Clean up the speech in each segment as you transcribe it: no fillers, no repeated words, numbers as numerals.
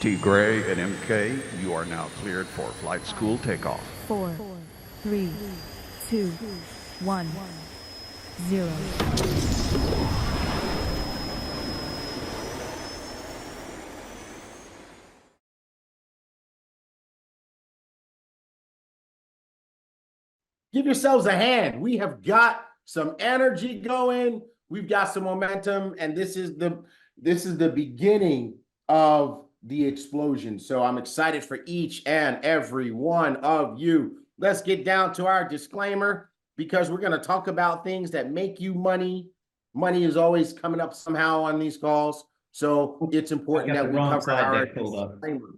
T. Gray and MK, you are now cleared for flight school takeoff. 4, 3, 2, 1, 0. Give yourselves a hand. We have got some energy going. We've got some momentum, and this is the beginning of the explosion. So I'm excited for each and every one of you. Let's get down to our disclaimer, because we're going to talk about things that make you money. Money is always coming up somehow on these calls, so it's important that we cover our disclaimer.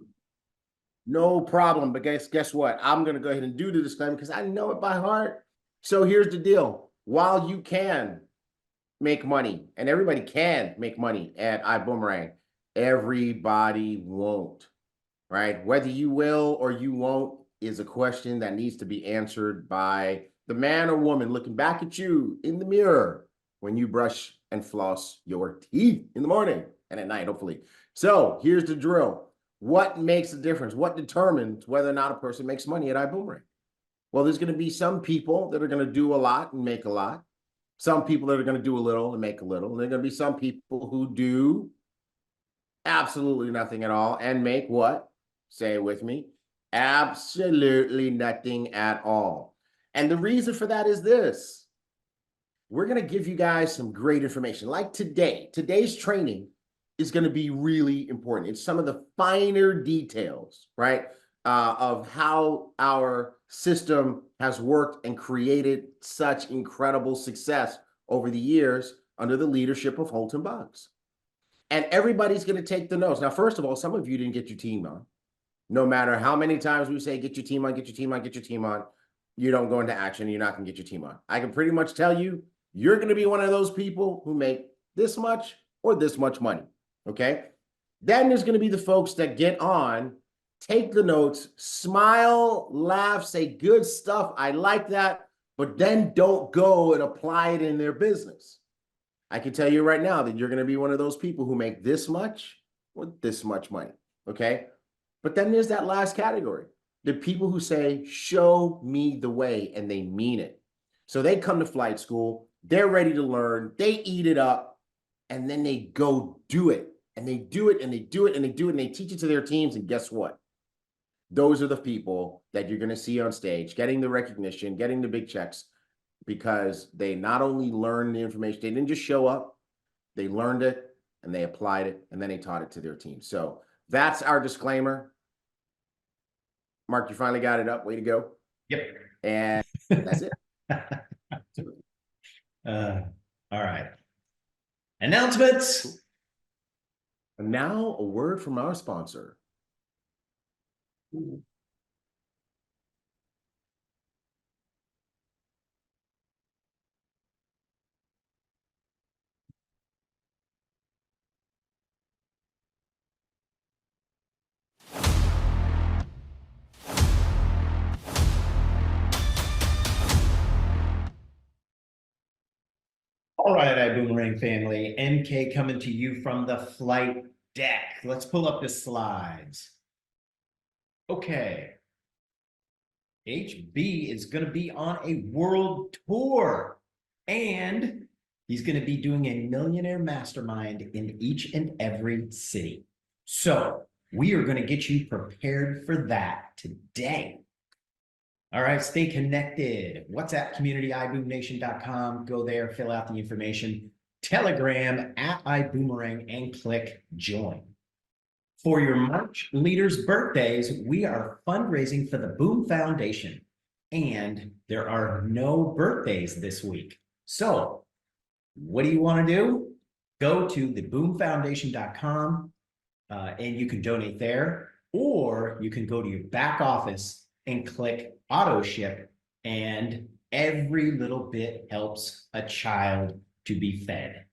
No problem, but guess what? I'm going to go ahead and do the disclaimer because I know it by heart. So here's the deal. While you can make money, and everybody can make money at Ibüümerang, everybody won't, right? Whether you will or you won't is a question that needs to be answered by the man or woman looking back at you in the mirror when you brush and floss your teeth in the morning and at night, hopefully. So here's the drill. What makes a difference? What determines whether or not a person makes money at Ibüümerang? Well, there's going to be some people that are going to do a lot and make a lot. Some people that are going to do a little and make a little. And there are going to be some people who do absolutely nothing at all and make what? Say it with me. Absolutely nothing at all. And the reason for that is this. We're going to give you guys some great information. Like today's training is going to be really important. It's some of the finer details, right, of how our system has worked and created such incredible success over the years under the leadership of Holton BUGGS. And everybody's going to take the notes. Now, first of all, some of you didn't get your team on. No matter how many times we say, get your team on, get your team on, get your team on, you don't go into action, you're not going to get your team on. I can pretty much tell you, you're going to be one of those people who make this much or this much money. Okay, then there's going to be the folks that get on, take the notes, smile, laugh, say good stuff, I like that, but then don't go and apply it in their business. I can tell you right now that you're going to be one of those people who make this much or this much money. Okay, but then there's that last category, the people who say, show me the way, and they mean it. So they come to flight school, they're ready to learn, they eat it up, and then they go do it. And they do it, and they do it, and they do it, and they teach it to their teams. And guess what? Those are the people that you're going to see on stage, getting the recognition, getting the big checks, because they not only learned the information, they didn't just show up, they learned it, and they applied it, and then they taught it to their team. So that's our disclaimer. Mark, you finally got it up. Way to go. Yep. And that's it. All right. Announcements. And now a word from our sponsor. All right, Ibüümerang family, MK coming to you from the flight deck. Let's pull up the slides. Okay. HB is going to be on a world tour, and he's going to be doing a millionaire mastermind in each and every city. So we are going to get you prepared for that today. All right, stay connected. WhatsApp community, iboomnation.com. Go there, fill out the information. Telegram at Ibüümerang and click join. For your March leaders' birthdays, we are fundraising for the BÜM Foundation, and there are no birthdays this week. So what do you want to do? Go to the boomfoundation.com and you can donate there, or you can go to your back office and click auto ship, and every little bit helps a child to be fed.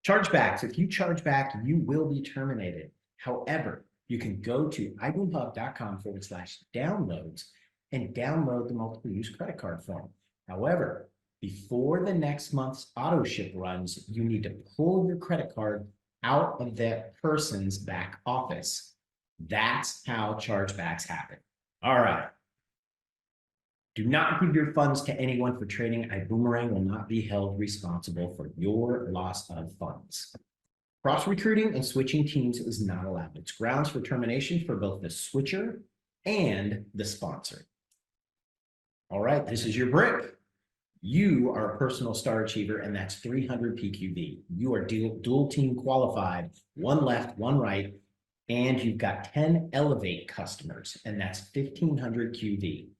Chargebacks, if you charge back, you will be terminated. However, you can go to iboomhub.com/downloads and download the multiple use credit card form. However, before the next month's auto ship runs, you need to pull your credit card out of that person's back office. That's how chargebacks happen. All right. Do not give your funds to anyone for trading. Ibüümerang will not be held responsible for your loss of funds. Cross-recruiting and switching teams is not allowed. It's grounds for termination for both the switcher and the sponsor. All right, this is your brick. You are a personal star achiever, and that's 300 PQV. You are dual team qualified, one left, one right, and you've got 10 Elevate customers, and that's 1,500 QV,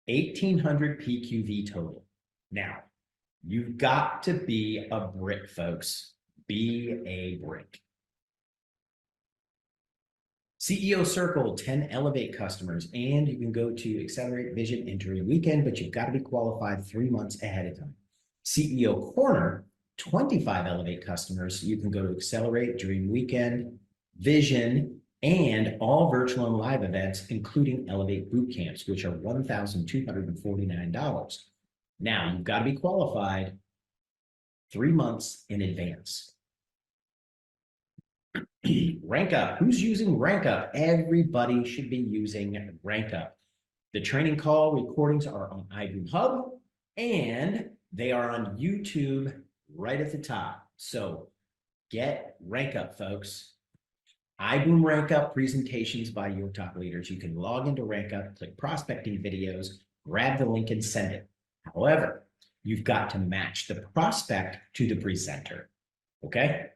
1,800 PQV total. Now, you've got to be a brick, folks. Be a brick. CEO Circle, 10 Elevate customers, and you can go to Accelerate Vision entering weekend, but you've got to be qualified 3 months ahead of time. CEO Corner, 25 Elevate customers. You can go to Accelerate during weekend, Vision, and all virtual and live events, including Elevate boot camps, which are $1,249. Now, you've got to be qualified 3 months in advance. Rank Up. Who's using Rank Up? Everybody should be using Rank Up. The training call recordings are on iBoom Hub, and they are on YouTube right at the top. So get Rank Up, folks. iBoom Rank Up presentations by your top leaders. You can log into Rank Up, click prospecting videos, grab the link and send it. However, you've got to match the prospect to the presenter. Okay?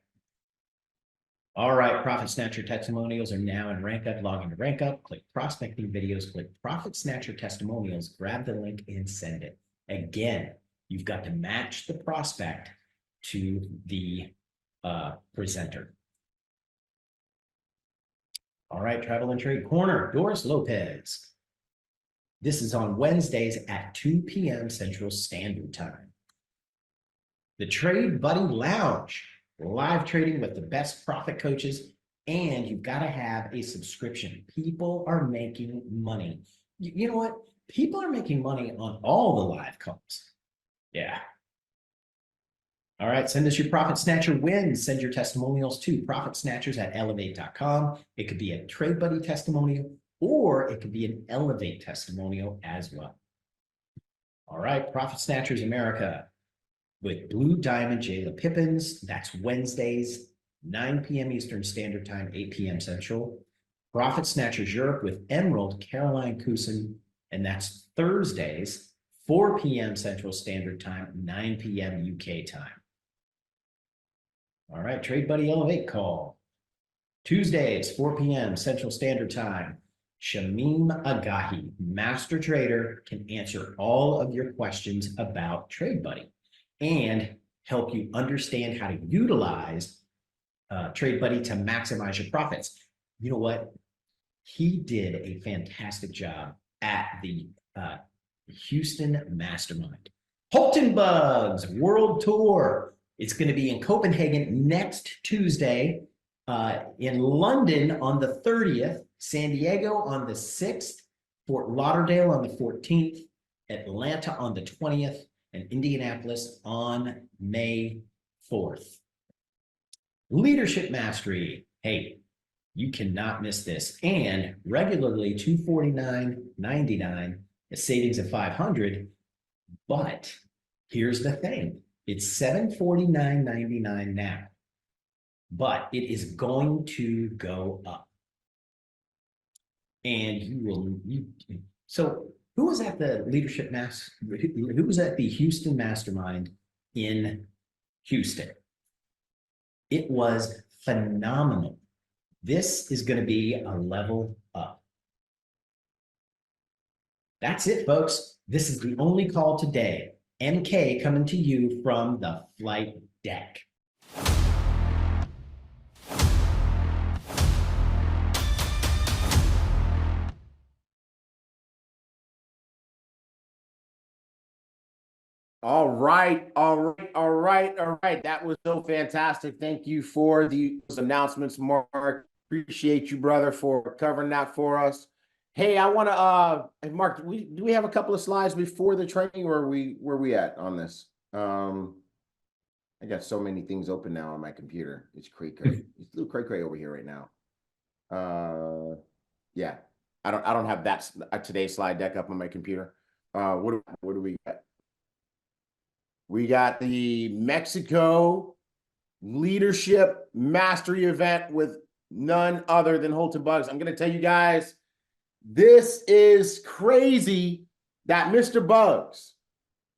All right, Profit Snatcher testimonials are now in Rank Up. Log into Rank Up, click prospecting videos, click Profit Snatcher testimonials, grab the link and send it. Again, you've got to match the prospect to the presenter. All right, Travel and Trade Corner, Doris Lopez. This is on Wednesdays at 2 p.m. Central Standard Time. The Trade Buddy Lounge. Live trading with the best profit coaches, and you've got to have a subscription. People are making money. You know what? People are making money on all the live calls. Yeah. All right, send us your Profit Snatcher wins. Send your testimonials to profitsnatchers@elevate.com. It could be a Trade Buddy testimonial, or it could be an Elevate testimonial as well. All right, Profit Snatchers America with Blue Diamond Jayla Pippins. That's Wednesdays, 9 p.m. Eastern Standard Time, 8 p.m. Central. Profit Snatchers Europe with Emerald Caroline Cousin, and that's Thursdays, 4 p.m. Central Standard Time, 9 p.m. UK time. All right, Trade Buddy Elevate call. Tuesdays, 4 p.m. Central Standard Time. Shamim Agahi, master trader, can answer all of your questions about Trade Buddy and help you understand how to utilize Trade Buddy to maximize your profits. You know what? He did a fantastic job at the Houston Mastermind. Holton Bugs World Tour. It's going to be in Copenhagen next Tuesday, in London on the 30th, San Diego on the 6th, Fort Lauderdale on the 14th, Atlanta on the 20th, and Indianapolis on May 4th. Leadership Mastery. Hey, you cannot miss this. And regularly $249.99, a savings of $500. But here's the thing. It's $749.99 now. But it is going to go up. And so who was at the who was at the Houston Mastermind in Houston? It was phenomenal. This is going to be a level up. That's it, folks. This is the only call today. MK coming to you from the flight deck. All right. That was so fantastic. Thank you for those announcements, Mark. Appreciate you, brother, for covering that for us. Hey, I want to Mark, do we have a couple of slides before the training, or where we at on this? I got so many things open now on my computer. It's cray-cray. It's a little cray-cray over here right now. Yeah, I don't have that today's slide deck up on my computer. What do we got? We got the Mexico Leadership Mastery event with none other than Holton BUGGS. I'm going to tell you guys, this is crazy that Mr. BUGGS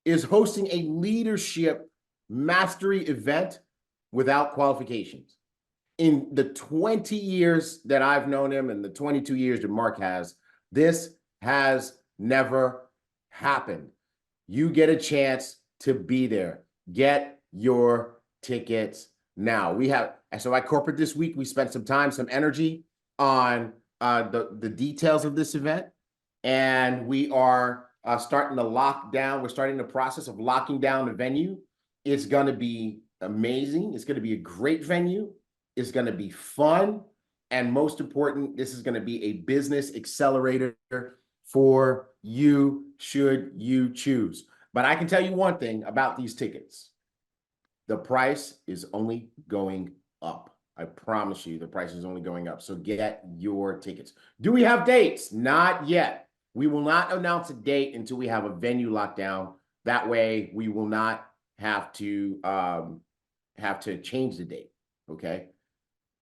is hosting a leadership mastery event without qualifications. In the 20 years that I've known him and the 22 years that Mark has, this has never happened. You get a chance to be there. Get your tickets now. We have, so at corporate this week, we spent some time, some energy on the details of this event. And we are starting to lock down. We're starting the process of locking down the venue. It's going to be amazing. It's going to be a great venue. It's going to be fun. And most important, this is going to be a business accelerator for you should you choose. But I can tell you one thing about these tickets. The price is only going up. I promise you the price is only going up. So get your tickets. Do we have dates? Not yet. We will not announce a date until we have a venue locked down. That way we will not have to change the date. Okay.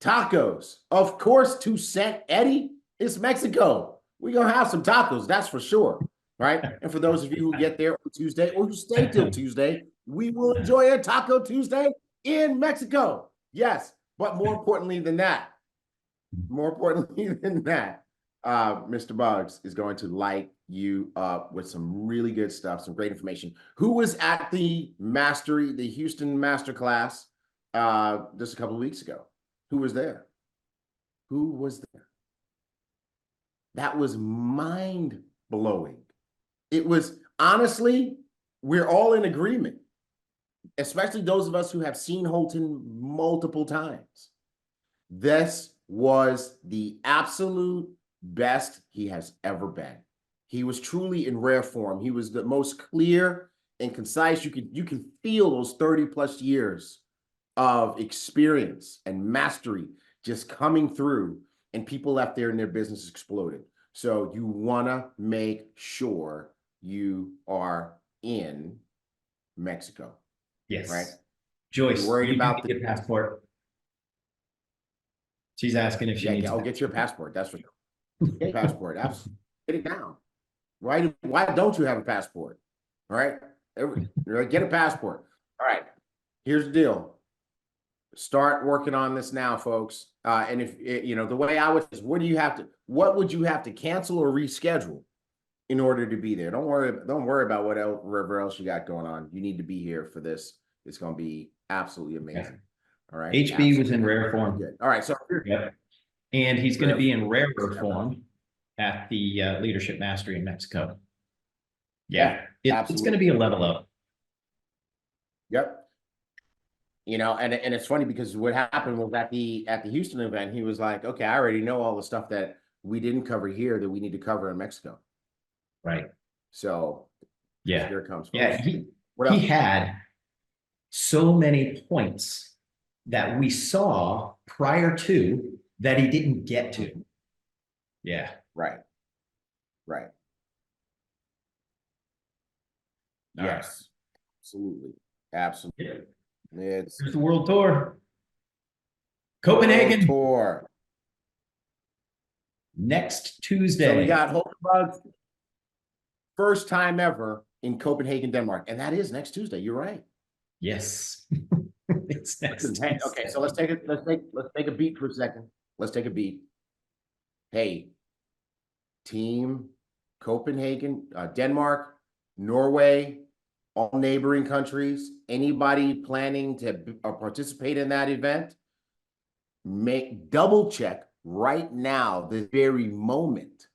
Tacos. Of course, 2 cent Eddie. It's Mexico. We're going to have some tacos. That's for sure. Right. And for those of you who get there on Tuesday or who stay till Tuesday, we will enjoy a Taco Tuesday in Mexico. Yes. But more importantly than that, Mr. BUGGS is going to light you up with some really good stuff, some great information. Who was at the Houston Masterclass just a couple of weeks ago? Who was there? Who was there? That was mind-blowing. It was, honestly, we're all in agreement, especially those of us who have seen Holton multiple times. This was the absolute best he has ever been. He was truly in rare form. He was the most clear and concise. You can feel those 30 plus years of experience and mastery just coming through, and people left there and their business exploded. So you want to make sure you are in Mexico. Yes. Right. Joyce, You're worried about the passport. She's asking if she needs. Oh, get your passport. That's for sure. Get your passport. Absolutely. Get it down. Why don't you have a passport? All right. Get a passport. All right. Here's the deal. Start working on this now, folks. And if the way I would is, what would you have to cancel or reschedule in order to be there? Don't worry about whatever else you got going on. You need to be here for this. It's going to be absolutely amazing. Okay. All right. HB absolutely. Was in rare form. Good. All right. So yep. And he's going to be in rarer form at the Leadership Mastery in Mexico. Yeah. It's going to be a level up. Yep. And it's funny because what happened was at the Houston event, he was like, okay, I already know all the stuff that we didn't cover here that we need to cover in Mexico. Right. So yeah, here it comes. Yeah, he had so many points that we saw prior to that he didn't get to. Yeah. Right. Right. Yes. Absolutely. Absolutely. Yeah. It's the world tour. Copenhagen. World tour. Next Tuesday. So we got Holton BUGGS first time ever in Copenhagen, Denmark. And that is next Tuesday. You're right. Yes. It's next Tuesday. Okay, so let's take a beat for a second. Let's take a beat. Hey, team Copenhagen, Denmark, Norway, all neighboring countries, anybody planning to participate in that event, double check right now, the very moment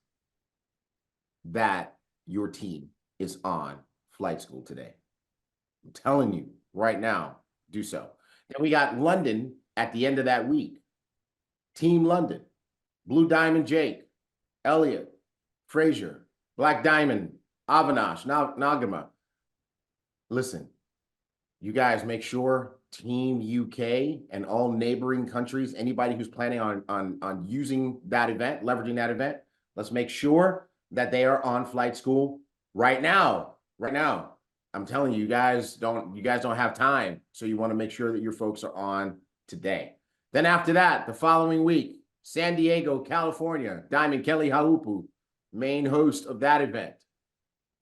that your team is on flight school today. I'm telling you right now, do so. Then we got London at the end of that week. Team London, Blue Diamond Jake, Elliot, Frazier, Black Diamond, Avinash, Nagama. Listen, you guys make sure Team UK and all neighboring countries, anybody who's planning on using that event, leveraging that event, let's make sure that they are on flight school right now. Right now. I'm telling you, you guys don't have time. So you want to make sure that your folks are on today. Then after that, the following week, San Diego, California, Diamond Kelly Haupu, main host of that event.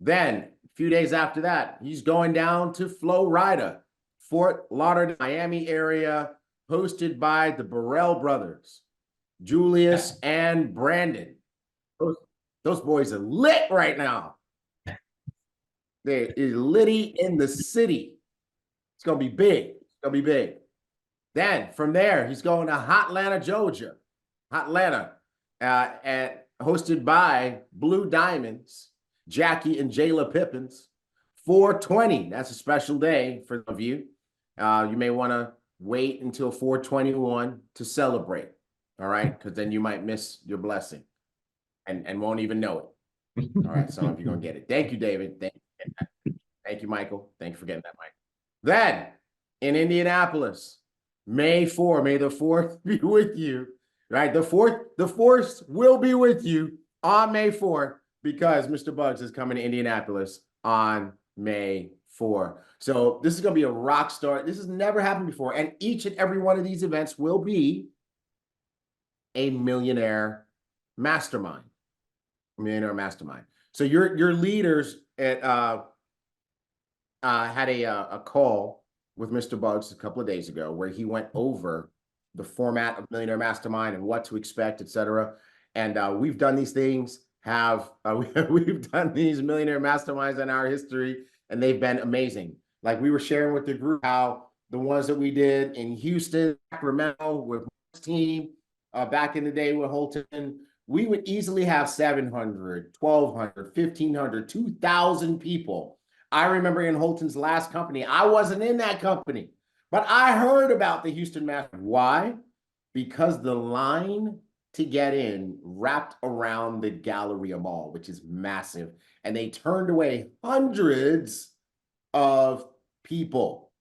Then a few days after that, he's going down to Florida, Fort Lauderdale, Miami area, hosted by the Burrell brothers, Julius and Brandon. Those boys are lit right now. They're litty in the city. It's going to be big. It's going to be big. Then from there, he's going to Hotlanta, Georgia. Hotlanta, and hosted by Blue Diamonds, Jackie and Jayla Pippins. 420. That's a special day for some of you. You may want to wait until 421 to celebrate. All right, because then you might miss your blessing and won't even know it. All right, some of you are going to get it. Thank you, David. Thank you, Michael. Thank you for getting that, Mike. Then in Indianapolis, May 4, may the 4th be with you. Right, the 4th will be with you on May 4 because Mr. Buggs is coming to Indianapolis on May 4. So this is going to be a rock star. This has never happened before. And each and every one of these events will be a millionaire mastermind. So your leaders at had a call with Mr. Buggs a couple of days ago where he went over the format of Millionaire Mastermind and what to expect, etc. And we've done these things, we've done these Millionaire Masterminds in our history, and they've been amazing. Like we were sharing with the group how the ones that we did in Houston, Sacramento with Mark's team, back in the day with Holton, we would easily have 700, 1,200, 1,500, 2,000 people. I remember in Holton's last company, I wasn't in that company, but I heard about the Houston Master. Why? Because the line to get in wrapped around the Galleria Mall, which is massive, and they turned away hundreds of people.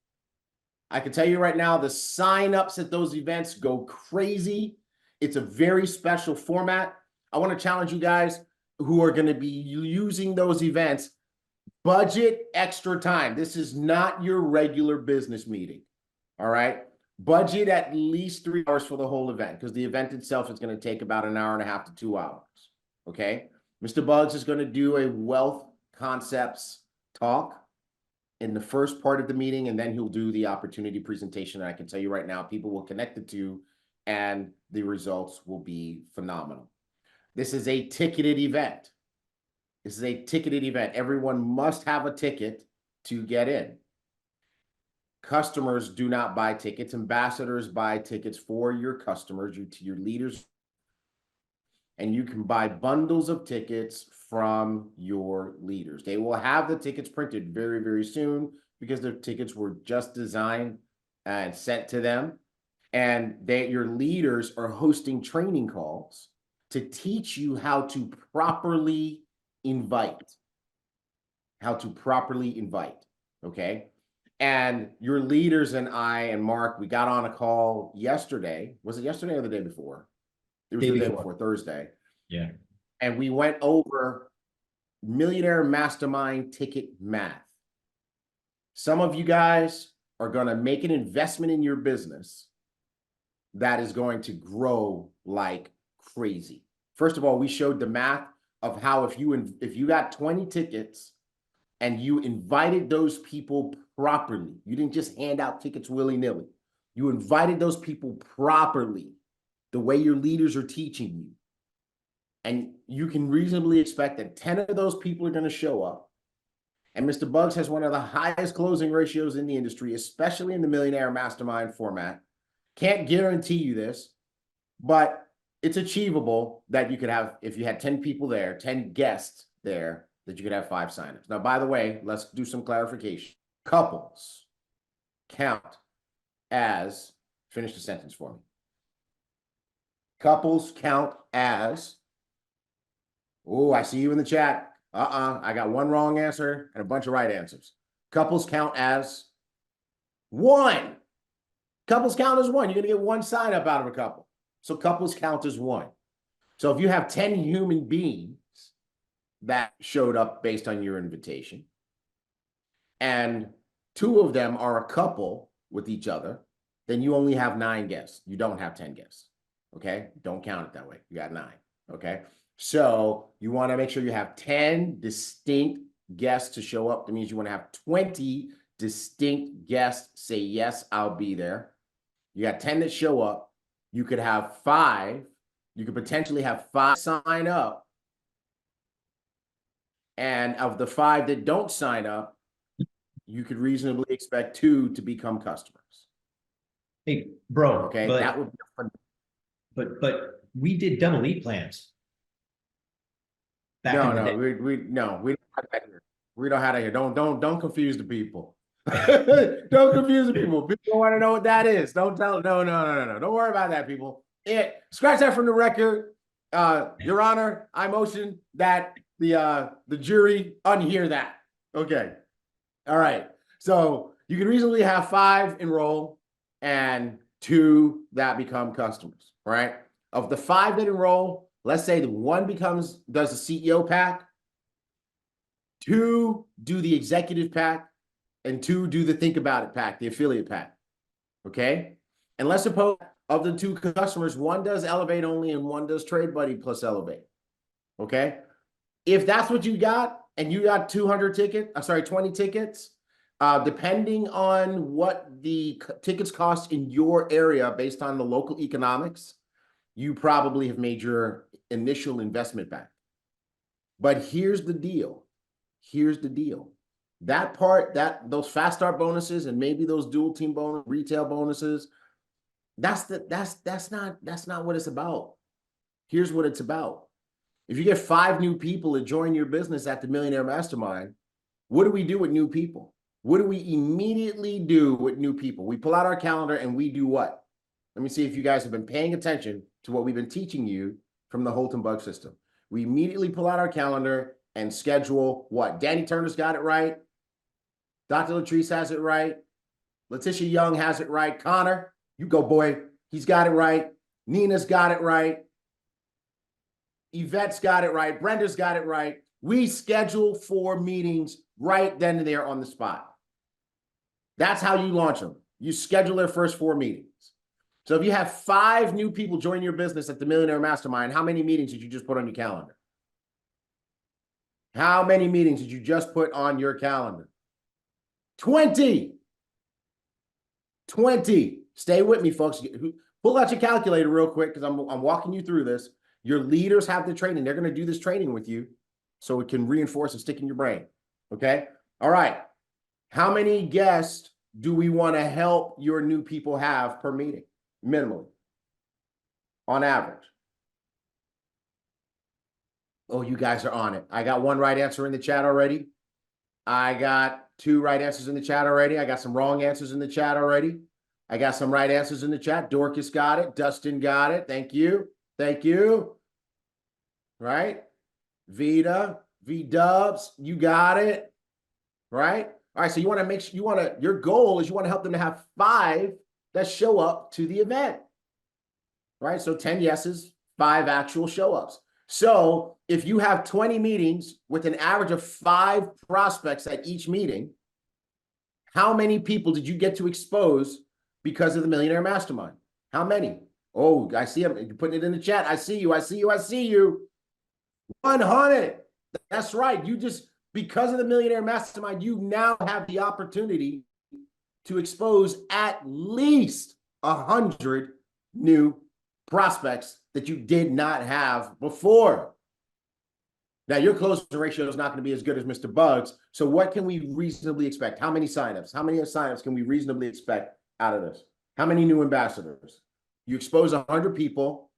I can tell you right now, the sign-ups at those events go crazy. It's a very special format. I want to challenge you guys who are going to be using those events. Budget extra time. This is not your regular business meeting. All right. Budget at least 3 hours for the whole event because the event itself is going to take about 1.5 to 2 hours. Okay. Mr. Buggs is going to do a wealth concepts talk in the first part of the meeting, and then he'll do the opportunity presentation. And I can tell you right now, people will connect the two and the results will be phenomenal. This is a ticketed event. This is a ticketed event. Everyone must have a ticket to get in. Customers do not buy tickets. Ambassadors buy tickets for your customers, your leaders. And you can buy bundles of tickets from your leaders. They will have the tickets printed very, very soon because their tickets were just designed and sent to them. And your leaders are hosting training calls to teach you how to properly invite. Okay? And your leaders and I and Mark, we got on a call yesterday. Was it yesterday or the day before? It was the day before, Thursday. Yeah. And we went over Millionaire Mastermind ticket math. Some of you guys are going to make an investment in your business that is going to grow like crazy. First of all, we showed the math of how if you got 20 tickets and you invited those people properly, you didn't just hand out tickets willy-nilly. You invited those people properly, the way your leaders are teaching you. And you can reasonably expect that 10 of those people are going to show up. And Mr. Buggs has one of the highest closing ratios in the industry, especially in the Millionaire Mastermind format. Can't guarantee you this, but it's achievable that you could have, if you had 10 people there, 10 guests there, that you could have 5 signups. Now, by the way, let's do some clarification. Couples count as, finish the sentence for me. Couples count as, oh, I see you in the chat. I got one wrong answer and a bunch of right answers. Couples count as 1. Couples count as one. You're going to get one sign up out of a couple. So couples count as one. So if you have 10 human beings that showed up based on your invitation, and 2 of them are a couple with each other, then you only have 9 guests. You don't have 10 guests. Okay? Don't count it that way. You got 9. Okay? So you want to make sure you have 10 distinct guests to show up. That means you want to have 20 distinct guests say, yes, I'll be there. You got 10 that show up. You could have 5. You could potentially have 5 sign up. And of the 5 that don't sign up, you could reasonably expect 2 to become customers. Hey, bro. Okay, that would be fun. But we did double lead plans. No, we don't have that here. We don't have that here. Don't confuse the people. Don't confuse the people. People want to know what that is. Don't tell. No. Don't worry about that, people. Scratch that from the record. Your Honor, I motion that the jury unhear that. Okay. All right. So you can reasonably have 5 enroll and 2 that become customers. Right? Of the 5 that enroll, let's say the 1 does the CEO pack, 2 do the executive pack, and 2 do the think about it pack, the affiliate pack. Okay? And let's suppose of the 2 customers, 1 does Elevate only and 1 does Trade Buddy plus Elevate. Okay? If that's what you got and you got 20 tickets, depending on what the tickets cost in your area based on the local economics, you probably have made your initial investment back. But here's the deal. That part, those fast start bonuses and maybe those dual team bonus, retail bonuses, that's not what it's about. Here's what it's about. If you get 5 new people to join your business at the Millionaire Mastermind, what do we do with new people? What do we immediately do with new people? We pull out our calendar and we do what? Let me see if you guys have been paying attention to what we've been teaching you from the HOLTON bug system. We immediately pull out our calendar and schedule what? Danny Turner's got it right. Dr. Latrice has it right. Letitia Young has it right. Connor, you go, boy. He's got it right. Nina's got it right. Yvette's got it right. Brenda's got it right. We schedule 4 meetings right then and there on the spot. That's how you launch them. You schedule their first 4 meetings. So if you have 5 new people join your business at the Millionaire Mastermind, how many meetings did you just put on your calendar? How many meetings did you just put on your calendar? 20. 20. Stay with me, folks. Pull out your calculator real quick because I'm walking you through this. Your leaders have the training. They're going to do this training with you so it can reinforce and stick in your brain. Okay? All right. How many guests do we want to help your new people have per meeting? Minimally. On average. Oh, you guys are on it. I got 1 right answer in the chat already. I got 2 right answers in the chat already. I got some wrong answers in the chat already. I got some right answers in the chat. Dorcas got it. Dustin got it. Thank you. Thank you. Right? Vita, V-Dubs, you got it. Right? All right, so you want to make sure your goal is you want to help them to have 5 that show up to the event. Right? So 10 yeses, 5 actual show ups. So if you have 20 meetings with an average of 5 prospects at each meeting, how many people did you get to expose because of the Millionaire Mastermind? How many? Oh, I see them. You're putting it in the chat. I see you. 100. That's right. Because of the Millionaire Mastermind, you now have the opportunity to expose at least 100 new prospects that you did not have before. Now, your closing ratio is not going to be as good as Mr. Bugs. So what can we reasonably expect? How many signups? How many signups can we reasonably expect out of this? How many new ambassadors? You expose 100 people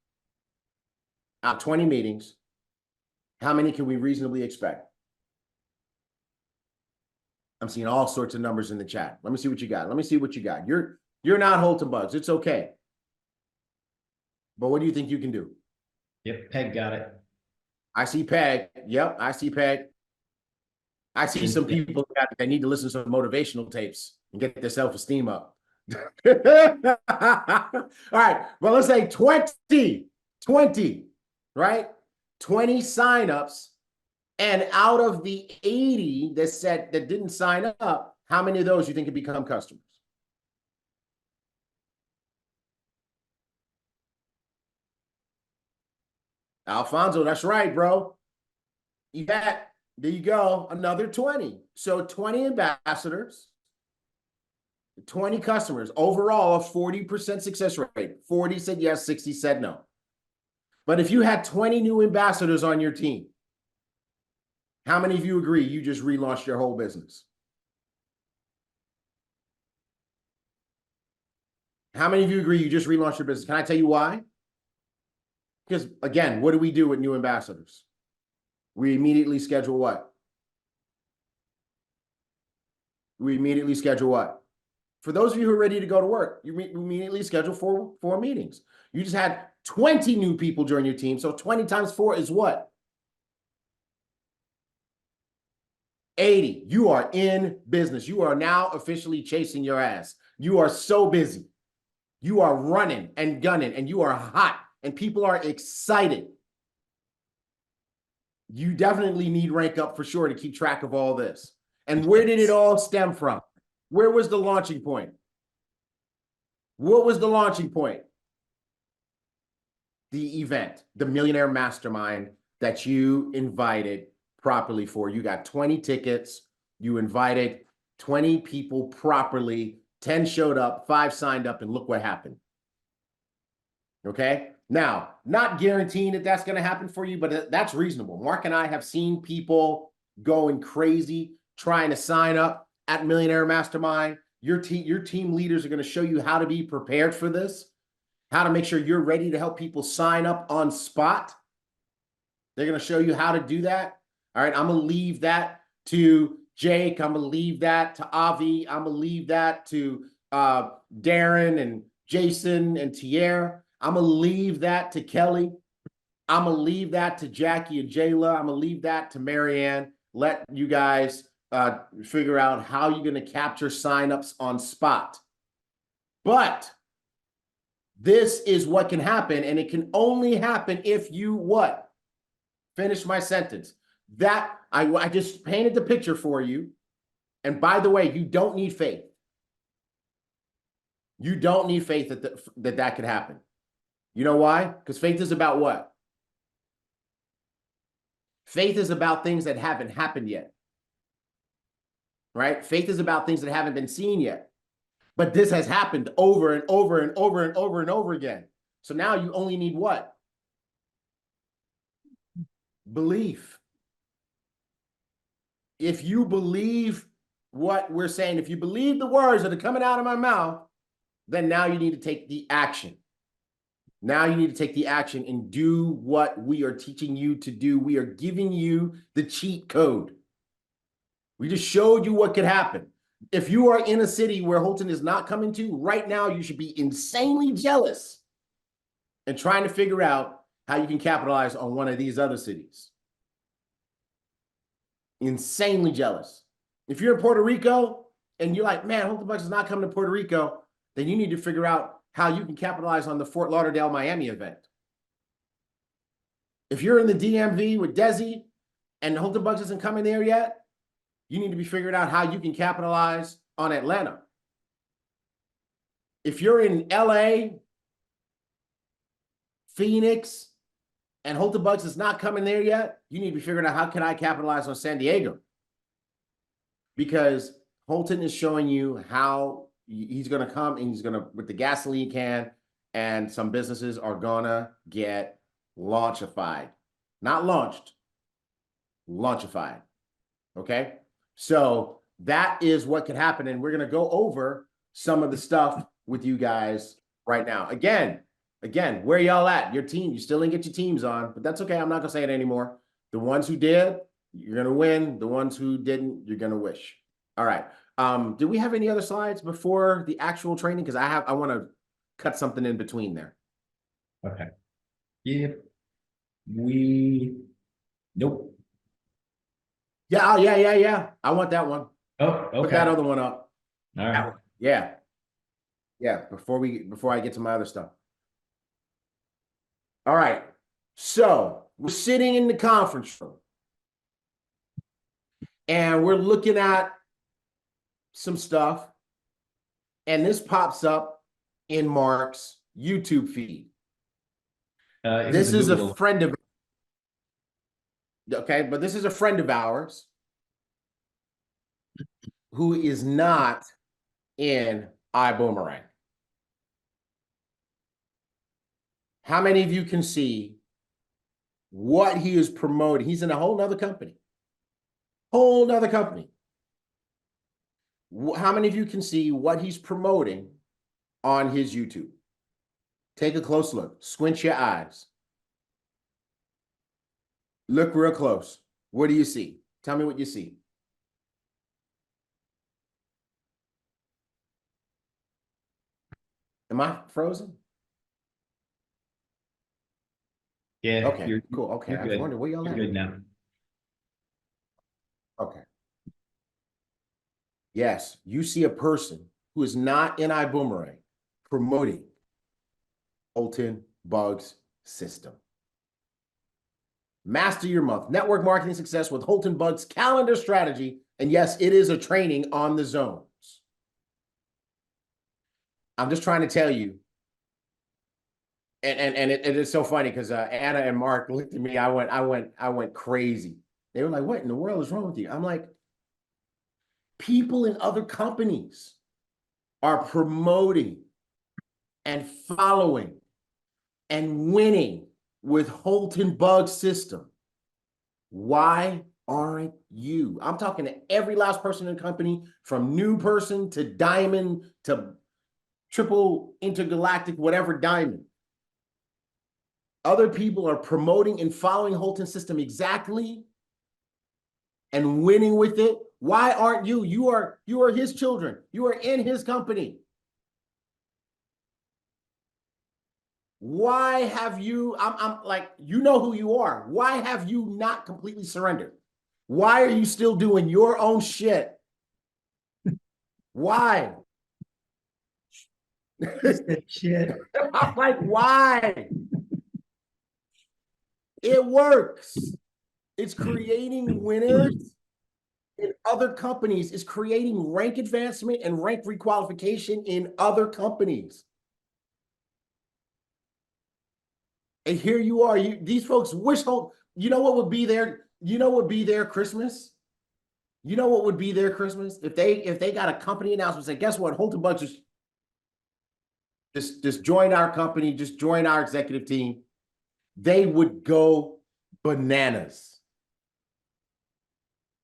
out 20 meetings. How many can we reasonably expect? I'm seeing all sorts of numbers in the chat. Let me see what you got. You're not HOLTON Bugs. It's okay. But what do you think you can do? Yep, Peg got it. I see Peg. Yep, I see Peg. I see some people that need to listen to some motivational tapes and get their self-esteem up. All right. Well, let's say 20, right? 20 signups. And out of the 80 that didn't sign up, how many of those you think could become customers? Alfonso, that's right, bro. There you go. Another 20. So 20 ambassadors, 20 customers. Overall, a 40% success rate. 40 said yes, 60 said no. But if you had 20 new ambassadors on your team, how many of you agree you just relaunched your whole business? How many of you agree you just relaunched your business? Can I tell you why? Because, again, what do we do with new ambassadors? We immediately schedule what? We immediately schedule what? For those of you who are ready to go to work, you immediately schedule four meetings. You just had 20 new people join your team. So 20 times 4 is what? 80. You are in business. You are now officially chasing your ass. You are so busy. You are running and gunning, and you are hot, and people are excited. You definitely need rank up for sure to keep track of all this. And where did it all stem from? Where was the launching point? What was the launching point? The event, the Millionaire Mastermind that you invited properly for. You got 20 tickets. You invited 20 people properly. 10 showed up, 5 signed up, and look what happened. Okay? Now, not guaranteeing that that's going to happen for you, but that's reasonable. Mark and I have seen people going crazy trying to sign up at Millionaire Mastermind. Your team leaders are going to show you how to be prepared for this, how to make sure you're ready to help people sign up on spot. They're going to show you how to do that. All right, I'm going to leave that to Jake. I'm going to leave that to Avi. I'm going to leave that to Darren and Jason and Tierre. I'm going to leave that to Kelly. I'm going to leave that to Jackie and Jayla. I'm going to leave that to Marianne. Let you guys figure out how you're going to capture signups on spot. But this is what can happen, and it can only happen if you what? Finish my sentence. That I just painted the picture for you. And by the way, you don't need faith. You don't need faith that could happen. You know why? Because faith is about what? Faith is about things that haven't happened yet. Right? Faith is about things that haven't been seen yet. But this has happened over and over and over and over and over again. So now you only need what? Belief. If you believe what we're saying, if you believe the words that are coming out of my mouth, then now you need to take the action. Now you need to take the action and do what we are teaching you to do. We are giving you the cheat code. We just showed you what could happen. If you are in a city where Holton is not coming to, right now you should be insanely jealous and trying to figure out how you can capitalize on one of these other cities. Insanely jealous. If you're in Puerto Rico and you're like, man, Holton Bucks is not coming to Puerto Rico, then you need to figure out how you can capitalize on the Fort Lauderdale, Miami event. If you're in the DMV with Desi and Holton Bucks isn't coming there yet, you need to be figuring out how you can capitalize on Atlanta. If you're in LA, Phoenix, and Holton Bucks is not coming there yet, you need to be figuring out how can I capitalize on San Diego? Because Holton is showing you how he's going to come and he's going to, with the gasoline can, and some businesses are going to get launchified. Not launched, launchified. Okay? So that is what could happen. And we're going to go over some of the stuff with you guys right now. Again, where y'all at? Your team, you still didn't get your teams on, but that's okay. I'm not going to say it anymore. The ones who did, you're going to win. The ones who didn't, you're going to wish. All right. Do we have any other slides before the actual training? Because I want to cut something in between there. Okay. Yep. Nope. Yeah, yeah. I want that one. Oh, okay. Put that other one up. All right. Yeah. Yeah, before I get to my other stuff. All right. So we're sitting in the conference room and we're looking at some stuff. And this pops up in Mark's YouTube feed. This is a friend of, okay, but this is a friend of ours who is not in Ibüümerang. How many of you can see what he is promoting? He's in a whole nother company. Whole nother company. How many of you can see what he's promoting on his YouTube? Take a close look. Squint your eyes. Look real close. What do you see? Tell me what you see. Am I frozen? Yeah. Okay, cool. Okay, I was wondering where y'all at. You're good now. Okay. Yes, you see a person who is not in Ibüümerang promoting HOLTON BUGGS system. Master your month. Network marketing success with HOLTON BUGGS calendar strategy. And yes, it is a training on the zones. I'm just trying to tell you. And it is so funny because Anna and Mark looked at me. I went crazy. They were like, "What in the world is wrong with you?" I'm like, people in other companies are promoting and following and winning with HOLTON BUGGS system. Why aren't you? I'm talking to every last person in the company, from new person to diamond to triple intergalactic, whatever diamond. Other people are promoting and following HOLTON system exactly and winning with it. Why aren't you? You are his children. You are in his company. Why have you, I'm like, you know who you are. Why have you not completely surrendered? Why are you still doing your own shit? Why? Shit. I'm like, why? It works. It's creating winners in other companies. It's creating rank advancement and rank requalification in other companies. And here you are. These folks wish you know what would be their, you know what would be their Christmas? You know what would be their Christmas? If they got a company announcement, say, guess what? HOLTON BUGGS just join our company, just join our executive team. They would go bananas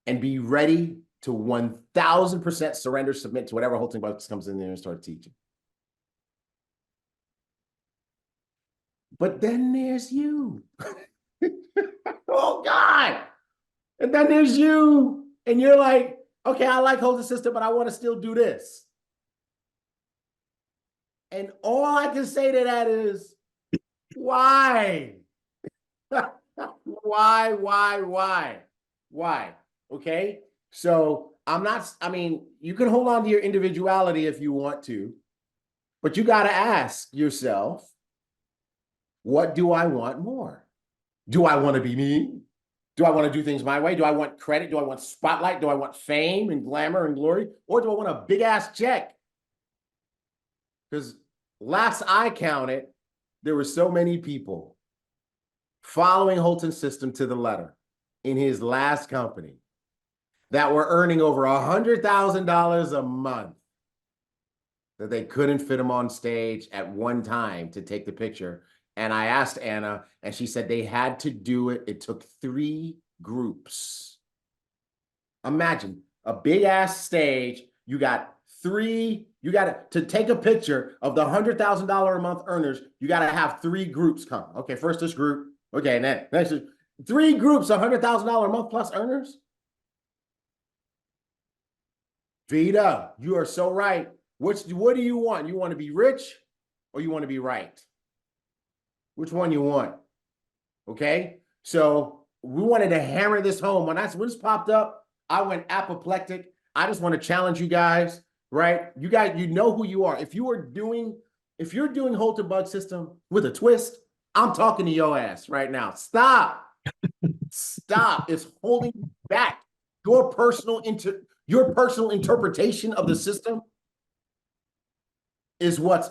and be ready to 1000% surrender, submit to whatever HOLTON BUGGS comes in there and start teaching. But then there's you. Oh God. And then there's you. And you're like, okay, I like HOLTON system, but I want to still do this. And all I can say to that is, why? Why? Okay. So I mean, you can hold on to your individuality if you want to, but you got to ask yourself, what do I want more? Do I want to be me? Do I want to do things my way? Do I want credit? Do I want spotlight? Do I want fame and glamour and glory? Or do I want a big ass check? Because last I counted, there were so many people following HOLTON system to the letter in his last company that were earning over $100,000 a month that they couldn't fit him on stage at one time to take the picture. And I asked Anna, and she said they had to do it. It took 3 groups. Imagine a big ass stage. You got to take a picture of the $100,000 a month earners. You got to have 3 groups come. Okay, first this group. Okay, and then next 3 groups, $100,000 a month plus earners. Vita, you are so right. What do you want? You want to be rich or you want to be right? Which one you want? Okay, so we wanted to hammer this home. When this popped up, I went apoplectic. I just want to challenge you guys right? You guys, you know who you are. If you're doing Holton Bug System with a twist, I'm talking to your ass right now. Stop. Stop. It's holding you back. Your personal interpretation of the system is what's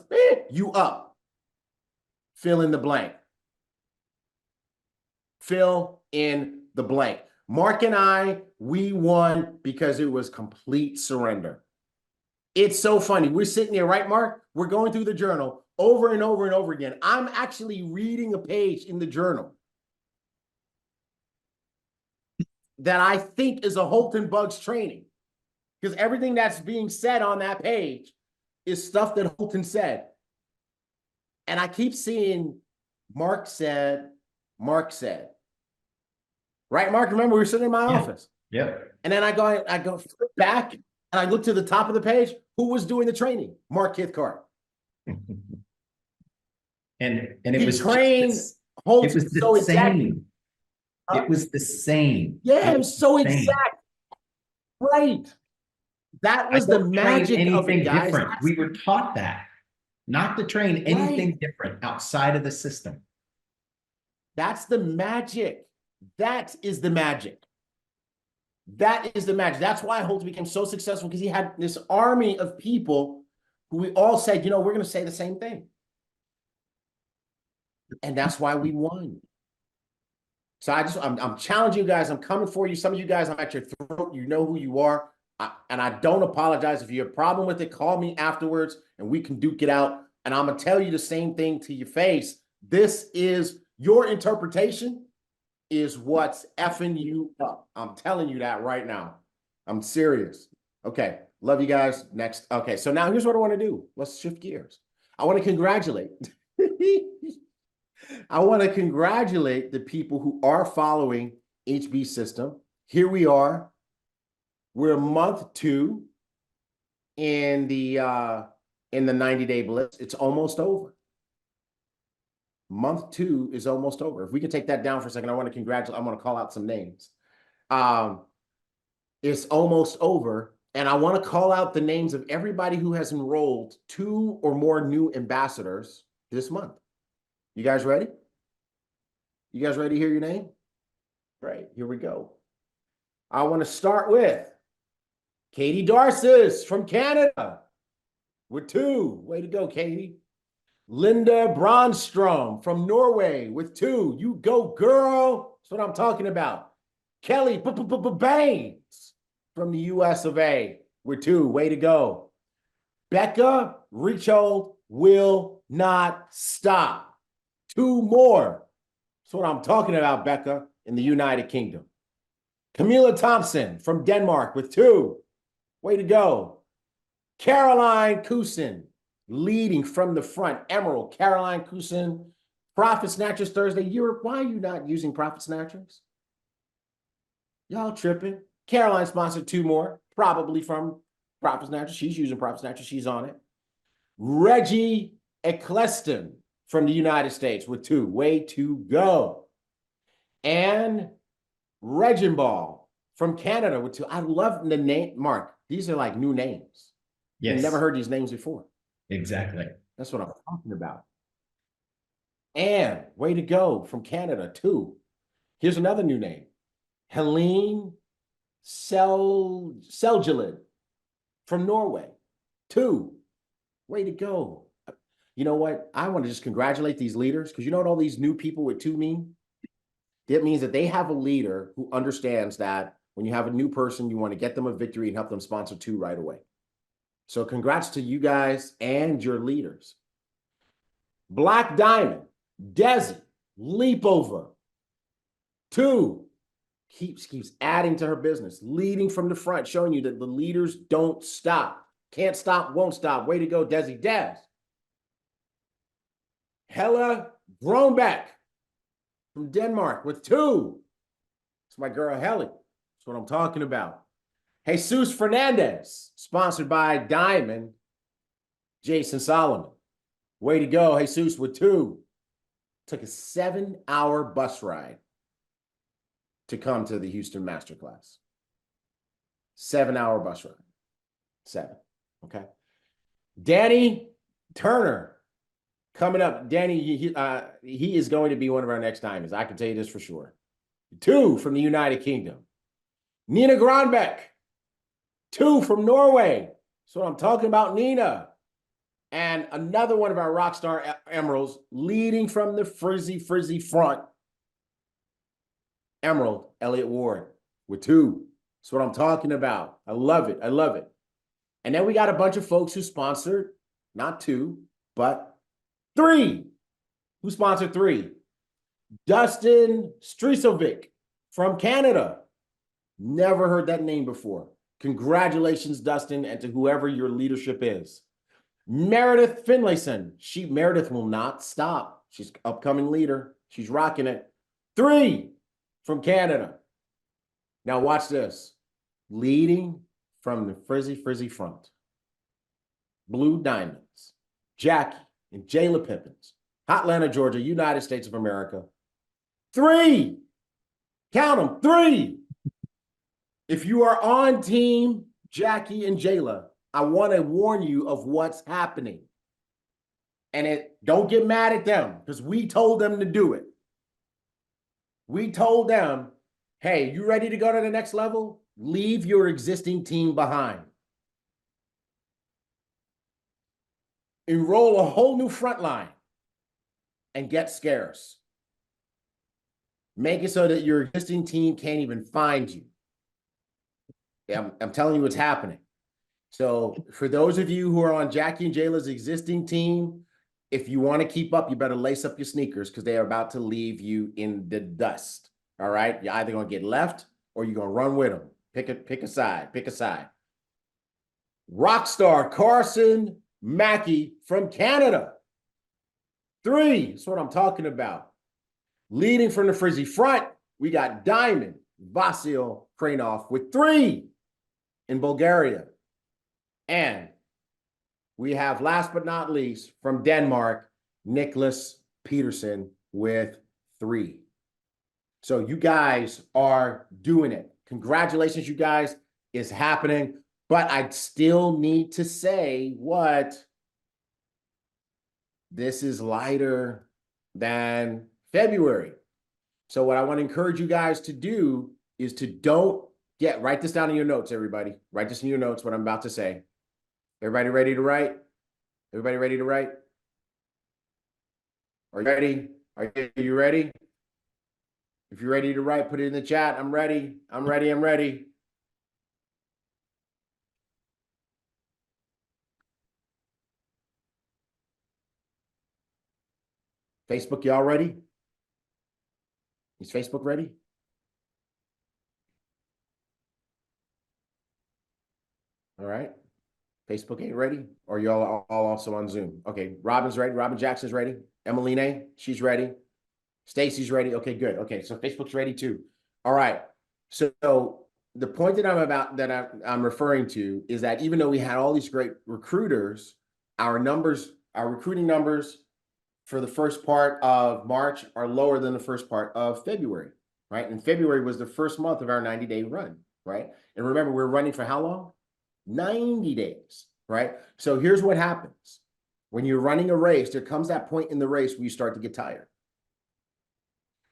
you up. Fill in the blank. Fill in the blank. Mark and I, we won because it was complete surrender. It's so funny. We're sitting there, right, Mark? We're going through the journal over and over and over again. I'm actually reading a page in the journal that I think is a Holton Bugs training, because everything that's being said on that page is stuff that Holton said. And I keep seeing Mark said. Right, Mark? Remember, we were sitting in my office. Yeah. And then I go flip back and I look to the top of the page. Who was doing the training? Mark Kithcart. And it was trained. it was the same. It was the same. Yeah, it was so exact. Right. That was the magic of it, guys. Different. We were taught that, not to train anything different outside of the system. That's the magic. That is the magic. That is the magic. That's why Holton became so successful, because he had this army of people who we all said, you know, we're going to say the same thing. And that's why we won. So I'm challenging you guys. I'm coming for you. Some of you guys, I'm at your throat. You know who you are. And I don't apologize. If you have a problem with it, call me afterwards and we can duke it out. And I'm going to tell you the same thing to your face. This is your interpretation is what's effing you up. I'm telling you that right now. I'm serious. Okay. Love you guys. Next. Okay. So now here's what I want to do. Let's shift gears. I want to congratulate. I want to congratulate the people who are following HB System. Here we are. We're month 2 in the 90-day blitz. It's almost over. Month 2 is almost over. If we could take that down for a second, I want to congratulate. I want to call out some names. It's almost over. And I want to call out the names of everybody who has enrolled 2 or more new ambassadors this month. You guys ready? You guys ready to hear your name? Great. Here we go. I want to start with Katie Darcis from Canada with 2. Way to go, Katie. Linda Bronstrom from Norway with 2. You go, girl. That's what I'm talking about. Kelly Baines from the US of A with 2. Way to go. Becca Richold will not stop. 2 more. That's what I'm talking about, Becca, in the United Kingdom. Camilla Thompson from Denmark with 2. Way to go. Caroline Kusin, leading from the front. Emerald, Caroline Kusin. Profit Snatchers Thursday. Why are you not using Profit Snatchers? Y'all tripping. Caroline sponsored 2 more, probably from Profit Snatchers. She's using Profit Snatchers. She's on it. Reggie Eccleston from the United States with 2. Way to go. And Reginball from Canada with 2. I love the name, Mark. These are like new names. Yes. You've never heard these names before. Exactly. That's what I'm talking about. And way to go from Canada, 2. Here's another new name. Helene Seljelid from Norway, 2. Way to go. You know what? I want to just congratulate these leaders, because you know what all these new people with 2 mean? That means that they have a leader who understands that when you have a new person, you want to get them a victory and help them sponsor 2 right away. So congrats to you guys and your leaders. Black Diamond, Desi, Leapover, 2. Keeps adding to her business, leading from the front, showing you that the leaders don't stop. Can't stop, won't stop. Way to go, Desi. Des. Hella Groenbeck from Denmark with 2. It's my girl, Helly. That's what I'm talking about. Jesus Fernandez, sponsored by Diamond, Jason Solomon. Way to go, Jesus, with 2. Took a 7-hour bus ride to come to the Houston Masterclass. 7-hour bus ride. 7. Okay. Danny Turner coming up. Danny, he is going to be one of our next diamonds. I can tell you this for sure. 2 from the United Kingdom. Nina Granbeck, 2 from Norway. So I'm talking about, Nina. And another one of our Rockstar Emeralds leading from the frizzy front. Emerald, Elliott Ward with 2. That's what I'm talking about. I love it. I love it. And then we got a bunch of folks who sponsored, not 2, but 3. Who sponsored 3? Dustin Strisovic from Canada. Never heard that name before. Congratulations, Dustin, and to whoever your leadership is. Meredith Finlayson. Meredith will not stop. She's upcoming leader. She's rocking it. 3 from Canada. Now watch this. Leading from the frizzy front. Blue Diamonds. Jackie and Jayla Pippins. Atlanta, Georgia, United States of America. 3. Count them. 3. If you are on team Jackie and Jayla, I want to warn you of what's happening. And don't get mad at them, because we told them to do it. We told them, hey, you ready to go to the next level? Leave your existing team behind. Enroll a whole new front line and get scarce. Make it so that your existing team can't even find you. I'm telling you what's happening. So for those of you who are on Jackie and Jayla's existing team, if you want to keep up, you better lace up your sneakers, because they are about to leave you in the dust. All right? You're either going to get left or you're going to run with them. Pick a side. Pick a side. Rockstar Carson Mackey from Canada. 3. That's what I'm talking about. Leading from the frizzy front, we got Diamond Vasil Kranov with 3 in Bulgaria. And we have, last but not least, from Denmark, Nicholas Peterson with 3. So you guys are doing it. Congratulations, you guys. It's happening. But I still need to say what? This is lighter than February. So what I want to encourage you guys to do is to write this down in your notes, everybody. Write this in your notes, what I'm about to say. Everybody ready to write? Everybody ready to write? Are you ready? Are you ready? If you're ready to write, put it in the chat. I'm ready. I'm ready. I'm ready. Facebook, y'all ready? Is Facebook ready? All right. Facebook ain't ready? Or y'all all also on Zoom? Okay, Robin's ready. Robin Jackson's ready. Emmeline, she's ready. Stacy's ready. Okay, good. Okay, so Facebook's ready too. All right. So the point that I'm referring to is that even though we had all these great recruiters, our recruiting numbers for the first part of March are lower than the first part of February, right? And February was the first month of our 90-day run, right? And remember, we're running for how long? 90 days, right? So here's what happens. When you're running a race, there comes that point in the race where you start to get tired.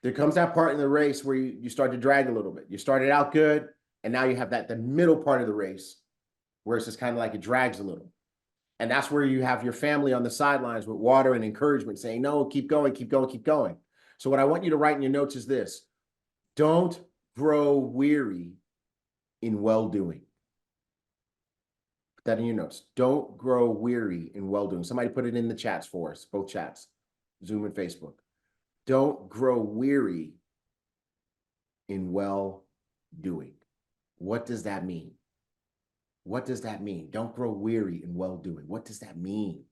There comes that part in the race where you start to drag a little bit. You started out good, and now you have the middle part of the race where it's just kind of like it drags a little. And that's where you have your family on the sidelines with water and encouragement saying, no, keep going, keep going, keep going. So what I want you to write in your notes is this: don't grow weary in well-doing. Put that in your notes. Don't grow weary in well-doing. Somebody put it in the chats for us, both chats, Zoom and Facebook. Don't grow weary in well-doing. What does that mean? What does that mean? Don't grow weary in well-doing. What does that mean?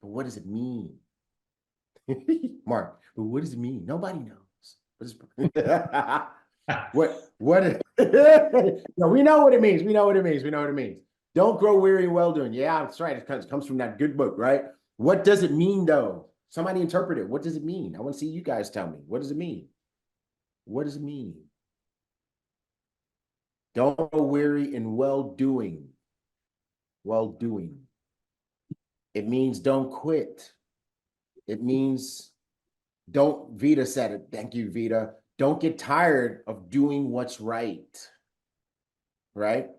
But what does it mean? Mark, but what does it mean? Nobody knows. What no, we know what it means. We know what it means. We know what it means. Don't grow weary in well-doing. Yeah, that's right. It comes from that good book, right? What does it mean, though? Somebody interpret it. What does it mean? I want to see you guys tell me. What does it mean? What does it mean? Don't grow weary in well-doing. while doing. It means don't quit. It means don't, Vita said it. Thank you, Vita. Don't get tired of doing what's right. Right?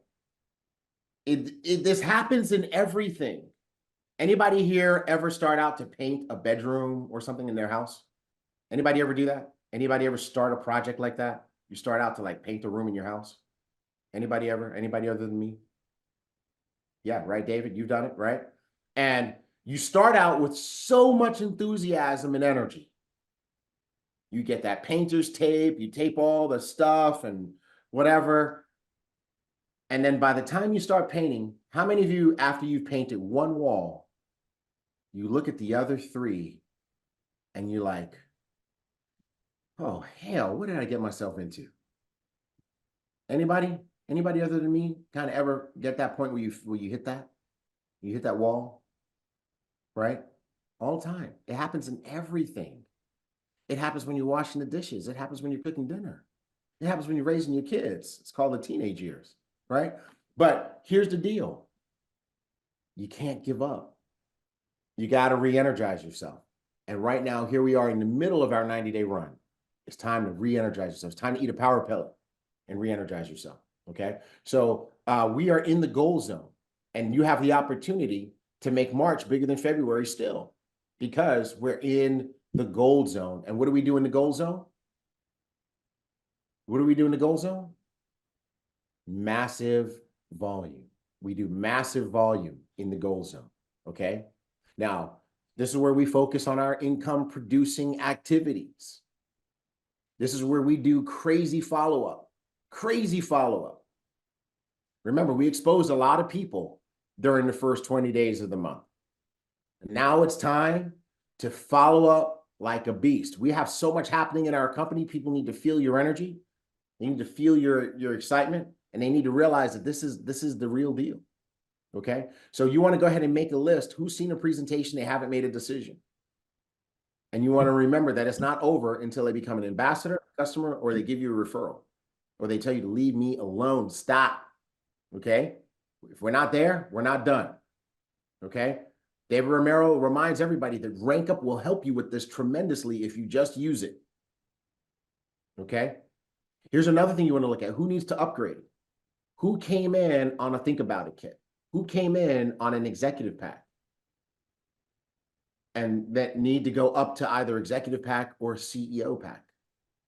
This happens in everything. Anybody here ever start out to paint a bedroom or something in their house? Anybody ever do that? Anybody ever start a project like that? You start out to like paint a room in your house? Anybody ever? Anybody other than me? Yeah, right, David? You've done it, right? And you start out with so much enthusiasm and energy. You get that painter's tape, you tape all the stuff and whatever. And then by the time you start painting, how many of you, after you've painted one wall, you look at the other three and you're like, oh, hell, what did I get myself into? Anybody? Anybody other than me kind of ever get that point where you hit that? You hit that wall, right? All the time. It happens in everything. It happens when you're washing the dishes. It happens when you're cooking dinner. It happens when you're raising your kids. It's called the teenage years, right? But here's the deal. You can't give up. You got to re-energize yourself. And right now, here we are in the middle of our 90-day run. It's time to re-energize yourself. It's time to eat a power pellet and re-energize yourself, okay? So we are in the goal zone, and you have the opportunity to make March bigger than February still, because we're in the gold zone. And what do we do in the gold zone? What do we do in the gold zone? Massive volume. We do massive volume in the gold zone, okay? Now, this is where we focus on our income producing activities. This is where we do crazy follow-up, crazy follow-up. Remember, we exposed a lot of people during the first 20 days of the month. Now it's time to follow up like a beast. We have so much happening in our company. People need to feel your energy. They need to feel your excitement, and they need to realize that this is the real deal. Okay, so you want to go ahead and make a list. Who's seen a presentation, they haven't made a decision. And you want to remember that it's not over until they become an ambassador, customer, or they give you a referral, or they tell you to leave me alone, stop. Okay, if we're not there, we're not done. Okay, David Romero reminds everybody that Rank Up will help you with this tremendously if you just use it. Okay, here's another thing you want to look at. Who needs to upgrade? Who came in on a Think About It kit? Who came in on an executive pack and that need to go up to either executive pack or CEO pack?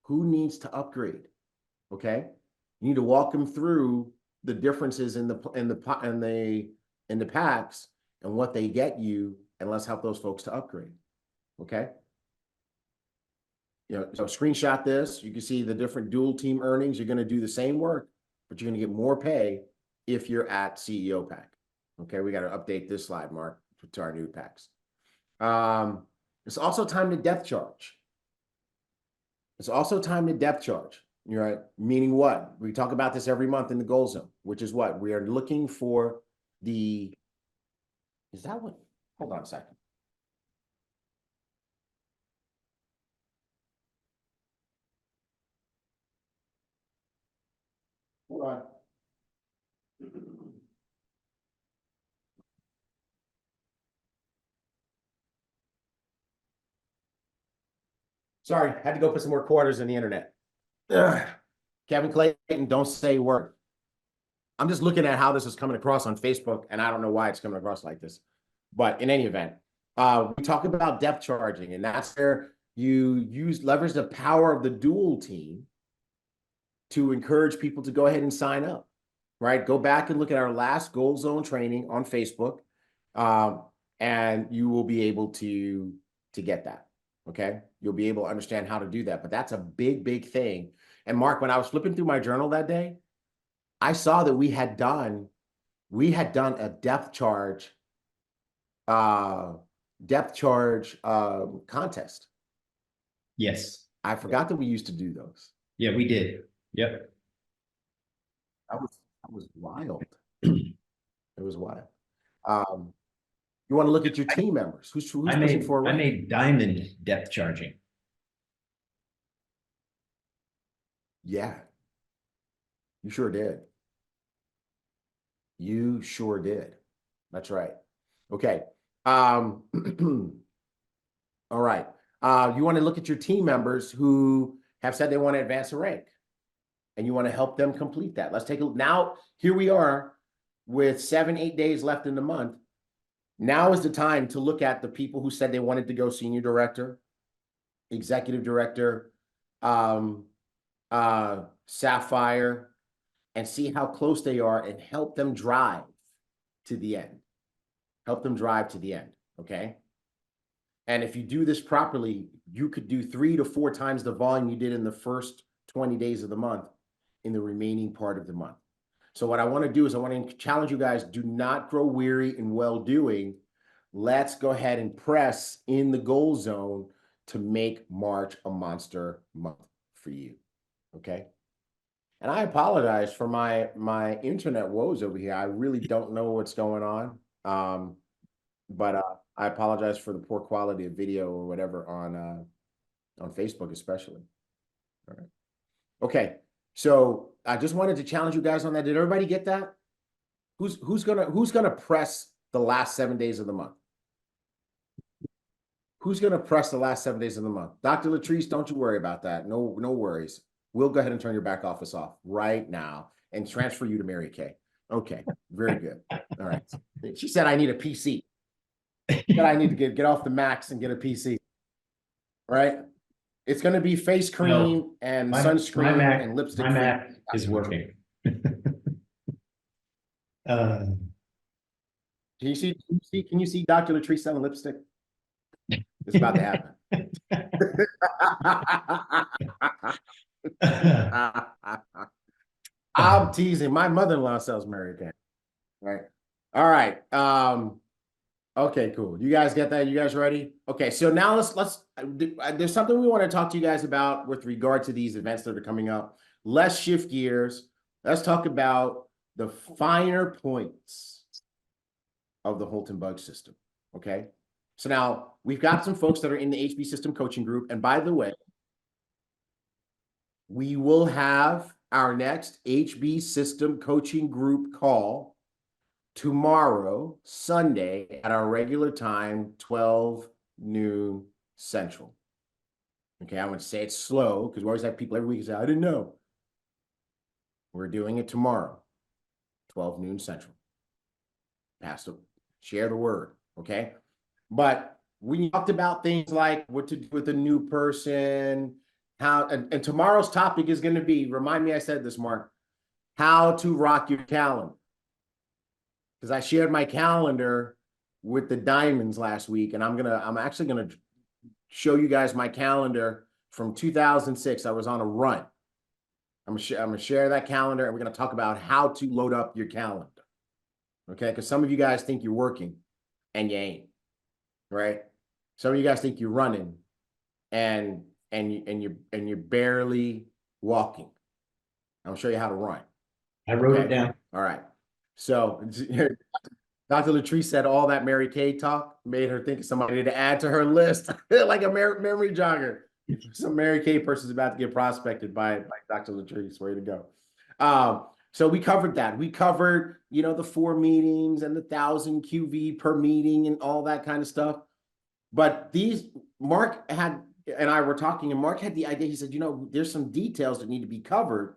Who needs to upgrade? Okay, you need to walk them through the differences in the packs and what they get you, and let's help those folks to upgrade. Okay, so screenshot this. You can see the different dual team earnings. You're going to do the same work, but you're going to get more pay if you're at CEO pack. Okay, we got to update this slide, Mark, to our new packs. It's also time to depth charge. It's also time to depth charge. Right? Meaning what? We talk about this every month in the goal zone, which is what? We are looking for the, is that what? Hold on a second. Hold on. Sorry, had to go put some more quarters in the internet. Ugh. Kevin Clayton, don't say a word. I'm just looking at how this is coming across on Facebook, and I don't know why it's coming across like this. But in any event, we talk about depth charging, and that's where you leverage the power of the dual team to encourage people to go ahead and sign up, right? Go back and look at our last Goal Zone training on Facebook, and you will be able to get that, okay? You'll be able to understand how to do that, but that's a big, big thing. And Mark, when I was flipping through my journal that day, I saw that we had done a depth charge contest. Yes. I forgot that we used to do those. Yeah, we did. Yep. That was wild. It was wild. You want to look at your team members. Who's pushing for a rank? I made diamond depth charging. Yeah. You sure did. You sure did. That's right. Okay. All right. You want to look at your team members who have said they want to advance a rank, and you want to help them complete that. Let's take a look. Now, here we are with 7-8 days left in the month. Now is the time to look at the people who said they wanted to go senior director, executive director, sapphire, and see how close they are and help them drive to the end. Help them drive to the end, okay? And if you do this properly, you could do 3 to 4 times the volume you did in the first 20 days of the month in the remaining part of the month. So what I want to do is I want to challenge you guys, do not grow weary in well-doing. Let's go ahead and press in the goal zone to make March a monster month for you, okay? And I apologize for my internet woes over here. I really don't know what's going on. But I apologize for the poor quality of video or whatever on Facebook, especially. All right. Okay. So I just wanted to challenge you guys on that. Did everybody get that? Who's gonna press the last 7 days of the month? Who's gonna press the last 7 days of the month? Dr. Latrice, don't you worry about that. No worries. We'll go ahead and turn your back office off right now and transfer you to Mary Kay. Okay, very good. All right. She said I need a PC. That I need to get off the Macs and get a PC. Right? It's going to be face cream and sunscreen and lipstick. My Mac is working. Can you see Dr. Latrice selling lipstick? It's about to happen. I'm teasing. My mother-in-law sells Mary Kay. Right. All right. Okay, cool. You guys get that? You guys ready? Okay, so now let's there's something we want to talk to you guys about with regard to these events that are coming up. Let's shift gears. Let's talk about the finer points of the Holton BUGGS system. Okay. So now we've got some folks that are in the HB system coaching group. And by the way, we will have our next HB system coaching group call tomorrow, Sunday, at our regular time, 12 noon Central. Okay, I'm going to say it slow because we always have people every week say, I didn't know. We're doing it tomorrow, 12 noon Central. Share the word, okay? But we talked about things like what to do with a new person, and tomorrow's topic is going to be, remind me I said this, Mark, how to rock your calendar. Because I shared my calendar with the diamonds last week, and I'm actually gonna show you guys my calendar from 2006. I was on a run. I'm gonna share that calendar, and we're gonna talk about how to load up your calendar. Okay, because some of you guys think you're working, and you ain't, right? Some of you guys think you're running, and you're barely walking. I'll show you how to run. I wrote it down. All right. So Dr. Latrice said all that Mary Kay talk made her think of somebody to add to her list, like a memory jogger. Some Mary Kay person's about to get prospected by Dr. Latrice. Way to go. So we covered that. We covered, the 4 meetings and the 1,000 QV per meeting and all that kind of stuff. But Mark and I were talking, and Mark had the idea. He said, there's some details that need to be covered,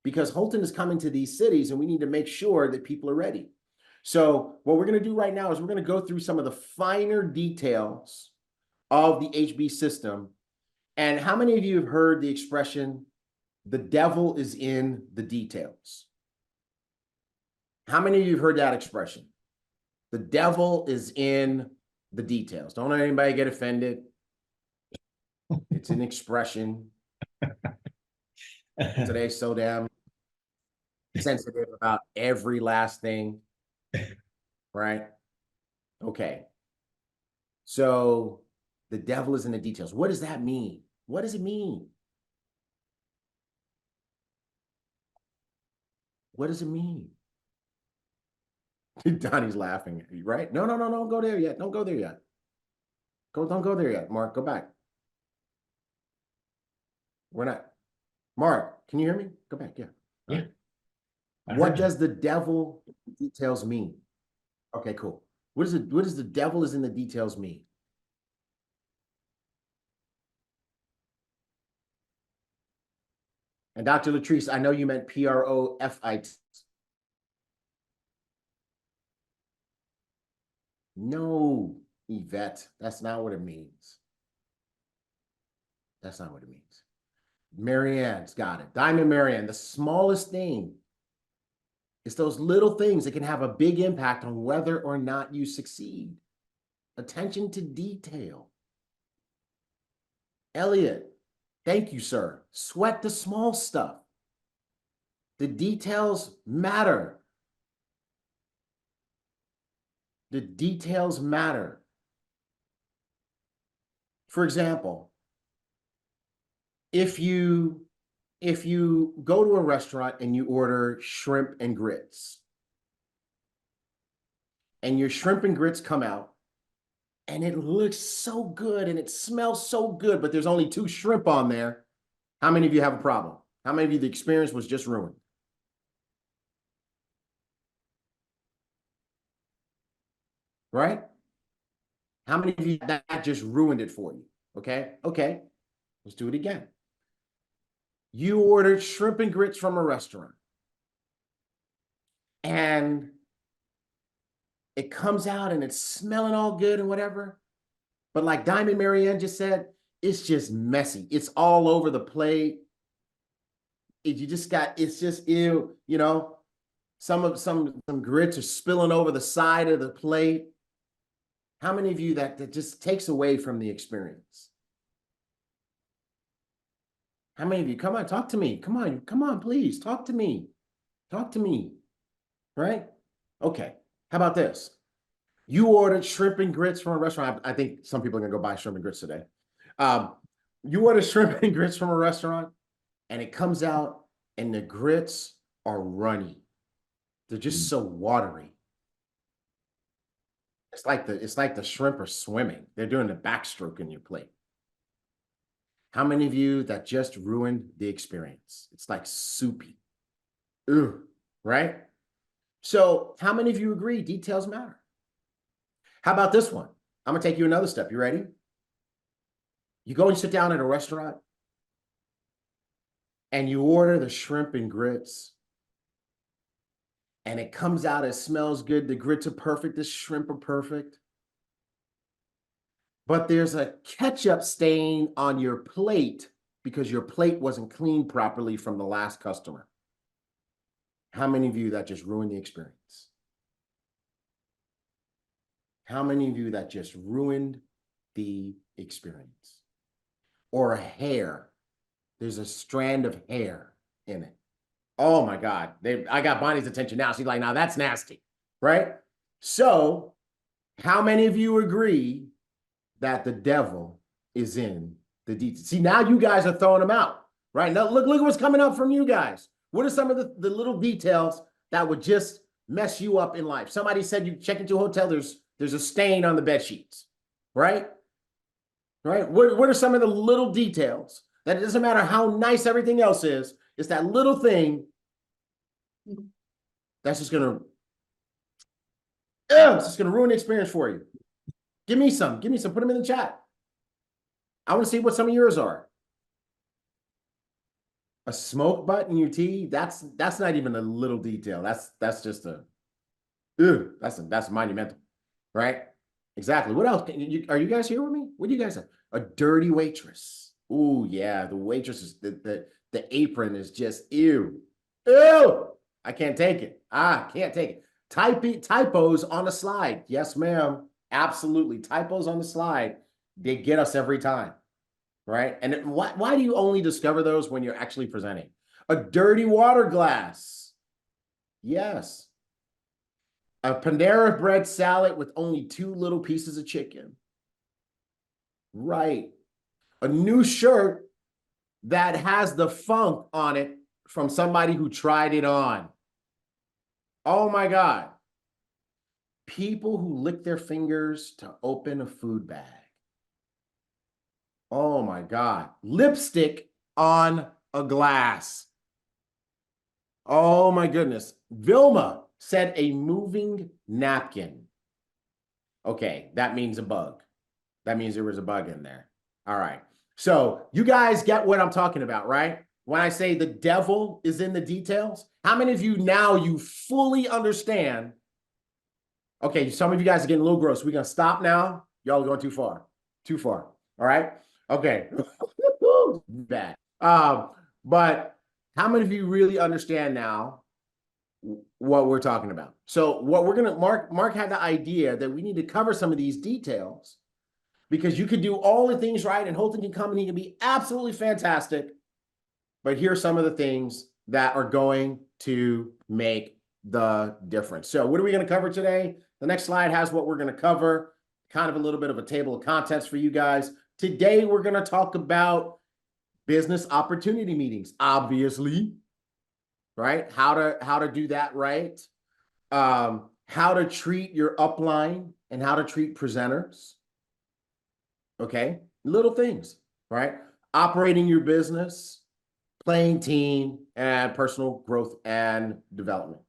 because Holton is coming to these cities and we need to make sure that people are ready. So what we're going to do right now is we're going to go through some of the finer details of the HB system. And how many of you have heard the expression, the devil is in the details? How many of you have heard that expression? The devil is in the details. Don't let anybody get offended. It's an expression. Today's so damn sensitive about every last thing, right? Okay. So the devil is in the details. What does that mean? What does it mean? What does it mean? Donnie's laughing, right? No, don't go there yet. Don't go there yet. Don't go there yet, Mark. Go back. We're not. Mark, can you hear me? Go back. Yeah. Yeah. What does the devil details mean? Okay, cool. What does the devil is in the details mean? And Dr. Latrice, I know you meant PROFIT. No, Yvette, that's not what it means. That's not what it means. Marianne's got it. Diamond Marianne, the smallest thing. It's those little things that can have a big impact on whether or not you succeed. Attention to detail. Elliot, thank you, sir. Sweat the small stuff. The details matter. The details matter. For example, if you go to a restaurant and you order shrimp and grits, and your shrimp and grits come out, and it looks so good and it smells so good, but there's only 2 shrimp on there, how many of you have a problem? How many of you the experience was just ruined? Right? How many of you that just ruined it for you? Okay, okay, let's do it again. You ordered shrimp and grits from a restaurant, and it comes out and it's smelling all good and whatever, but like Diamond Marianne just said, it's just messy. It's all over the plate. It's just ew, you know, some grits are spilling over the side of the plate. How many of you that just takes away from the experience? How many of you? Come on, talk to me. Come on, please, talk to me. Talk to me, right? Okay, how about this? You ordered shrimp and grits from a restaurant. I think some people are gonna go buy shrimp and grits today. You order shrimp and grits from a restaurant, and it comes out and the grits are runny. They're just so watery. It's like the shrimp are swimming. They're doing the backstroke in your plate. How many of you that just ruined the experience? It's like soupy. Ugh, right? So how many of you agree details matter? How about this one? I'm gonna take you another step. You ready? You go and sit down at a restaurant and you order the shrimp and grits, and it comes out, it smells good. The grits are perfect, the shrimp are perfect. But there's a ketchup stain on your plate because your plate wasn't cleaned properly from the last customer. How many of you that just ruined the experience? How many of you that just ruined the experience? Or a hair. There's a strand of hair in it. Oh my God. I got Bonnie's attention now. She's like, now that's nasty, right? So how many of you agree that the devil is in the details? See, now you guys are throwing them out, right? Now look what's coming up from you guys. What are some of the little details that would just mess you up in life? Somebody said you check into a hotel, there's a stain on the bed sheets, right? Right? What are some of the little details that it doesn't matter how nice everything else is, it's that little thing that's just gonna ruin the experience for you. Give me some, put them in the chat. I want to see what some of yours are. A smoke butt in your tea, that's not even a little detail. That's just that's monumental, right? Exactly. What else? Are you guys here with me? What do you guys have? A dirty waitress. Ooh, yeah, the waitress is the apron is just ew. I can't take it. Can't take it. Typos on a slide. Yes, ma'am. Absolutely. Typos on the slide. They get us every time, right? And why do you only discover those when you're actually presenting? A dirty water glass. Yes. A Panera bread salad with only 2 little pieces of chicken. Right. A new shirt that has the funk on it from somebody who tried it on. Oh my God. People who lick their fingers to open a food bag. Oh my God. Lipstick on a glass. Oh my goodness. Vilma, said a moving napkin. Okay, that means a bug. That means there was a bug in there. All right. So you guys get what I'm talking about, right? When I say the devil is in the details, how many of you now you fully understand? Okay, some of you guys are getting a little gross. We're going to stop now. Y'all are going too far. Too far. All right? Okay. Bad. But how many of you really understand now what we're talking about? So what we're going to, Mark had the idea that we need to cover some of these details because you could do all the things right and Holton can come and he can be absolutely fantastic. But here are some of the things that are going to make the difference. So what are we going to cover today? The next slide has what we're going to cover, kind of a little bit of a table of contents for you guys. Today, we're going to talk about business opportunity meetings, obviously, right? How to do that right. How to treat your upline and how to treat presenters. Okay, little things, right? Operating your business, playing team, and personal growth and development.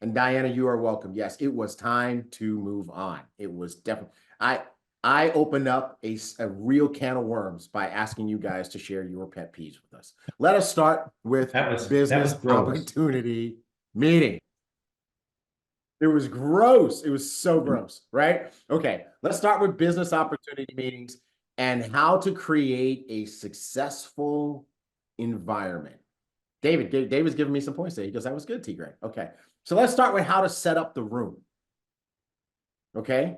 And Diana, you are welcome. Yes, it was time to move on. It was definitely, I opened up a real can of worms by asking you guys to share your pet peeves with us. Let us start with business opportunity meeting. It was gross. It was so gross, right? Okay, let's start with business opportunity meetings and how to create a successful environment. David's giving me some points there. He goes, that was good, T-Greg. Okay, so let's start with how to set up the room. Okay,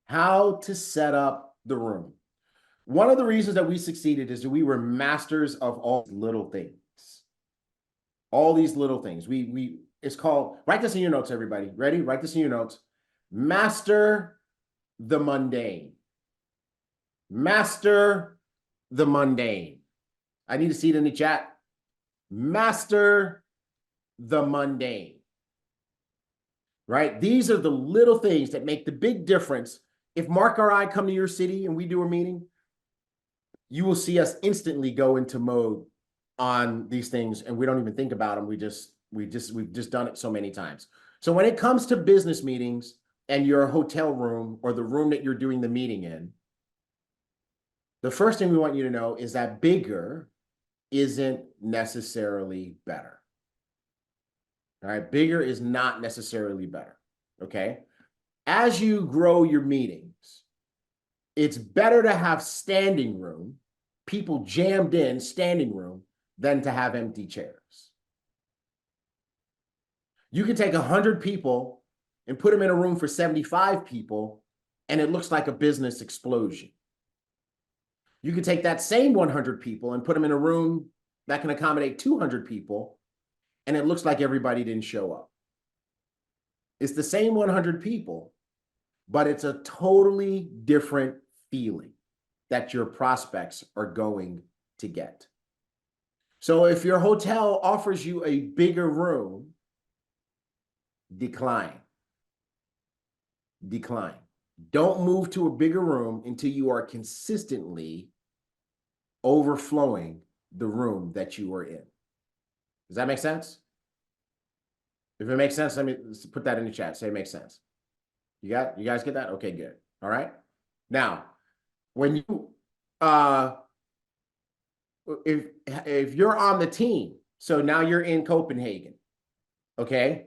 how to set up the room. One of the reasons that we succeeded is that we were masters of all little things. All these little things. It's called, write this in your notes, everybody. Ready? Write this in your notes. Master the mundane. Master the mundane. I need to see it in the chat. Master the mundane. Right? These are the little things that make the big difference. If Mark or I come to your city and we do a meeting, you will see us instantly go into mode on these things and we don't even think about them. We've just done it so many times. So when it comes to business meetings and your hotel room or the room that you're doing the meeting in, the first thing we want you to know is that bigger isn't necessarily better. All right, bigger is not necessarily better, okay? As you grow your meetings, it's better to have standing room, people jammed in standing room, than to have empty chairs. You can take 100 people and put them in a room for 75 people, and it looks like a business explosion. You can take that same 100 people and put them in a room that can accommodate 200 people, and it looks like everybody didn't show up. It's the same 100 people, but it's a totally different feeling that your prospects are going to get. So if your hotel offers you a bigger room, decline. Decline. Don't move to a bigger room until you are consistently overflowing the room that you are in. Does that make sense? If it makes sense, let me put that in the chat. Say it makes sense. You guys get that? Okay, good. All right. Now, when you if you're on the team, so now you're in Copenhagen, okay?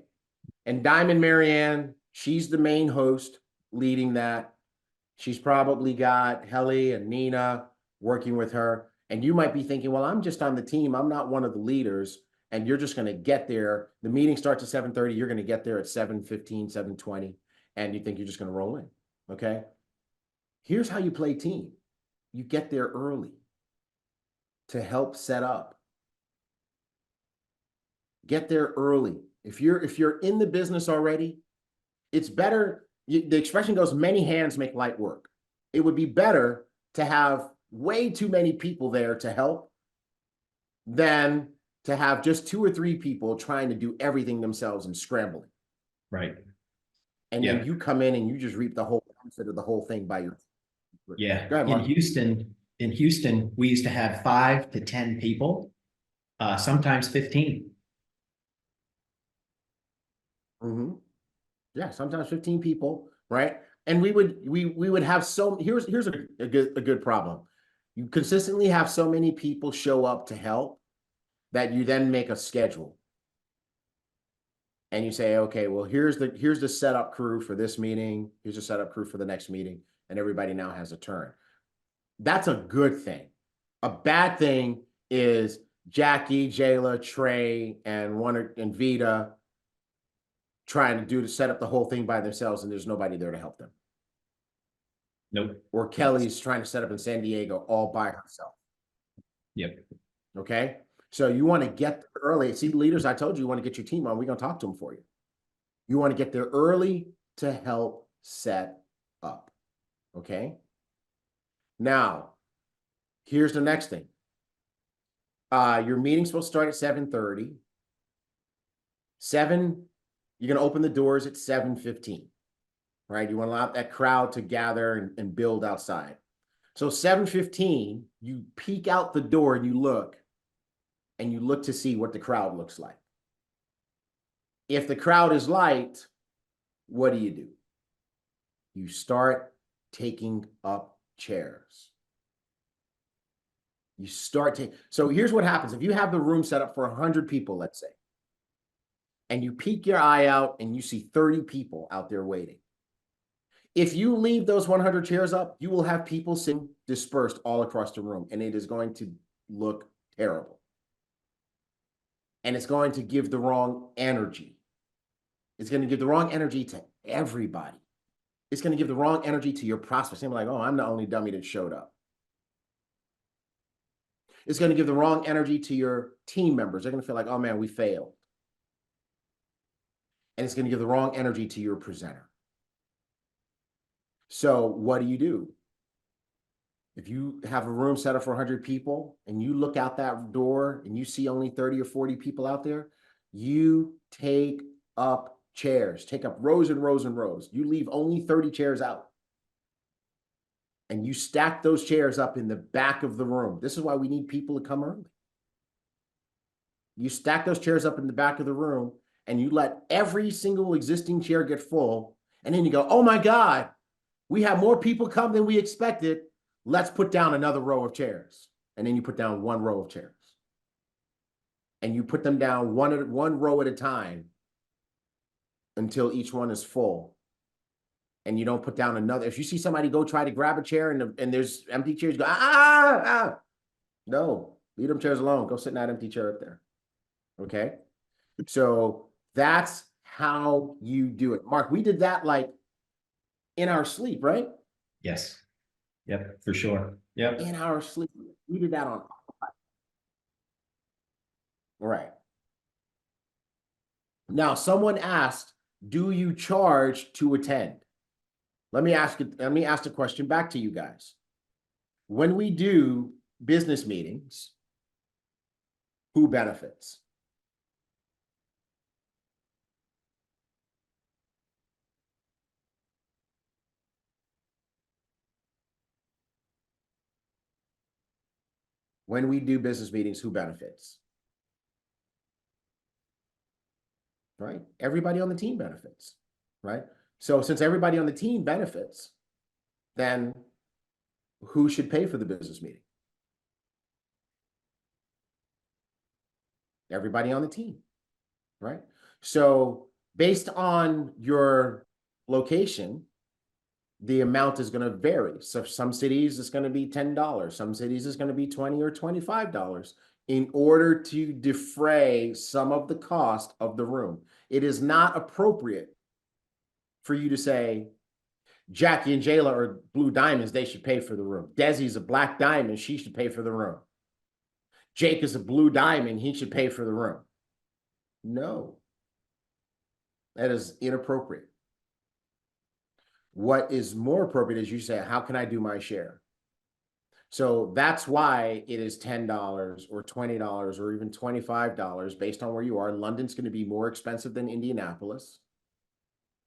And Diamond Marianne, she's the main host leading that. She's probably got Helly and Nina working with her. And you might be thinking, well, I'm just on the team. I'm not one of the leaders. And you're just going to get there. The meeting starts at 7:30. You're going to get there at 7:15, 7:20. And you think you're just going to roll in, okay? Here's how you play team. You get there early to help set up. Get there early. If you're in the business already, it's better. The expression goes, many hands make light work. It would be better to have way too many people there to help than to have just 2 or 3 people trying to do everything themselves and scrambling. Right. And then you come in and you just reap the whole benefit of the whole thing by yourself. Yeah. Go ahead, Mark. In Houston, we used to have 5 to 10 people, sometimes 15. Mm-hmm. Yeah, sometimes 15 people, right? And we would have so here's a good problem. You consistently have so many people show up to help that you then make a schedule. And you say, okay, well, here's the setup crew for this meeting, here's the setup crew for the next meeting, and everybody now has a turn. That's a good thing. A bad thing is Jackie, Jayla, Trey, and Vita trying to set up the whole thing by themselves, and there's nobody there to help them. Nope. Or Kelly's trying to set up in San Diego all by herself. Yep. Okay. So you want to get early. See, leaders, I told you want to get your team on. We're going to talk to them for you. You want to get there early to help set up. Okay. Now, here's the next thing. Your meeting's supposed to start at 7:30. You're going to open the doors at 7:15. Right? You want to allow that crowd to gather and build outside. So 7:15, you peek out the door and you look to see what the crowd looks like. If the crowd is light, what do? You start taking up chairs. You start taking, so here's what happens. If you have the room set up for 100 people, let's say, and you peek your eye out and you see 30 people out there waiting. If you leave those 100 chairs up, you will have people sitting dispersed all across the room, and it is going to look terrible. And it's going to give the wrong energy. It's going to give the wrong energy to everybody. It's going to give the wrong energy to your prospects. They're like, oh, I'm the only dummy that showed up. It's going to give the wrong energy to your team members. They're going to feel like, oh man, we failed. And it's going to give the wrong energy to your presenter. So what do? If you have a room set up for 100 people and you look out that door and you see only 30 or 40 people out there, you take up chairs, take up rows and rows and rows. You leave only 30 chairs out. And you stack those chairs up in the back of the room. This is why we need people to come early. You stack those chairs up in the back of the room and you let every single existing chair get full. And then you go, oh my God, we have more people come than we expected. Let's put down another row of chairs. And then you put down one row of chairs. And you put them down one row at a time until each one is full. And you don't put down another. If you see somebody go try to grab a chair and there's empty chairs, you go, no, leave them chairs alone. Go sit in that empty chair up there. Okay. So that's how you do it. Mark, we did that like in our sleep, right? Yes. Yep, for sure. Yep. In our sleep. We did that on. All right. Now, someone asked, do you charge to attend? Let me ask the question back to you guys. When we do business meetings, who benefits? When we do business meetings, who benefits? Right? Everybody on the team benefits, right? So since everybody on the team benefits, then who should pay for the business meeting? Everybody on the team, right? So based on your location, the amount is going to vary. So some cities it's going to be $10. Some cities it's going to be $20 or $25 in order to defray some of the cost of the room. It is not appropriate for you to say, Jackie and Jayla are blue diamonds, they should pay for the room. Desi's a black diamond, she should pay for the room. Jake is a blue diamond, he should pay for the room. No, that is inappropriate. What is more appropriate is you say, how can I do my share? So that's why it is $10 or $20 or even $25 based on where you are. London's going to be more expensive than Indianapolis.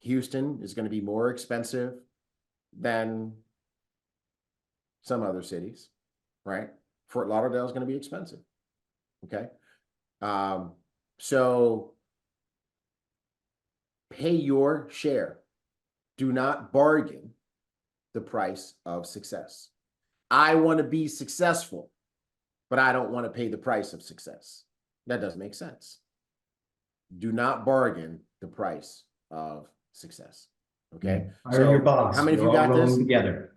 Houston is going to be more expensive than some other cities, right? Fort Lauderdale is going to be expensive. Okay. So pay your share. Do not bargain the price of success. I want to be successful, but I don't want to pay the price of success. That doesn't make sense. Do not bargain the price of success. Okay. Hire your boss. How many of You're you all got rowing this? together?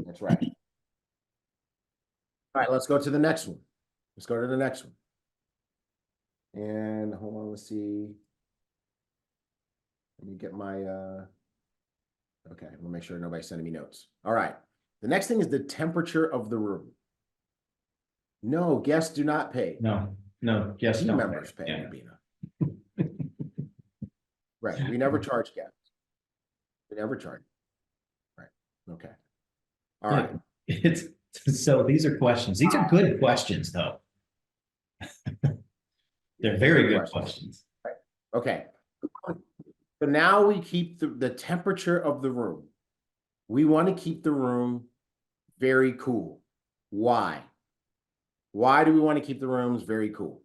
That's right. All right, let's go to the next one. Let's go to the next one. And hold on, let's see. Let me get my, okay, we'll make sure nobody's sending me notes. All right. The next thing is the temperature of the room. No, guests do not pay. No, guests Team don't members pay, Yeah. Rubina. Right. We never charge guests. We never charge. Right. Okay. All right. It's so these are questions. These are good questions, though. They're very good questions. Right. Okay. So now we keep the temperature of the room. We want to keep the room very cool. Why? Why do we want to keep the rooms very cool?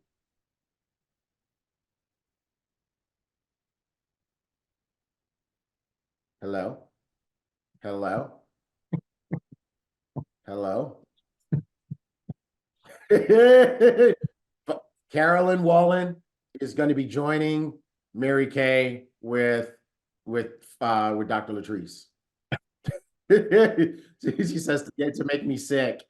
Hello? Hello? Hello? Carolyn Wallen is going to be joining Mary Kay with Dr. Latrice. She says to make me sick.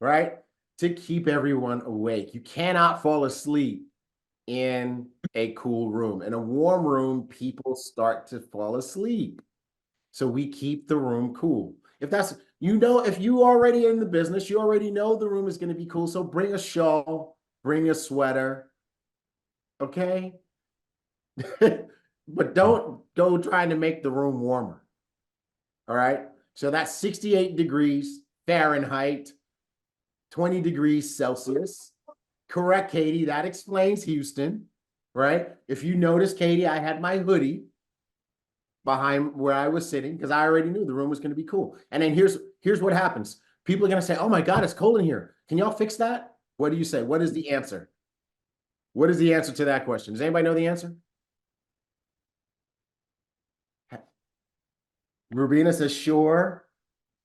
Right? To keep everyone awake. You cannot fall asleep in a cool room. In a warm room, people start to fall asleep. So we keep the room cool. If that's, if you already in the business, you already know the room is going to be cool. So bring a shawl, bring a sweater. Okay? But don't go trying to make the room warmer. All right? So that's 68 degrees Fahrenheit, 20 degrees Celsius. Correct, Katie. That explains Houston, right? If you notice, Katie, I had my hoodie behind where I was sitting because I already knew the room was going to be cool. And then here's what happens. People are going to say, oh my God, it's cold in here. Can y'all fix that? What do you say? What is the answer? What is the answer to that question? Does anybody know the answer? Rubina says, sure.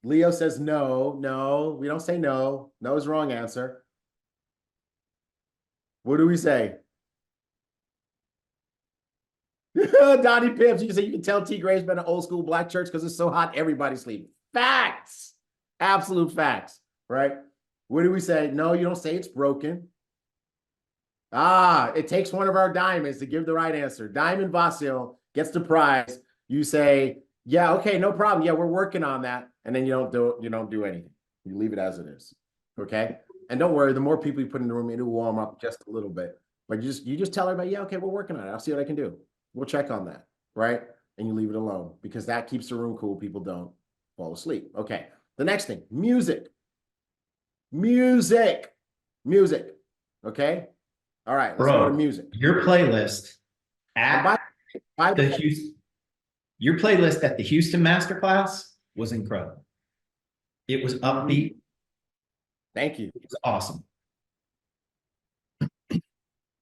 Leo says, no, we don't say no. No is the wrong answer. What do we say? Donnie Pips, you can tell T. Gray's been an old school black church because it's so hot, everybody's sleeping. Facts. Absolute facts, right? What do we say? No, you don't say it's broken. It takes one of our diamonds to give the right answer. Diamond Vasil gets the prize. You say, yeah, okay, no problem. Yeah, we're working on that. And then you don't do anything. You leave it as it is. Okay. And don't worry, the more people you put in the room, it'll warm up just a little bit. But you just tell everybody, yeah, okay, we're working on it. I'll see what I can do. We'll check on that. Right. And you leave it alone because that keeps the room cool. People don't fall asleep. Okay. The next thing, music. Music. Okay. All right. Let's go to music. Your playlist at your playlist at the Houston Masterclass was incredible. It was upbeat. Thank you. It was awesome.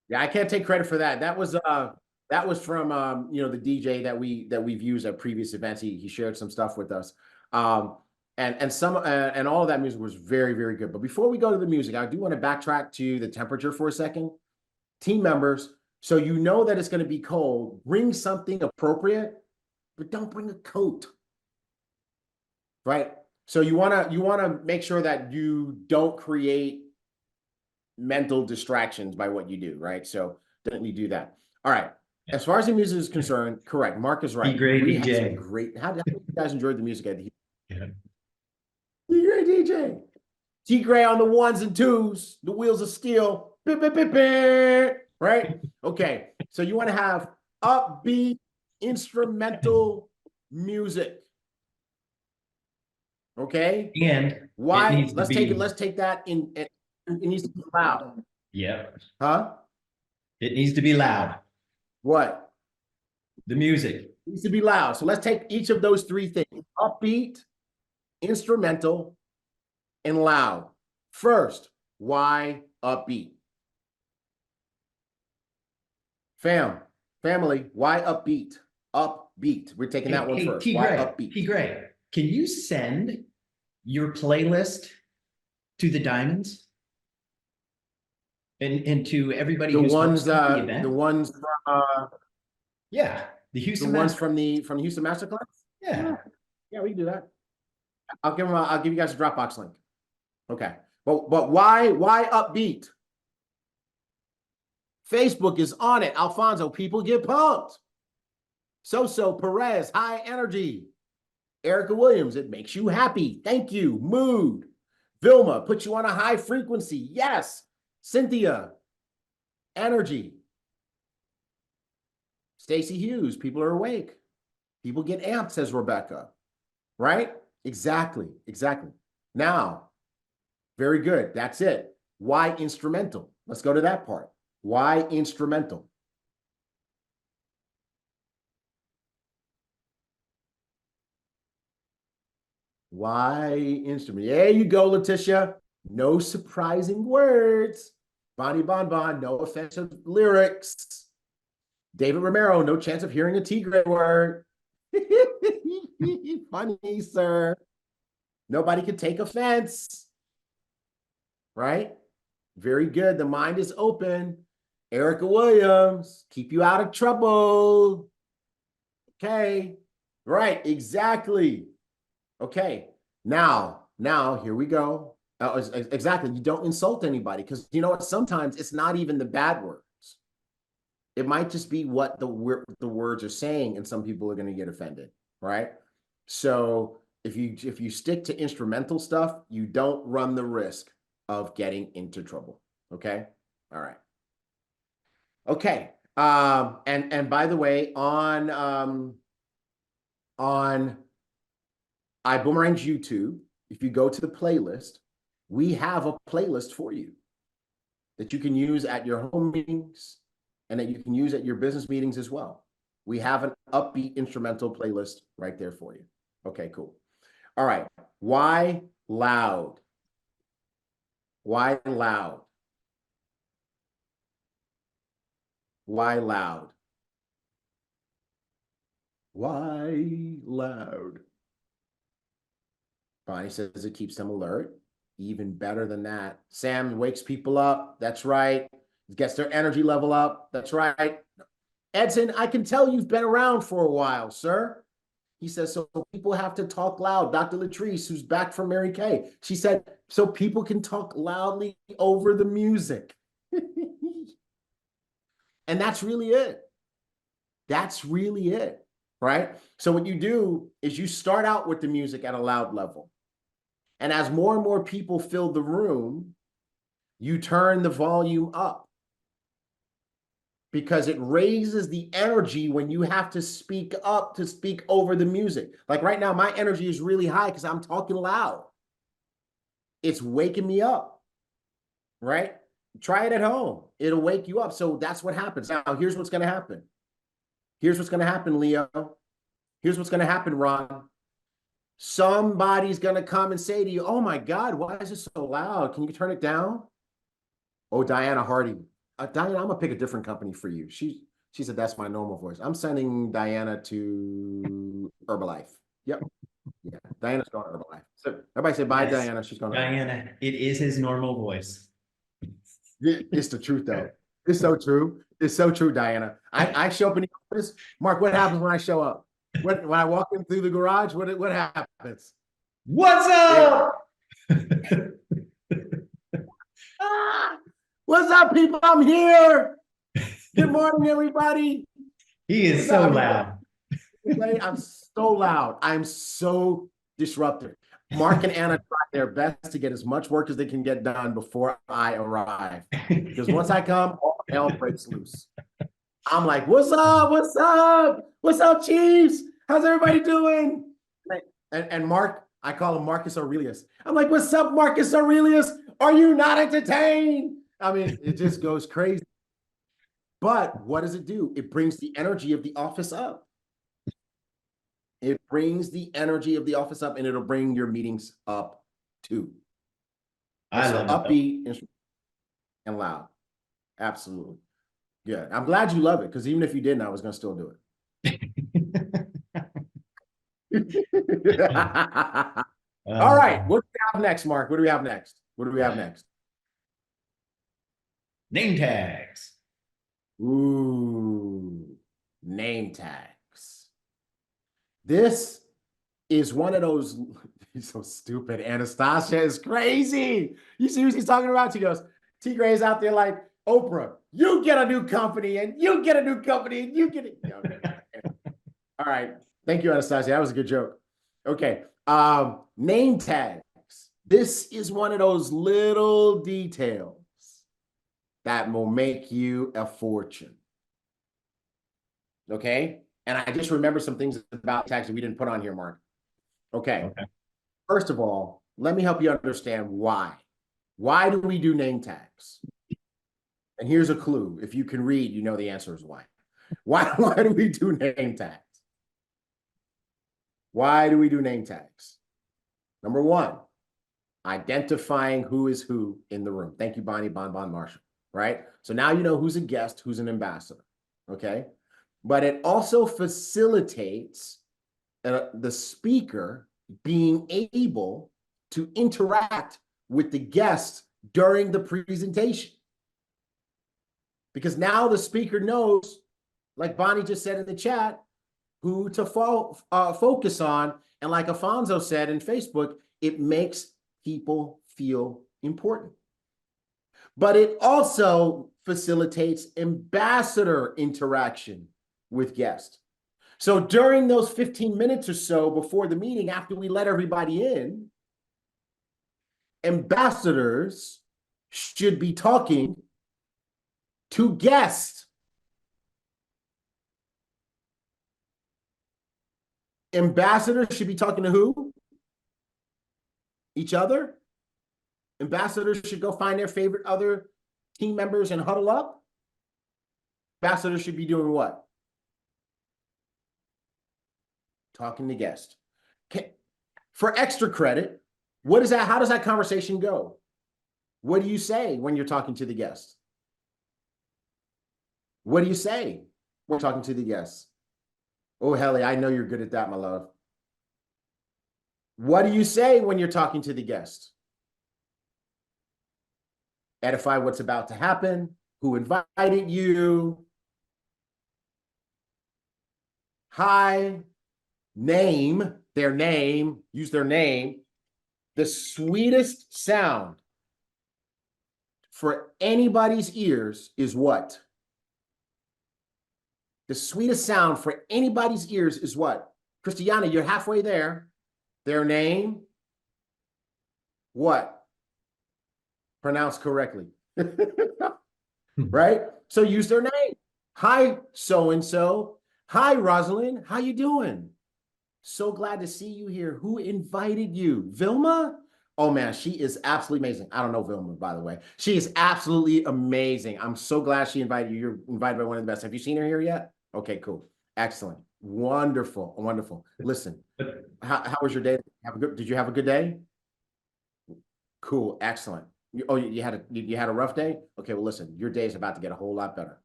Yeah, I can't take credit for that. That was from the DJ that we've used at previous events. He shared some stuff with us. And all of that music was very, very good. But before we go to the music, I do want to backtrack to the temperature for a second. Team members, so you know that it's going to be cold, bring something appropriate, but don't bring a coat. Right? So you want to make sure that you don't create mental distractions by what you do, right? So definitely do that. All right. As far as the music is concerned, correct. Mark is right. Great DJ. Great. How you guys enjoyed the music at the Yeah. Great DJ. T Gray on the ones and twos, the wheels of steel. Beep, beep, beep, beep. Right? Okay. So you want to have upbeat instrumental music. Okay. And why? Let's take that in. It needs to be loud. Yeah. Huh? It needs to be loud. What? The music. It needs to be loud. So let's take each of those three things: upbeat, instrumental, and loud. First, why upbeat? Family, why upbeat? Upbeat. We're taking that one first. Why upbeat? T. Gray, can you send your playlist to the diamonds and to everybody The who's ones, hosting the event? the ones from, Yeah, the Houston the ones Master. from the Houston Masterclass? Yeah. Yeah, we can do that. I'll give you guys a Dropbox link. Okay. But why upbeat? Facebook is on it. Alfonso, people get pumped. So Perez, high energy. Erica Williams, it makes you happy. Thank you. Mood. Vilma, puts you on a high frequency. Yes. Cynthia, energy. Stacy Hughes, people are awake. People get amped, says Rebecca. Right? Exactly. Now, very good. That's it. Why instrumental? Let's go to that part. Why instrumental? Why instrument? There you go, Letitia. No surprising words. Bonnie Bonbon, no offensive lyrics. David Romero, no chance of hearing a Tigre word. Funny, sir. Nobody could take offense. Right? Very good. The mind is open. Erica Williams, keep you out of trouble. Okay. Right, exactly. Okay. Now here we go. Exactly. You don't insult anybody because you know what? Sometimes it's not even the bad words. It might just be what the words are saying, and some people are going to get offended, right? So if you stick to instrumental stuff, you don't run the risk of getting into trouble. Okay. All right. Okay. And by the way, on Iboomerang's YouTube, if you go to the playlist, we have a playlist for you that you can use at your home meetings and that you can use at your business meetings as well. We have an upbeat instrumental playlist right there for you. Okay, cool. All right. Why loud? Why loud? Why loud? Why loud? Bonnie says it keeps them alert. Even better than that. Sam wakes people up. That's right. Gets their energy level up. That's right. Edson, I can tell you've been around for a while, sir. He says, so people have to talk loud. Dr. Latrice, who's back from Mary Kay, she said, so people can talk loudly over the music. And that's really it. That's really it, right? So what you do is you start out with the music at a loud level. And as more and more people fill the room, you turn the volume up because it raises the energy when you have to speak up to speak over the music. Like right now, my energy is really high because I'm talking loud. It's waking me up, right? Try it at home. It'll wake you up. So that's what happens. Now, here's what's going to happen. Here's what's going to happen, Leo. Here's what's going to happen, Ron. Somebody's going to come and say to you, oh my God, why is it so loud? Can you turn it down? Oh, Diana Hardy. Diana, I'm going to pick a different company for you. She said, that's my normal voice. I'm sending Diana to Herbalife. Yep. Yeah, Diana's going to Herbalife. So everybody say bye, yes. Diana. She's going to Diana, Herbalife. it is his normal voice. It's the truth, though. It's so true. It's so true, Diana. I show up in the office. Mark, what happens when I show up? When I walk in through the garage, what happens? What's up? What's up, people? I'm here. Good morning, everybody. He is so loud. I'm so loud. I'm so disruptive. Mark and Anna try their best to get as much work as they can get done before I arrive. Because once I come, all hell breaks loose. I'm like, what's up? What's up? What's up, Chiefs? How's everybody doing? And Mark, I call him Marcus Aurelius. I'm like, what's up, Marcus Aurelius? Are you not entertained? I mean, it just goes crazy. But what does it do? It brings the energy of the office up. It brings the energy of the office up, and it'll bring your meetings up too. I love upbeat and loud. Absolutely. Good. I'm glad you love it, because even if you didn't, I was going to still do it. All right. What do we have next, Mark? What do we have next? What do we have next? Name tags. Ooh, name tags. This is one of those. He's so stupid. Anastasia is crazy. You see what he's talking about? She goes, T. Gray's out there like, Oprah, you get a new company and you get a new company and you get it. All right. Thank you, Anastasia. That was a good joke. Okay. Name tags. This is one of those little details that will make you a fortune. Okay. And I just remember some things about tags that we didn't put on here, Mark. Okay. First of all, let me help you understand why. Why do we do name tags? And here's a clue. If you can read, you know the answer is why. Why do we do name tags? Why do we do name tags? Number one, identifying who is who in the room. Thank you, Bonnie, Bon Marshall, right? So now you know who's a guest, who's an ambassador, okay? But it also facilitates the speaker being able to interact with the guests during the presentation. Because now the speaker knows, like Bonnie just said in the chat, who to focus on. And like Afonso said in Facebook, it makes people feel important. But it also facilitates ambassador interaction with guests. So during those 15 minutes or so before the meeting, after we let everybody in, ambassadors should be talking to guests. Ambassadors should be talking to who? Each other? Ambassadors should go find their favorite other team members and huddle up? Ambassadors should be doing what? Talking to guests. Okay. For extra credit, what is that? How does that conversation go? What do you say when you're talking to the guests? What do you say when you're talking to the guests? Oh, Helly, I know you're good at that, my love. What do you say when you're talking to the guest? Edify what's about to happen, who invited you. Hi, name, their name, use their name. The sweetest sound for anybody's ears is what? The sweetest sound for anybody's ears is what? Christiana, you're halfway there. Their name, what? Pronounced correctly. Right? So use their name. Hi, so-and-so. Hi, Rosalind. How you doing? So glad to see you here. Who invited you? Vilma? Oh, man, she is absolutely amazing. I don't know Vilma, by the way. She is absolutely amazing. I'm so glad she invited you. You're invited by one of the best. Have you seen her here yet? Okay, cool. Excellent. Wonderful. Wonderful. Listen, how was your day? Did you have a good day? Cool. Excellent. You had a rough day? Okay, well, listen, your day is about to get a whole lot better.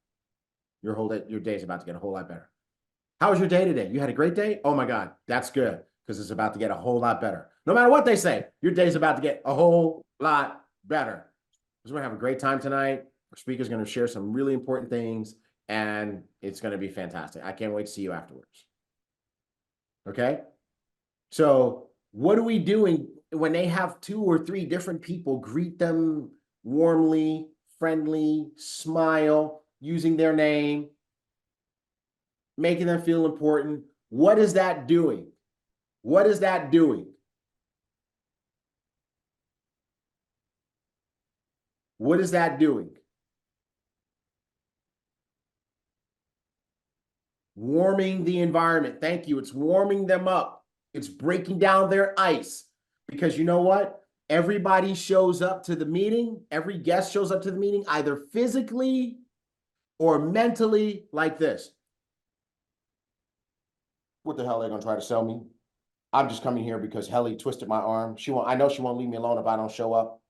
Your day is about to get a whole lot better. How was your day today? You had a great day? Oh my God, that's good, because it's about to get a whole lot better. No matter what they say, your day is about to get a whole lot better. We're going to have a great time tonight. Our speaker's going to share some really important things, and it's going to be fantastic. I can't wait to see you afterwards. Okay? So what are we doing when they have 2 or 3 different people greet them warmly, friendly, smile, using their name, making them feel important? What is that doing? What is that doing? What is that doing? Warming the environment. Thank you. It's warming them up. It's breaking down their ice. Because you know what? Everybody shows up to the meeting. Every guest shows up to the meeting either physically or mentally like this. What the hell are they going to try to sell me? I'm just coming here because Helly twisted my arm. I know she won't leave me alone if I don't show up.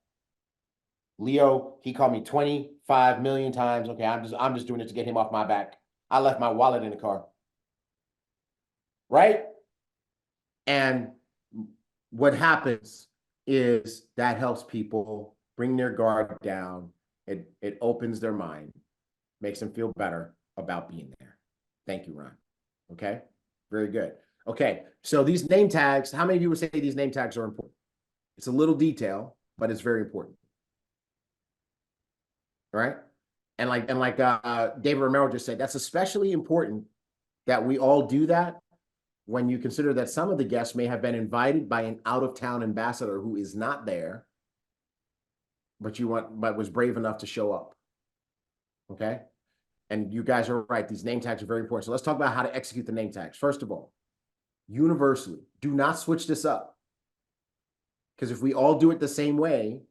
Leo, he called me 25 million times. Okay, I'm just doing it to get him off my back. I left my wallet in the car. Right? And what happens is that helps people bring their guard down. It opens their mind, makes them feel better about being there. Thank you, Ron. Okay, very good. Okay, so these name tags, how many of you would say these name tags are important? It's a little detail, but it's very important. Right? And like David Romero just said, that's especially important that we all do that when you consider that some of the guests may have been invited by an out-of-town ambassador who is not there, but was brave enough to show up. Okay? And you guys are right. These name tags are very important. So let's talk about how to execute the name tags. First of all, universally, do not switch this up. Because if we all do it the same way,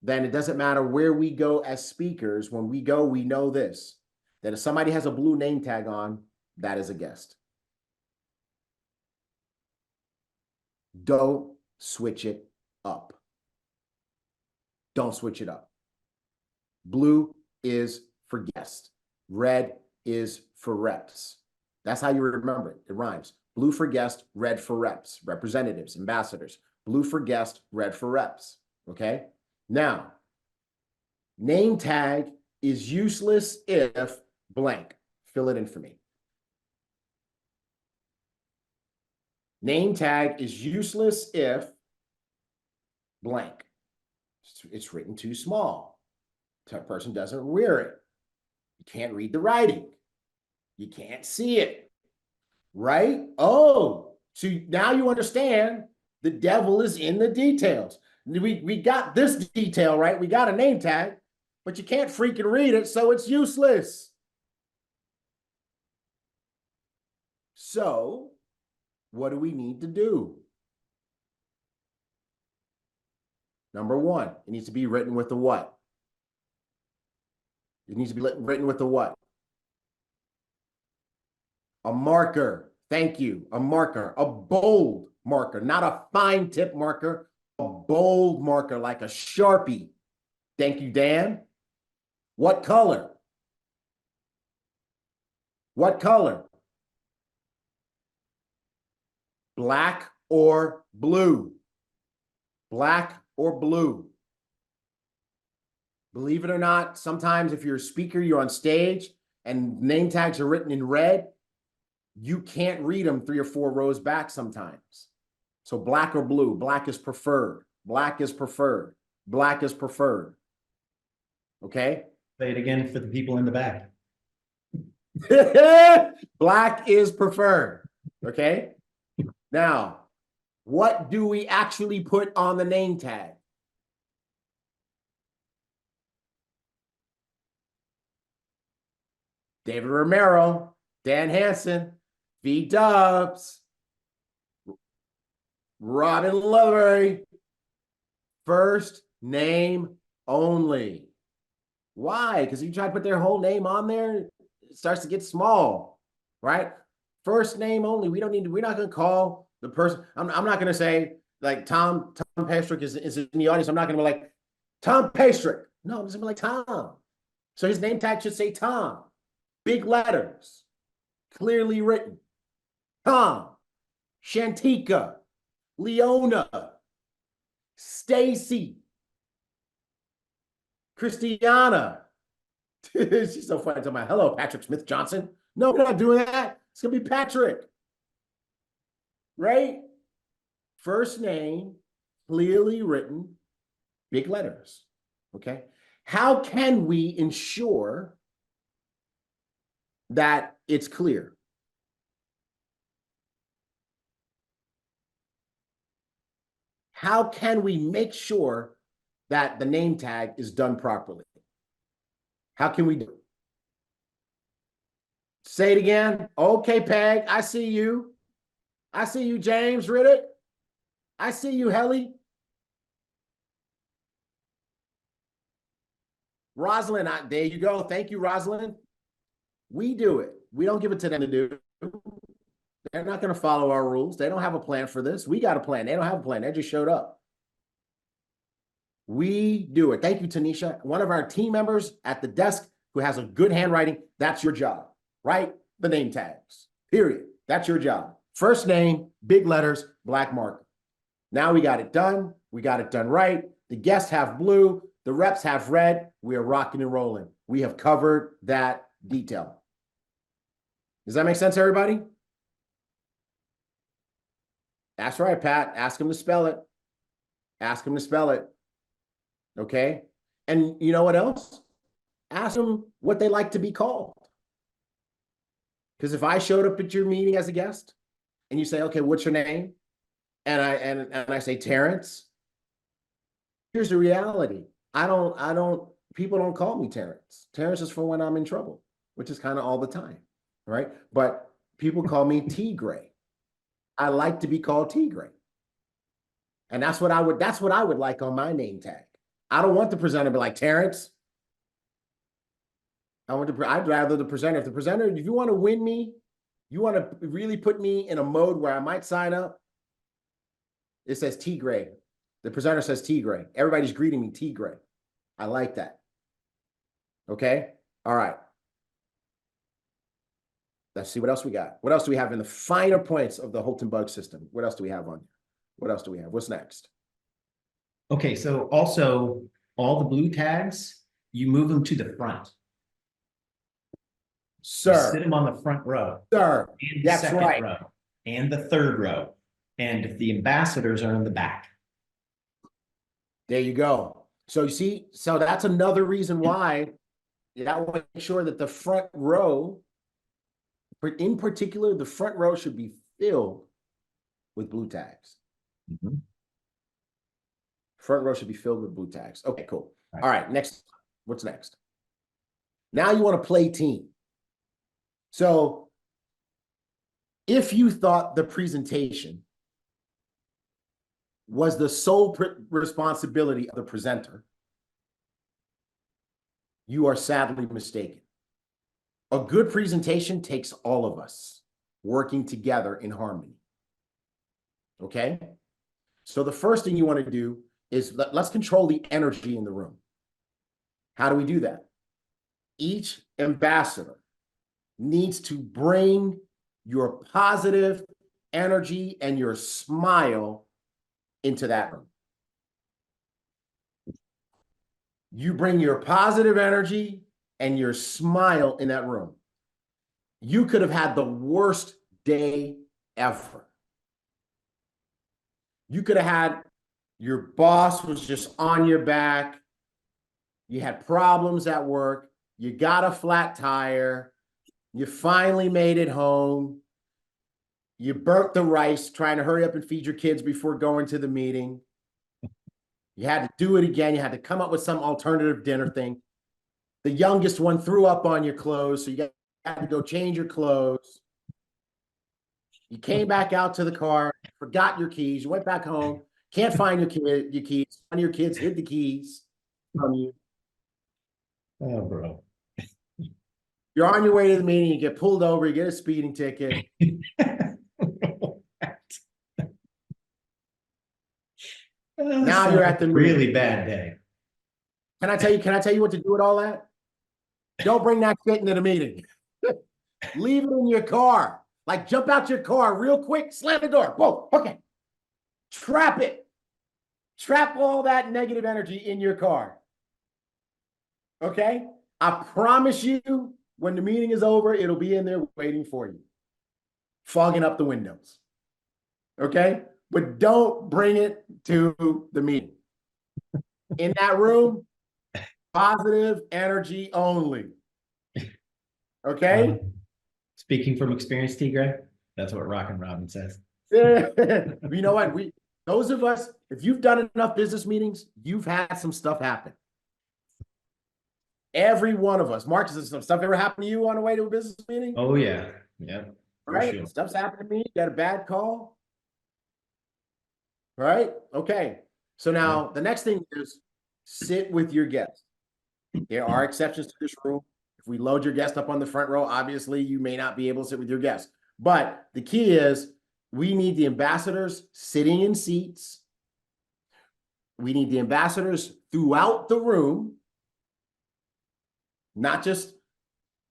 then it doesn't matter where we go as speakers. When we go, we know this, that if somebody has a blue name tag on, that is a guest. Don't switch it up. Don't switch it up. Blue is for guest. Red is for reps. That's how you remember it. It rhymes. Blue for guest, red for reps, representatives, ambassadors. Blue for guest, red for reps. Okay? Now, name tag is useless if blank. Fill it in for me. Name tag is useless if blank. It's written too small. That person doesn't wear it. You can't read the writing. You can't see it. Right? Oh, so now you understand the devil is in the details. We got this detail, right? We got a name tag, but you can't freaking read it, so it's useless. So, what do we need to do? Number one, it needs to be written with the what? It needs to be written with the what? A marker. Thank you. A marker. A bold marker, not a fine tip marker. A bold marker like a Sharpie. Thank you, Dan. What color? What color? Black or blue? Black or blue? Believe it or not, sometimes if you're a speaker, you're on stage and name tags are written in red, you can't read them 3 or 4 rows back sometimes. So black or blue, black is preferred. Black is preferred. Black is preferred. Okay? Say it again for the people in the back. Black is preferred. Okay? Now, what do we actually put on the name tag? David Romero, Dan Hansen, V Dubs, Robin Lovery, first name only. Why? Because you try to put their whole name on there, it starts to get small, right? First name only. We're not going to call the person. I'm not going to say like Tom Pastrick is in the audience. I'm not going to be like Tom Pastrick. No, I'm just going to be like Tom. So his name tag should say Tom. Big letters, clearly written. Tom, Shantika, Leona, Stacy, Christiana. She's so funny. Talking about, hello, Patrick Smith Johnson. No, we're not doing that. It's going to be Patrick. Right? First name, clearly written, big letters. Okay? How can we ensure that it's clear? How can we make sure that the name tag is done properly? How can we do it? Say it again. Okay, Peg, I see you. I see you, James Riddick. I see you, Helly. Rosalind, there you go. Thank you, Rosalind. We do it. We don't give it to them to do. They're not going to follow our rules. They don't have a plan for this. We got a plan. They don't have a plan. They just showed up. We do it. Thank you, Tanisha. One of our team members at the desk who has a good handwriting, that's your job. Write the name tags, period. That's your job. First name, big letters, black marker. Now we got it done. We got it done right. The guests have blue. The reps have red. We are rocking and rolling. We have covered that detail. Does that make sense, everybody? That's right, Pat. Ask him to spell it. Ask him to spell it. Okay? And you know what else? Ask them what they like to be called. Because if I showed up at your meeting as a guest and you say, okay, what's your name? And I say Terrence. Here's the reality. People don't call me Terrence. Terrence is for when I'm in trouble, which is kind of all the time, right? But people call me Tigray. I like to be called Tigray. And that's what I would like on my name tag. I don't want the presenter to be like Terrence. I'd rather the presenter. If you want to win me, you want to really put me in a mode where I might sign up, it says Tigray. The presenter says Tigray. Everybody's greeting me Tigray. I like that. Okay? All right. Let's see what else we got. What else do we have in the finer points of the Holton bug system? What else do we have on here? What else do we have? What's next? Okay, so also all the blue tags, you move them to the front. You sit Sir. them on the front row. Sir. And the That's second right. row. And the third row. And the ambassadors are in the back. There you go. So you see, so that's another reason why I want to make sure that the front row, in particular, the front row should be filled with blue tags. Mhm. Front row should be filled with blue tags. Okay, cool. All right, next. What's next? Now you want to play team. So if you thought the presentation was the sole responsibility of the presenter, you are sadly mistaken. A good presentation takes all of us working together in harmony. Okay? So the first thing you want to do is let's control the energy in the room. How do we do that? Each ambassador needs to bring your positive energy and your smile into that room. You bring your positive energy and your smile in that room. You could have had the worst day ever. You could have had your boss was just on your back. You had problems at work. You got a flat tire. You finally made it home. You burnt the rice trying to hurry up and feed your kids before going to the meeting. You had to do it again. You had to come up with some alternative dinner thing. The youngest one threw up on your clothes, so you had to go change your clothes. You came back out to the car, forgot your keys. You went back home, can't find your keys. One of your kids hid the keys from you. Oh, bro. You're on your way to the meeting, you get pulled over, you get a speeding ticket. Now you're at the meeting. Really bad day. Can I tell you what to do with all that? Don't bring that shit into the meeting. Leave it in your car. Like jump out your car real quick, slam the door. Whoa, okay. Trap it. Trap all that negative energy in your car. Okay? I promise you, when the meeting is over, it'll be in there waiting for you. Fogging up the windows. Okay? But don't bring it to the meeting. In that room, positive energy only. Okay? Speaking from experience, Tigray, that's what Rockin' Robin says. You know what? Those of us, if you've done enough business meetings, you've had some stuff happen. Every one of us. Mark, has some stuff ever happened to you on the way to a business meeting? Oh, yeah. Yeah. Right? Sure. Stuff's happened to me. You got a bad call. Right? Okay. So now the next thing is sit with your guest. There are exceptions to this rule. If we load your guest up on the front row, obviously you may not be able to sit with your guest. But the key is we need the ambassadors sitting in seats We need the ambassadors throughout the room, not just,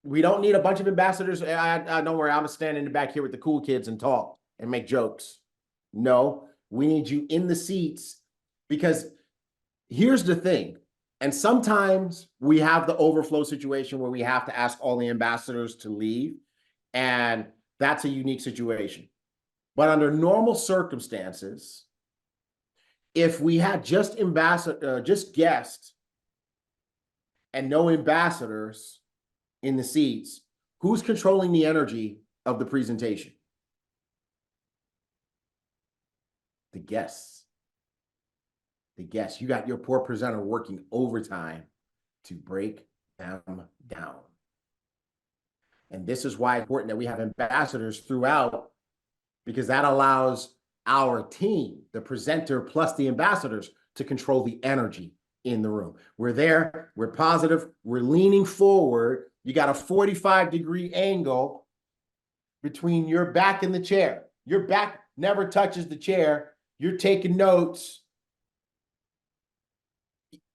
we don't need a bunch of ambassadors. Don't worry, I'm gonna stand in the back here with the cool kids and talk and make jokes. No, we need you in the seats, because here's the thing. And sometimes we have the overflow situation where we have to ask all the ambassadors to leave, and that's a unique situation. But under normal circumstances, if we had just guests and no ambassadors in the seats, who's controlling the energy of the presentation? The guests. The guests. You got your poor presenter working overtime to break them down. And this is why it's important that we have ambassadors throughout, because that allows our team, the presenter plus the ambassadors, to control the energy in the room. We're there, we're positive, we're leaning forward. You got a 45-degree angle between your back and the chair. Your back never touches the chair. You're taking notes.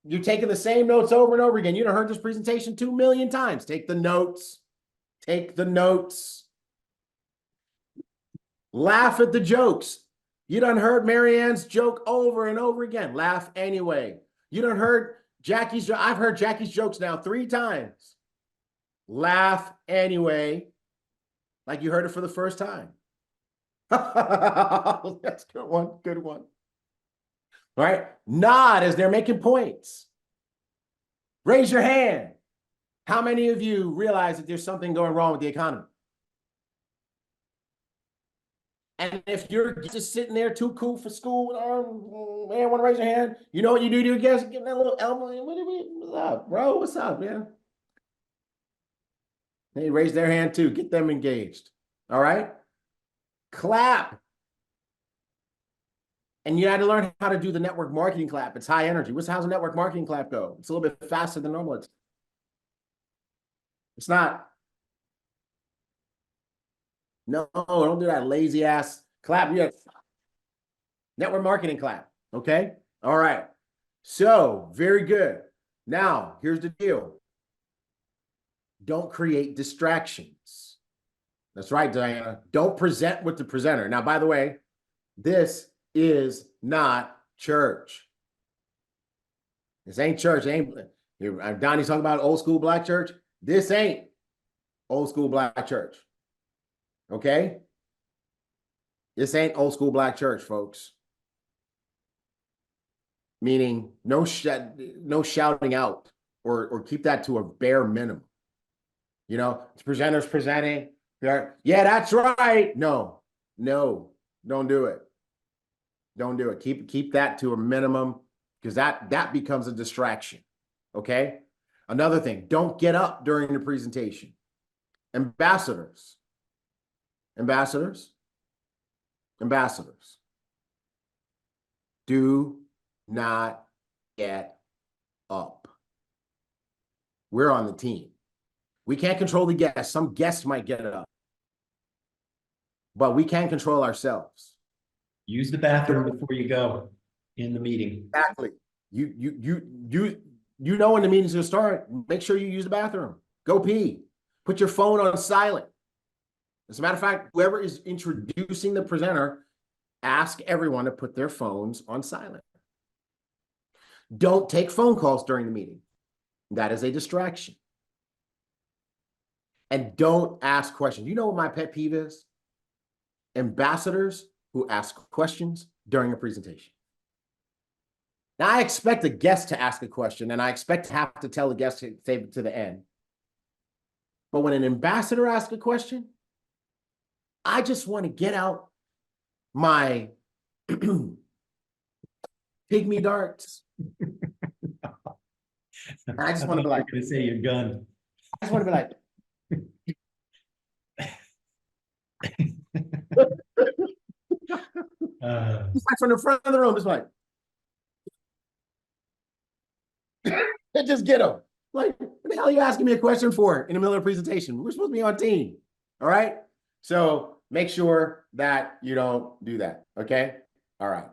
You're taking the same notes over and over again. You done heard this presentation 2 million times. Take the notes. Take the notes. Laugh at the jokes. You done heard Marianne's joke over and over again. Laugh anyway. You done heard Jackie's joke. I've heard Jackie's jokes now 3 times. Laugh anyway, like you heard it for the first time. That's a good one. Good one. All right. Nod as they're making points. Raise your hand. How many of you realize that there's something going wrong with the economy? And if you're just sitting there too cool for school, man, want to raise your hand? You know what you do to your guests? Give that little elbow. What's up, bro? What's up, man? They raise their hand too. Get them engaged. All right? Clap. And you had to learn how to do the network marketing clap. It's high energy. How's a network marketing clap go? It's a little bit faster than normal. It's not. No, don't do that lazy ass clap. You network marketing clap. Okay? All right. So, very good. Now, here's the deal. Don't create distractions. That's right, Diana. Don't present with the presenter. Now, by the way, this is not church. This ain't church. Donnie's talking about old school black church. This ain't old school black church. Okay? This ain't old school black church, folks. Meaning no shouting out, or keep that to a bare minimum. You know, the presenter's presenting. Yeah, that's right. No, don't do it. Don't do it. Keep that to a minimum, because that becomes a distraction. Okay? Another thing, don't get up during the presentation. Ambassadors. Do not get up. We're on the team. We can't control the guests. Some guests might get up, but we can control ourselves. Use the bathroom before you go in the meeting. Exactly. You know when the meeting's gonna start. Make sure you use the bathroom. Go pee. Put your phone on silent. As a matter of fact, whoever is introducing the presenter, ask everyone to put their phones on silent. Don't take phone calls during the meeting. That is a distraction. And don't ask questions. You know what my pet peeve is? Ambassadors who ask questions during a presentation. Now, I expect a guest to ask a question, and I expect to have to tell the guest to save it to the end. But when an ambassador asks a question, I just want to get out my pygmy darts. I just want to be like, you're going to say your gun. I just want to be like, just like from the front of the room, just like, and just get them. Like, what the hell are you asking me a question for in the middle of a presentation? We're supposed to be on team. All right. So make sure that you don't do that. Okay. All right.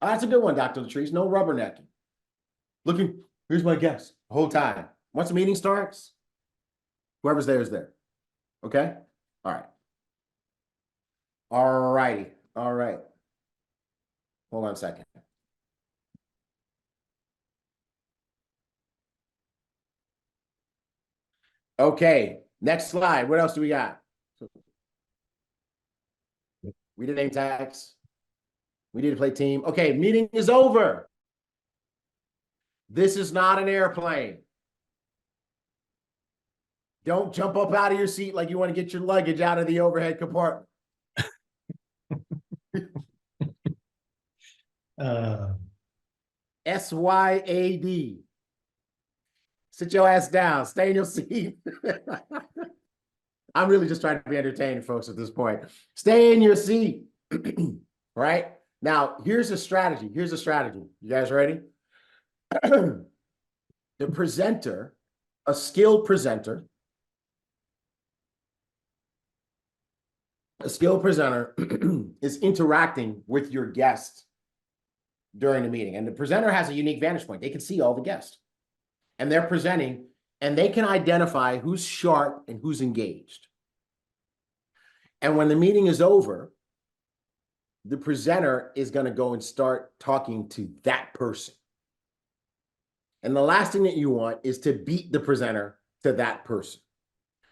Oh, that's a good one, Dr. Latrice. No rubbernecking. Looking, here's my guess the whole time. Once the meeting starts, whoever's there is there. Okay? All right. All righty. All right. Hold on a second. Okay. Next slide. What else do we got? We did name tags. We did play team. Okay, meeting is over. This is not an airplane. Don't jump up out of your seat like you want to get your luggage out of the overhead compartment. SYAD. Sit your ass down. Stay in your seat. I'm really just trying to be entertaining, folks, at this point. Stay in your seat. Right? Now, here's a strategy. Here's a strategy. You guys ready? The presenter, a skilled presenter, is interacting with your guest during the meeting. And the presenter has a unique vantage point. They can see all the guests. And they're presenting, and they can identify who's sharp and who's engaged. And when the meeting is over, the presenter is going to go and start talking to that person. And the last thing that you want is to beat the presenter to that person.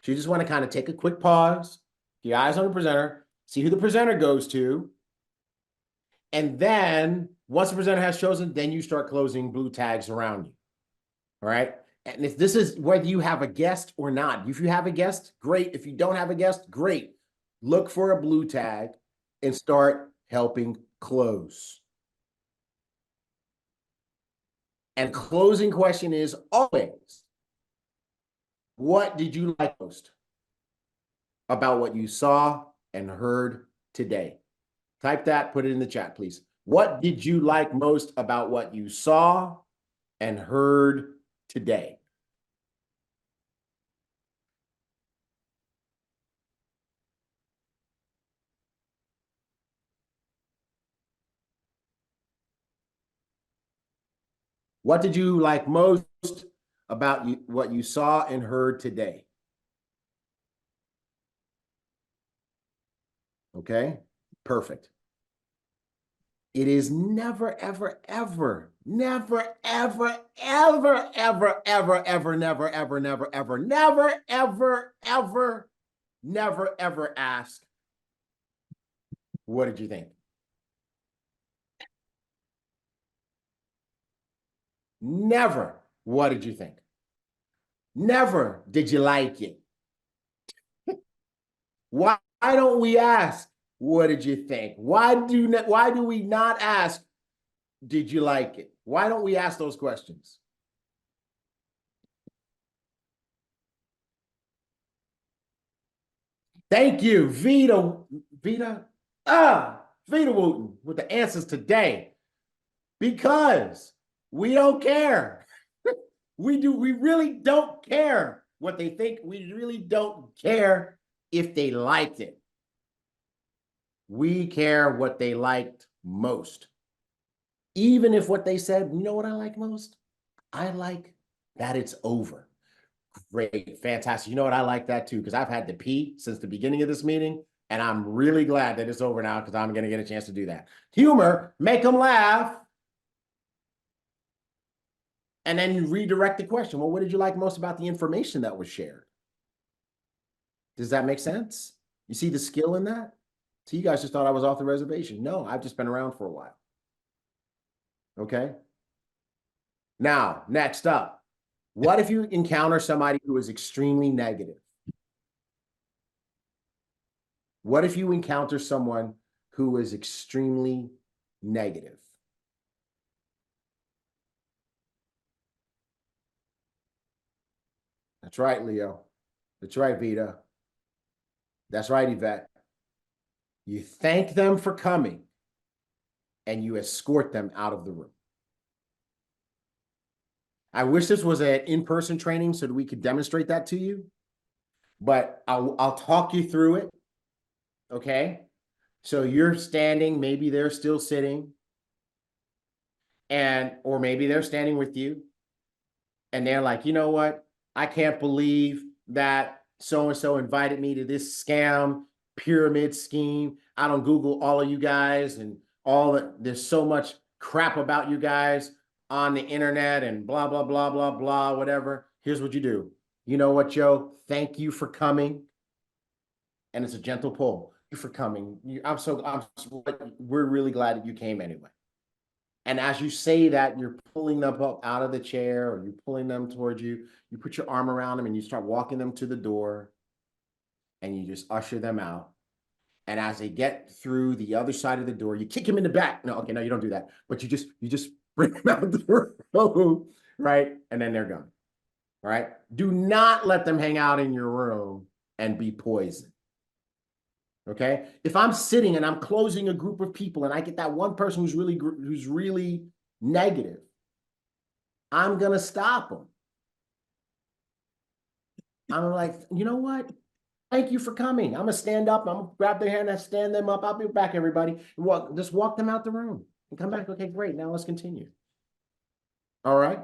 So you just want to kind of take a quick pause, get your eyes on the presenter, see who the presenter goes to. And then once the presenter has chosen, then you start closing blue tags around you. All right. And if this is whether you have a guest or not, if you have a guest, great. If you don't have a guest, great. Look for a blue tag and start helping close. And closing question is always, what did you like most about what you saw and heard today? Type that, put it in the chat, please. What did you like most about what you saw and heard today? What did you like most about what you saw and heard today? Okay, perfect. It is never, ever, ever, never, ever, ever, ever, ever, ever, never, ever, never, ever, never, ever, ever, never, ever ask, what did you think? Never, what did you think? Never, did you like it? Why don't we ask, what did you think? Why do we not ask, did you like it? Why don't we ask those questions? Thank you, Vita Wooten with the answers today. Because we don't care. We really don't care what they think. We really don't care if they liked it. We care what they liked most. Even if what they said, you know what I like most? I like that it's over. Great, fantastic. You know what? I like that too, because I've had to pee since the beginning of this meeting, and I'm really glad that it's over now because I'm going to get a chance to do that. Humor, make them laugh. And then you redirect the question. Well, what did you like most about the information that was shared? Does that make sense? You see the skill in that? So you guys just thought I was off the reservation. No, I've just been around for a while. Okay. Now, next up, what if you encounter somebody who is extremely negative? What if you encounter someone who is extremely negative? That's right, Leo. That's right, Vita. That's right, Yvette. You thank them for coming and you escort them out of the room. I wish this was an in-person training so that we could demonstrate that to you, but I'll talk you through it. Okay. So you're standing, maybe they're still sitting. or maybe they're standing with you and they're like, you know what? I can't believe that so-and-so invited me to this scam pyramid scheme. I don't Google all of you guys and there's so much crap about you guys on the internet and blah, blah, blah, blah, blah, whatever. Here's what you do. You know what, Joe? Thank you for coming. And it's a gentle pull. Thank you for coming. We're really glad that you came anyway. And as you say that, you're pulling them up out of the chair or you're pulling them towards you. You put your arm around them and you start walking them to the door and you just usher them out. And as they get through the other side of the door, you kick him in the back. No, okay, no, you don't do that. But you just bring them out the room, right? And then they're gone. All right. Do not let them hang out in your room and be poisoned. Okay. If I'm sitting and I'm closing a group of people and I get that one person who's really negative, I'm going to stop them. I'm like, you know what? Thank you for coming. I'm going to stand up. I'm going to grab their hand and stand them up. I'll be back, everybody. And just walk them out the room and come back. Okay, great. Now let's continue. All right.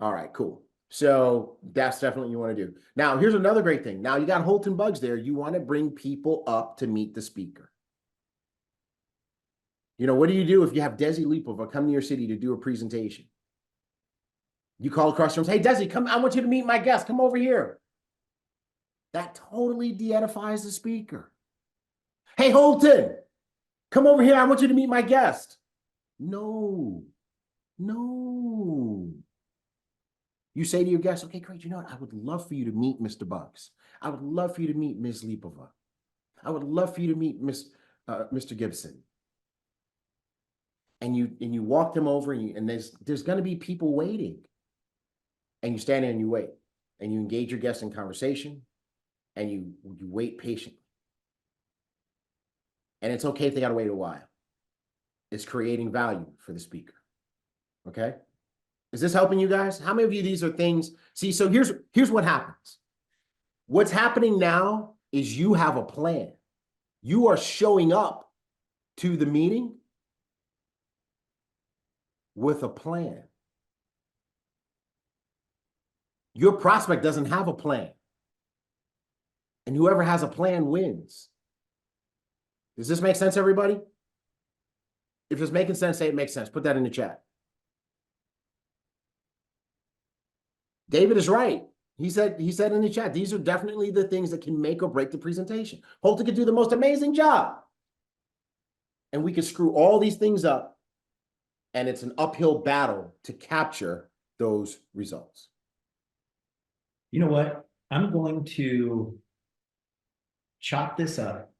All right, cool. So that's definitely what you want to do. Now, here's another great thing. Now you got Holton Bugs there. You want to bring people up to meet the speaker. You know, what do you do if you have Desi Lipova come to your city to do a presentation? You call across the room, hey, Desi, come, I want you to meet my guest. Come over here. That totally de-edifies the speaker. Hey, Holton, come over here. I want you to meet my guest. No. You say to your guest, okay, great. You know what? I would love for you to meet Mr. Bugs. I would love for you to meet Ms. Lipova. I would love for you to meet Mr. Gibson. And you walk them over and there's going to be people waiting. And you stand there and you wait. And you engage your guests in conversation. And you wait patiently. And it's okay if they got to wait a while. It's creating value for the speaker. Okay? Is this helping you guys? How many of you, these are things? See, so here's what happens. What's happening now is you have a plan. You are showing up to the meeting with a plan. Your prospect doesn't have a plan. And whoever has a plan wins. Does this make sense, everybody? If it's making sense, say it makes sense. Put that in the chat. David is right. He said in the chat, these are definitely the things that can make or break the presentation. Holton could do the most amazing job. And we can screw all these things up. And it's an uphill battle to capture those results. You know what? I'm going to chop this up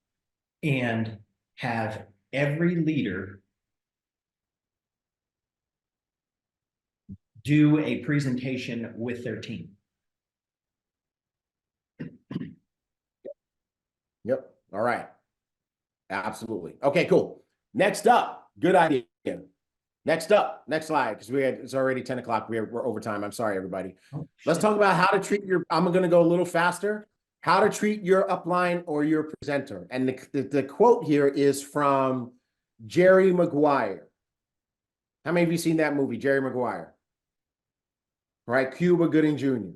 and have every leader do a presentation with their team. Yep. All right. Absolutely. Okay, cool. Next up, good idea. Next up, next slide, because it's already 10 o'clock. We're over time. I'm sorry, everybody. Oh, Let's talk about how to treat I'm going to go a little faster. How to treat your upline or your presenter. And the quote here is from Jerry Maguire. How many of you seen that movie, Jerry Maguire? Right, Cuba Gooding Jr.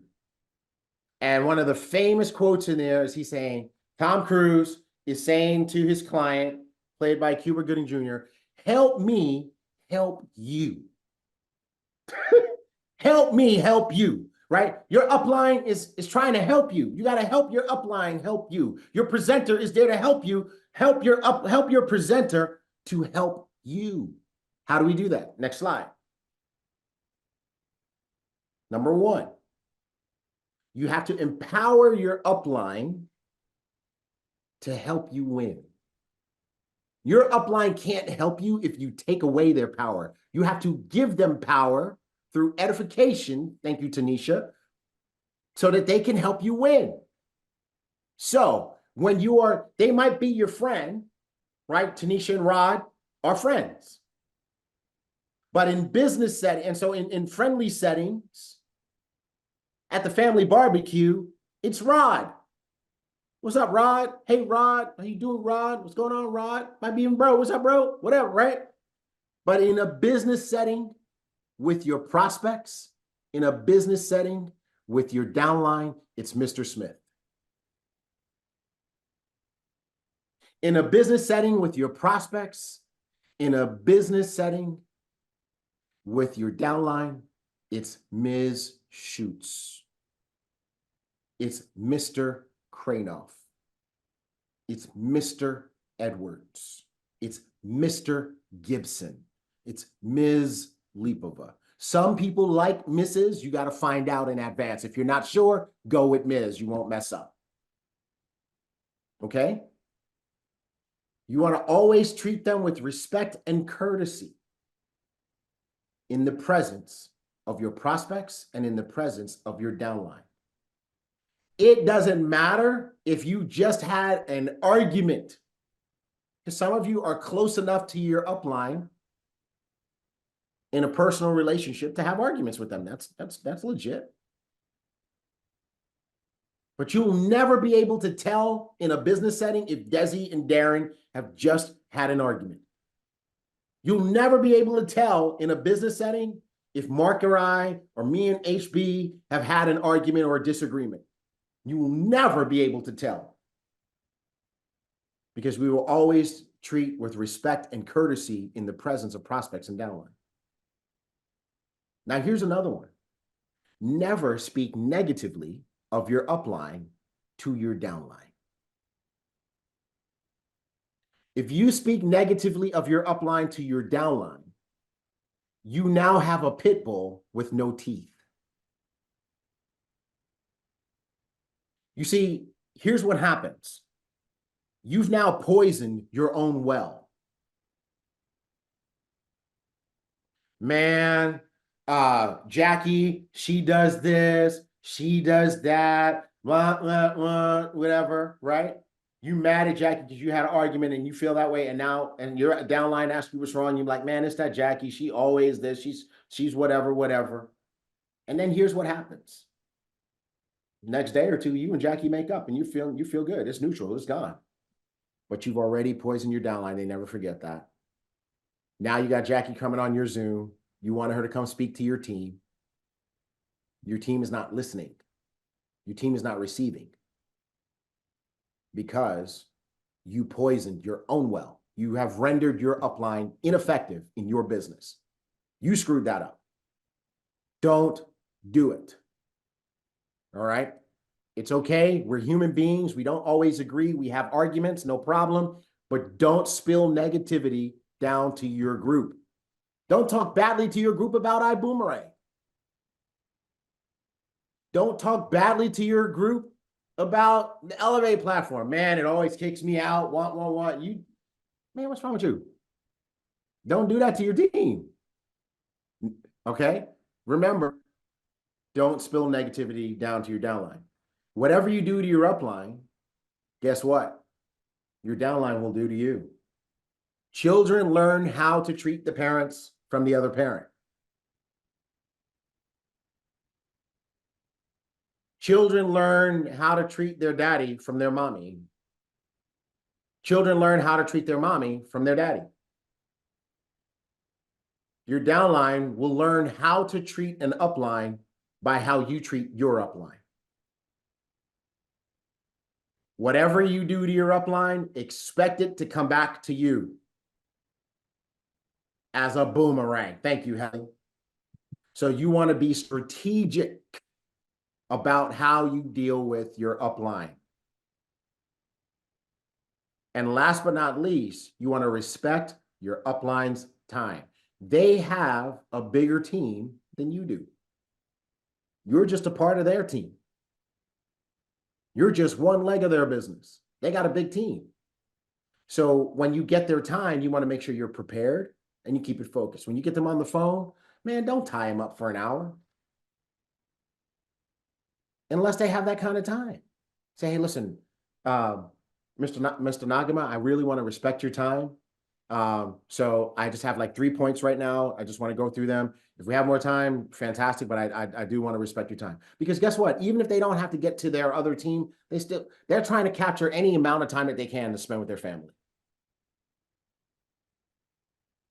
And one of the famous quotes in there is he's saying, Tom Cruise is saying to his client, played by Cuba Gooding Jr., help me help you. Help me help you, right? Your upline is trying to help you. You got to help your upline help you. Your presenter is there to help you, help your presenter to help you. How do we do that? Next slide. Number one, you have to empower your upline to help you win. Your upline can't help you if you take away their power. You have to give them power through edification, thank you, Tanisha, so that they can help you win. So when they might be your friend, right? Tanisha and Rod are friends. But in business setting, and so in friendly settings, at the family barbecue, it's Rod. What's up, Rod? Hey, Rod. How you doing, Rod? What's going on, Rod? Might be even bro. What's up, bro? Whatever, right? But in a business setting with your prospects, in a business setting with your downline, it's Mr. Smith. In a business setting with your prospects, in a business setting with your downline, it's Ms. Schutz. It's Mr. Cranoff. It's Mr. Edwards. It's Mr. Gibson. It's Ms. Lipova. Some people like Mrs. You got to find out in advance. If you're not sure, go with Ms. You won't mess up. Okay? You want to always treat them with respect and courtesy in the presence of your prospects and in the presence of your downline. It doesn't matter if you just had an argument, because some of you are close enough to your upline in a personal relationship to have arguments with them. That's legit. But you'll never be able to tell in a business setting if Desi and Darren have just had an argument. You'll never be able to tell in a business setting if Mark or I or me and HB have had an argument or a disagreement. You will never be able to tell, because we will always treat with respect and courtesy in the presence of prospects and downline. Now, here's another one. Never speak negatively of your upline to your downline. If you speak negatively of your upline to your downline, you now have a pit bull with no teeth. You see, here's what happens. You've now poisoned your own well. Man, Jackie, she does this, she does that, whatever, right? You mad at Jackie because you had an argument and you feel that way, and your downline asks you what's wrong. You're like, man, it's that Jackie. She always this. She's whatever. And then here's what happens. Next day or two, you and Jackie make up and you feel good. It's neutral, it's gone. But you've already poisoned your downline. They never forget that. Now you got Jackie coming on your Zoom. You wanted her to come speak to your team. Your team is not listening. Your team is not receiving, because you poisoned your own well. You have rendered your upline ineffective in your business. You screwed that up. Don't do it. All right? It's okay. We're human beings. We don't always agree. We have arguments, no problem. But don't spill negativity down to your group. Don't talk badly to your group about Ibüümerang. Don't talk badly to your group about the Elevate platform. Man, it always kicks me out. Want. Man, what's wrong with you? Don't do that to your team. Okay? Remember, don't spill negativity down to your downline. Whatever you do to your upline, guess what? Your downline will do to you. Children learn how to treat the parents from the other parent. Children learn how to treat their daddy from their mommy. Children learn how to treat their mommy from their daddy. Your downline will learn how to treat an upline by how you treat your upline. Whatever you do to your upline, expect it to come back to you as a boomerang. Thank you, Helen. So you want to be strategic about how you deal with your upline. And last but not least, you want to respect your upline's time. They have a bigger team than you do. You're just a part of their team. You're just one leg of their business. They got a big team. So when you get their time, you want to make sure you're prepared and you keep it focused. When you get them on the phone, man, don't tie them up for an hour. Unless they have that kind of time. Say, hey, listen, Mr. Nagama, I really want to respect your time. So I just have like 3 points right now. I just want to go through them. If we have more time, fantastic, but I do want to respect your time. Because guess what? Even if they don't have to get to their other team, they're trying to capture any amount of time that they can to spend with their family.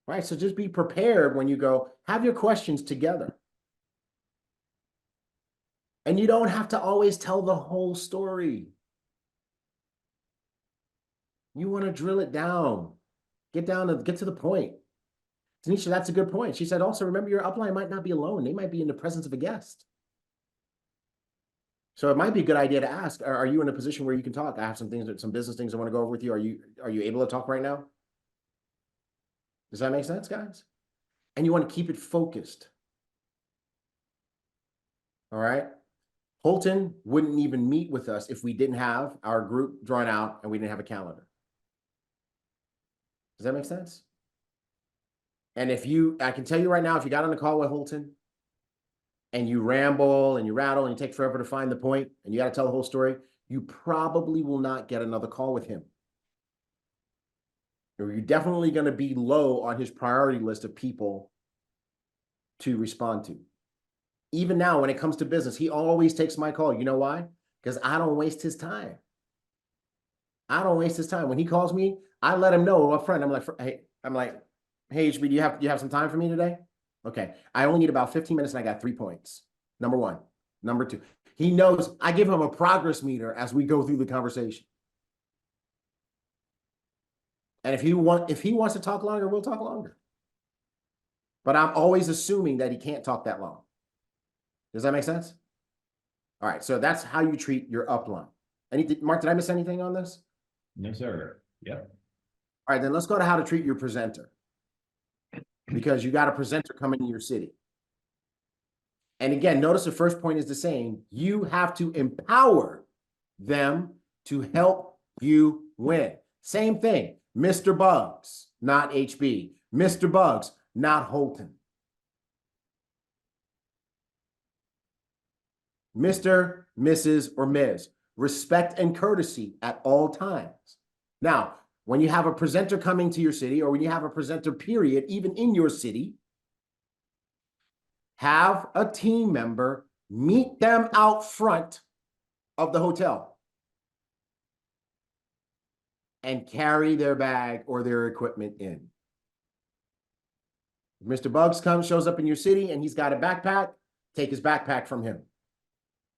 right? So just be prepared when you go, have your questions together. And you don't have to always tell the whole story. You want to drill it down, get to the point. Tanisha, that's a good point. She said, also remember your upline might not be alone. They might be in the presence of a guest. So it might be a good idea to ask, are you in a position where you can talk? I have some business things I want to go over with you. Are you able to talk right now? Does that make sense, guys? And you want to keep it focused. All right. Holton wouldn't even meet with us if we didn't have our group drawn out and we didn't have a calendar. Does that make sense? And I can tell you right now, if you got on the call with Holton and you ramble and you rattle and you take forever to find the point and you got to tell the whole story, you probably will not get another call with him. Or you're definitely going to be low on his priority list of people to respond to. Even now, when it comes to business, he always takes my call. You know why? Because I don't waste his time. I don't waste his time. When he calls me, I let him know up front. I'm like, hey, HB, do you have some time for me today? Okay. I only need about 15 minutes and I got 3 points. Number one. Number two, he knows I give him a progress meter as we go through the conversation. And if he wants to talk longer, we'll talk longer. But I'm always assuming that he can't talk that long. Does that make sense? All right. So that's how you treat your upline. Mark, did I miss anything on this? No, sir. Yep. All right, then let's go to how to treat your presenter. Because you got a presenter coming to your city. And again, notice the first point is the same. You have to empower them to help you win. Same thing. Mr. Buggs, not HB. Mr. Buggs, not Holton. Mr., Mrs., or Ms. Respect and courtesy at all times. Now, when you have a presenter coming to your city, or when you have a presenter period, even in your city, have a team member meet them out front of the hotel and carry their bag or their equipment in. If Mr. Buggs shows up in your city and he's got a backpack, take his backpack from him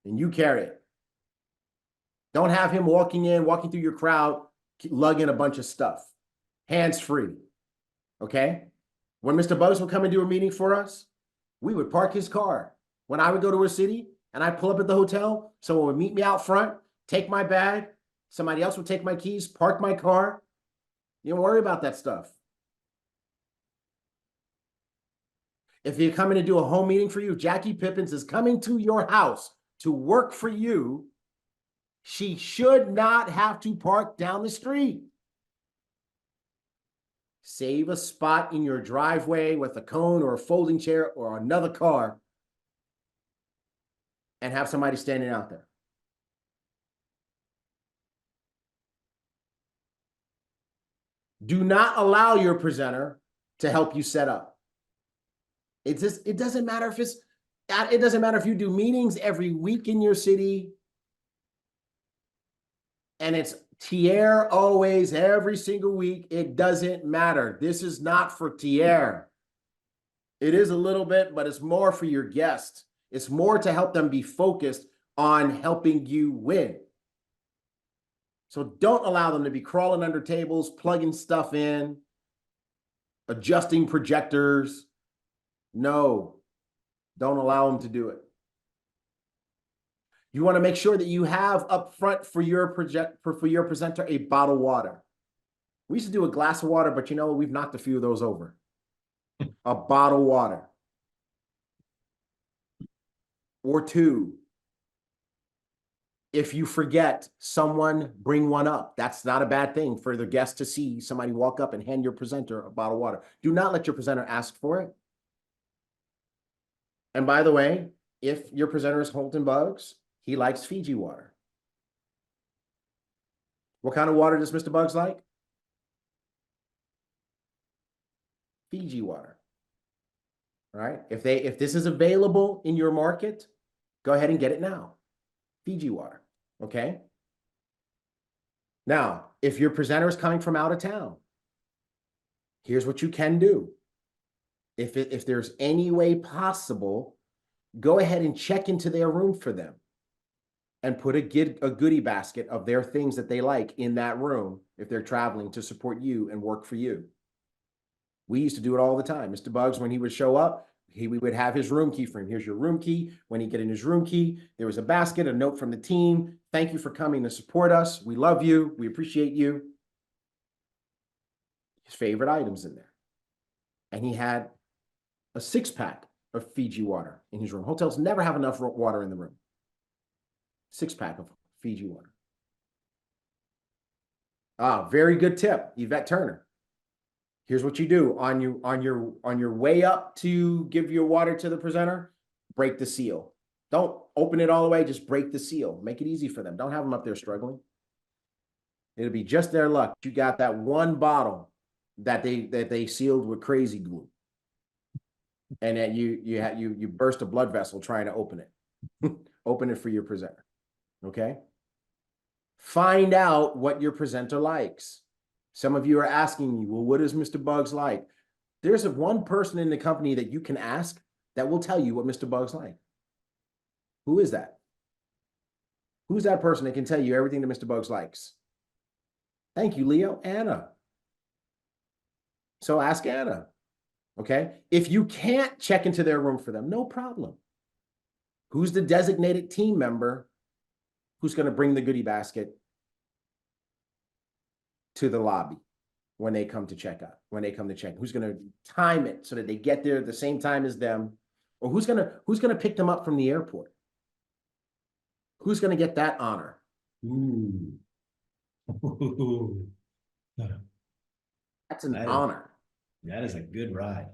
and you carry it. Don't have him walking through your crowd, lugging a bunch of stuff, hands-free, okay? When Mr. Buggs would come and do a meeting for us, we would park his car. When I would go to a city and I pull up at the hotel, someone would meet me out front, take my bag, somebody else would take my keys, park my car. You don't worry about that stuff. If you're coming to do a home meeting for you, Jackie Pippins is coming to your house to work for you, she should not have to park down the street. Save a spot in your driveway with a cone or a folding chair or another car and have somebody standing out there. Do not allow your presenter to help you set up. It doesn't matter if you do meetings every week in your city and it's Tier always every single week. It doesn't matter. This is not for Tier. It is a little bit, but it's more for your guest. It's more to help them be focused on helping you win. So don't allow them to be crawling under tables, plugging stuff in, adjusting projectors. No, don't allow them to do it. You want to make sure that you have up front for your presenter a bottle of water. We used to do a glass of water, but you know, we've knocked a few of those over. A bottle of water. Or two. If you forget, someone bring one up. That's not a bad thing for the guest to see somebody walk up and hand your presenter a bottle of water. Do not let your presenter ask for it. And by the way, if your presenter is Holton Buggs, he likes Fiji water. What kind of water does Mr. Buggs like? Fiji water. All right. If this is available in your market, go ahead and get it now. Fiji water. Okay. Now, if your presenter is coming from out of town, here's what you can do. if there's any way possible, go ahead and check into their room for them and put a goodie basket of their things that they like in that room if they're traveling to support you and work for you. We used to do it all the time. Mr. Buggs, when he would show up, we would have his room key for him. Here's your room key. When he get in his room key, there was a basket, a note from the team. Thank you for coming to support us. We love you. We appreciate you. His favorite items in there. And he had a 6-pack of Fiji water in his room. Hotels never have enough water in the room. 6-pack of Fiji water. Very good tip, Yvette Turner. Here's what you do on your way up to give your water to the presenter. Break the seal. Don't open it all the way. Just break the seal. Make it easy for them. Don't have them up there struggling. It'll be just their luck. You got that one bottle that they sealed with crazy glue, and that you burst a blood vessel trying to open it. Open it for your presenter. Okay. Find out what your presenter likes. Some of you are asking me, well, what is Mr. Buggs like? There's one person in the company that you can ask that will tell you what Mr. Buggs like. Who is that? Who's that person that can tell you everything that Mr. Buggs likes? Thank you, Leo. Anna. So ask Anna. Okay. If you can't check into their room for them, no problem. Who's the designated team member who's going to bring the goodie basket to the lobby when they come to check out, when they come to check? Who's going to time it so that they get there at the same time as them? Or who's going to pick them up from the airport? Who's going to get that honor? Ooh. That's an honor. That is a good ride.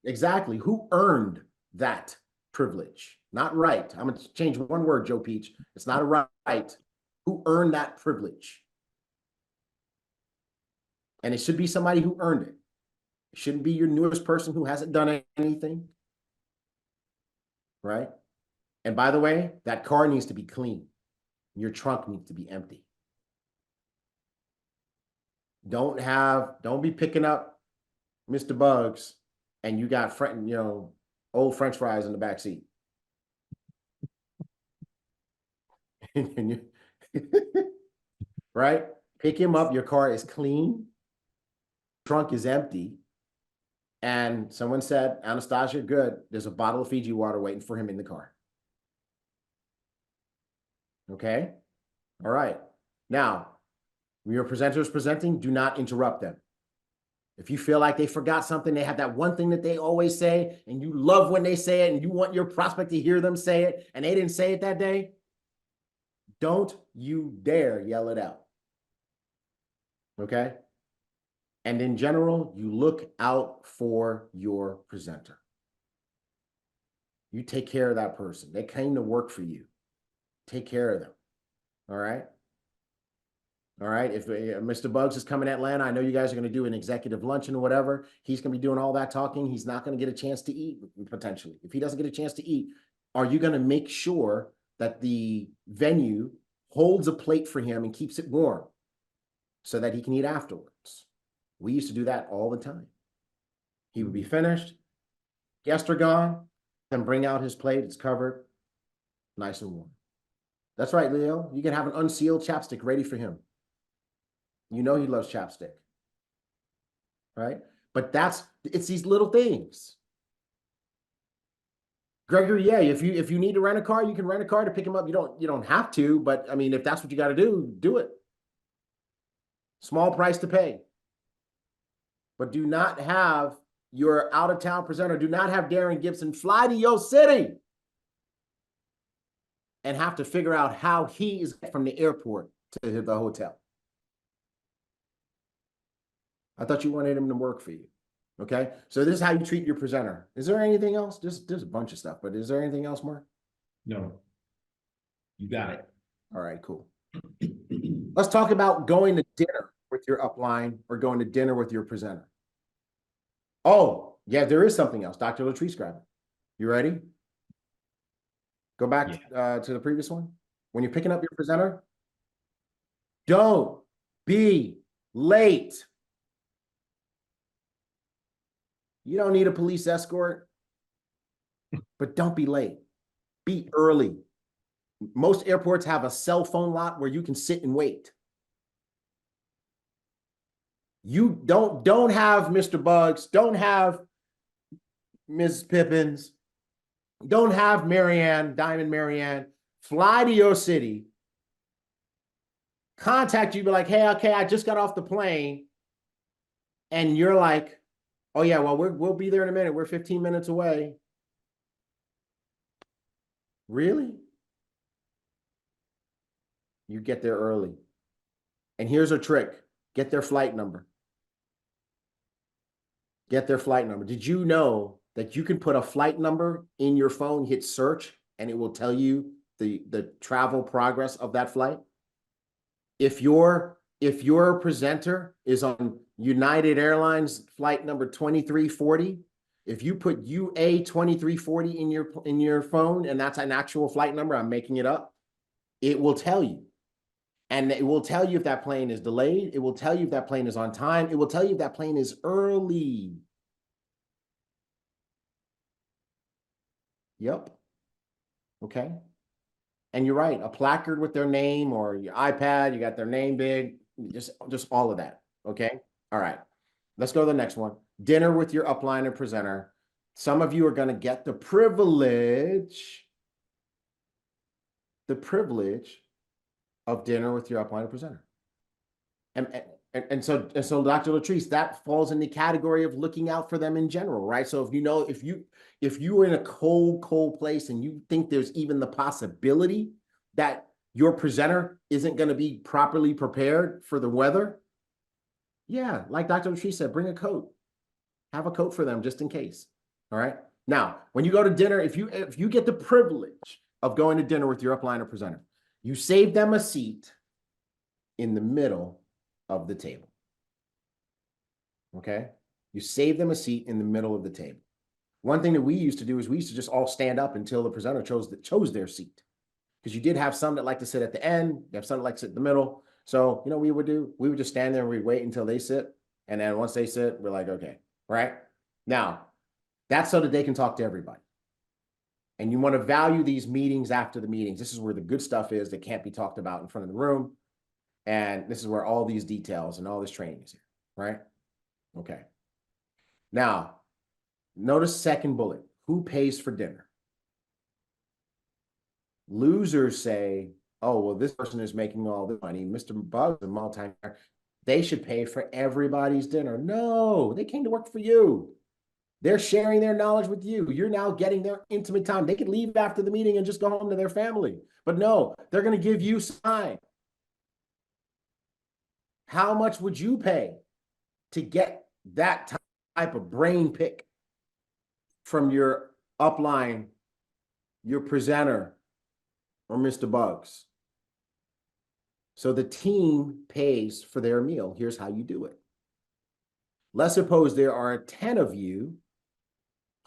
Exactly. Who earned that privilege? Not right. I'm going to change one word, Joe Peach. It's not a right. Who earned that privilege? And it should be somebody who earned it. It shouldn't be your newest person who hasn't done anything. Right? And by the way, that car needs to be clean. Your trunk needs to be empty. Don't be picking up Mr. Buggs and you got old French fries in the back seat. Right? Pick him up. Your car is clean. Trunk is empty. And someone said, Anastasia, good. There's a bottle of Fiji water waiting for him in the car. Okay? All right. Now, when your presenter is presenting, do not interrupt them. If you feel like they forgot something, they have that one thing that they always say, and you love when they say it, and you want your prospect to hear them say it, and they didn't say it that day, don't you dare yell it out. Okay? And in general, you look out for your presenter. You take care of that person. They came to work for you. Take care of them. All right? All right? If Mr. Buggs is coming to Atlanta, I know you guys are going to do an executive luncheon or whatever. He's going to be doing all that talking. He's not going to get a chance to eat, potentially. If he doesn't get a chance to eat, are you going to make sure that the venue holds a plate for him and keeps it warm so that he can eat afterwards? We used to do that all the time. He would be finished, guests are gone, then bring out his plate. It's covered, nice and warm. That's right, Leo. You can have an unsealed chapstick ready for him. You know he loves chapstick, right? But it's these little things. Gregory, yeah, if you need to rent a car, you can rent a car to pick him up. You don't have to, but I mean, if that's what you got to do, do it. Small price to pay. But do not have your out-of-town presenter, do not have Darren Gibson fly to your city and have to figure out how he is from the airport to the hotel. I thought you wanted him to work for you. Okay, so this is how you treat your presenter. Is there anything else? There's a bunch of stuff, but is there anything else, Mark? No. You got it. All right, cool. Let's talk about going to dinner with your upline or going to dinner with your presenter. Oh, yeah, there is something else. Dr. Latrice grabbed it. You ready? Go back to the previous one. When you're picking up your presenter, don't be late. You don't need a police escort, but don't be late. Be early. Most airports have a cell phone lot where you can sit and wait. You don't have Mr. Buggs, don't have Ms. Pippins, don't have Marianne, Diamond Marianne, fly to your city, contact you, be like, hey, okay, I just got off the plane. And you're like, oh yeah, well, we'll be there in a minute. We're 15 minutes away. Really? You get there early. And here's a trick. Get their flight number. Get their flight number. Did you know that you can put a flight number in your phone, hit search, and it will tell you the travel progress of that flight? If your presenter is on United Airlines flight number 2340, if you put UA 2340 in your phone, and that's an actual flight number, I'm making it up, it will tell you. And it will tell you if that plane is delayed. It will tell you if that plane is on time. It will tell you if that plane is early. Yep. Okay. And you're right, a placard with their name or your iPad, you got their name big, just all of that. Okay. All right. Let's go to the next one. Dinner with your upline and presenter. Some of you are going to get the privilege of dinner with your upline and presenter. And so Dr. Latrice, that falls in the category of looking out for them in general, right? So if you are in a cold place and you think there's even the possibility that your presenter isn't going to be properly prepared for the weather, yeah, like Dr. Latrice said, bring a coat. Have a coat for them just in case. All right. Now, when you go to dinner, if you get the privilege of going to dinner with your upline or presenter, you save them a seat in the middle of the table. Okay? You save them a seat in the middle of the table. One thing that we used to do is we used to just all stand up until the presenter chose their seat. Because you did have some that like to sit at the end, you have some that like to sit in the middle. So, you know what we would just stand there and we'd wait until they sit. And then once they sit, we're like, okay, right? Now, that's so that they can talk to everybody. And you want to value these meetings after the meetings. This is where the good stuff is that can't be talked about in front of the room. And this is where all these details and all this training is here, right? Okay. Now, notice second bullet. Who pays for dinner? Losers say, oh, well, this person is making all the money. Mr. Buggs, a multi-millionaire, they should pay for everybody's dinner. No, they came to work for you. They're sharing their knowledge with you. You're now getting their intimate time. They could leave after the meeting and just go home to their family. But no, they're going to give you some time. How much would you pay to get that type of brain pick from your upline, your presenter, or Mr. Buggs? So the team pays for their meal. Here's how you do it. Let's suppose there are 10 of you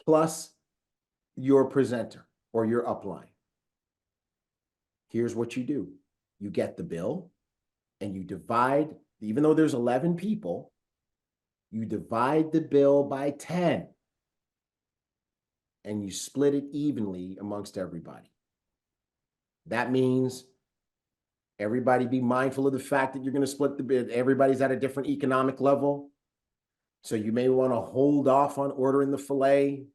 plus your presenter or your upline. Here's what you do. You get the bill and you divide, even though there's 11 people, you divide the bill by 10 and you split it evenly amongst everybody. That means everybody be mindful of the fact that you're going to split the bill. Everybody's at a different economic level. So you may want to hold off on ordering the filet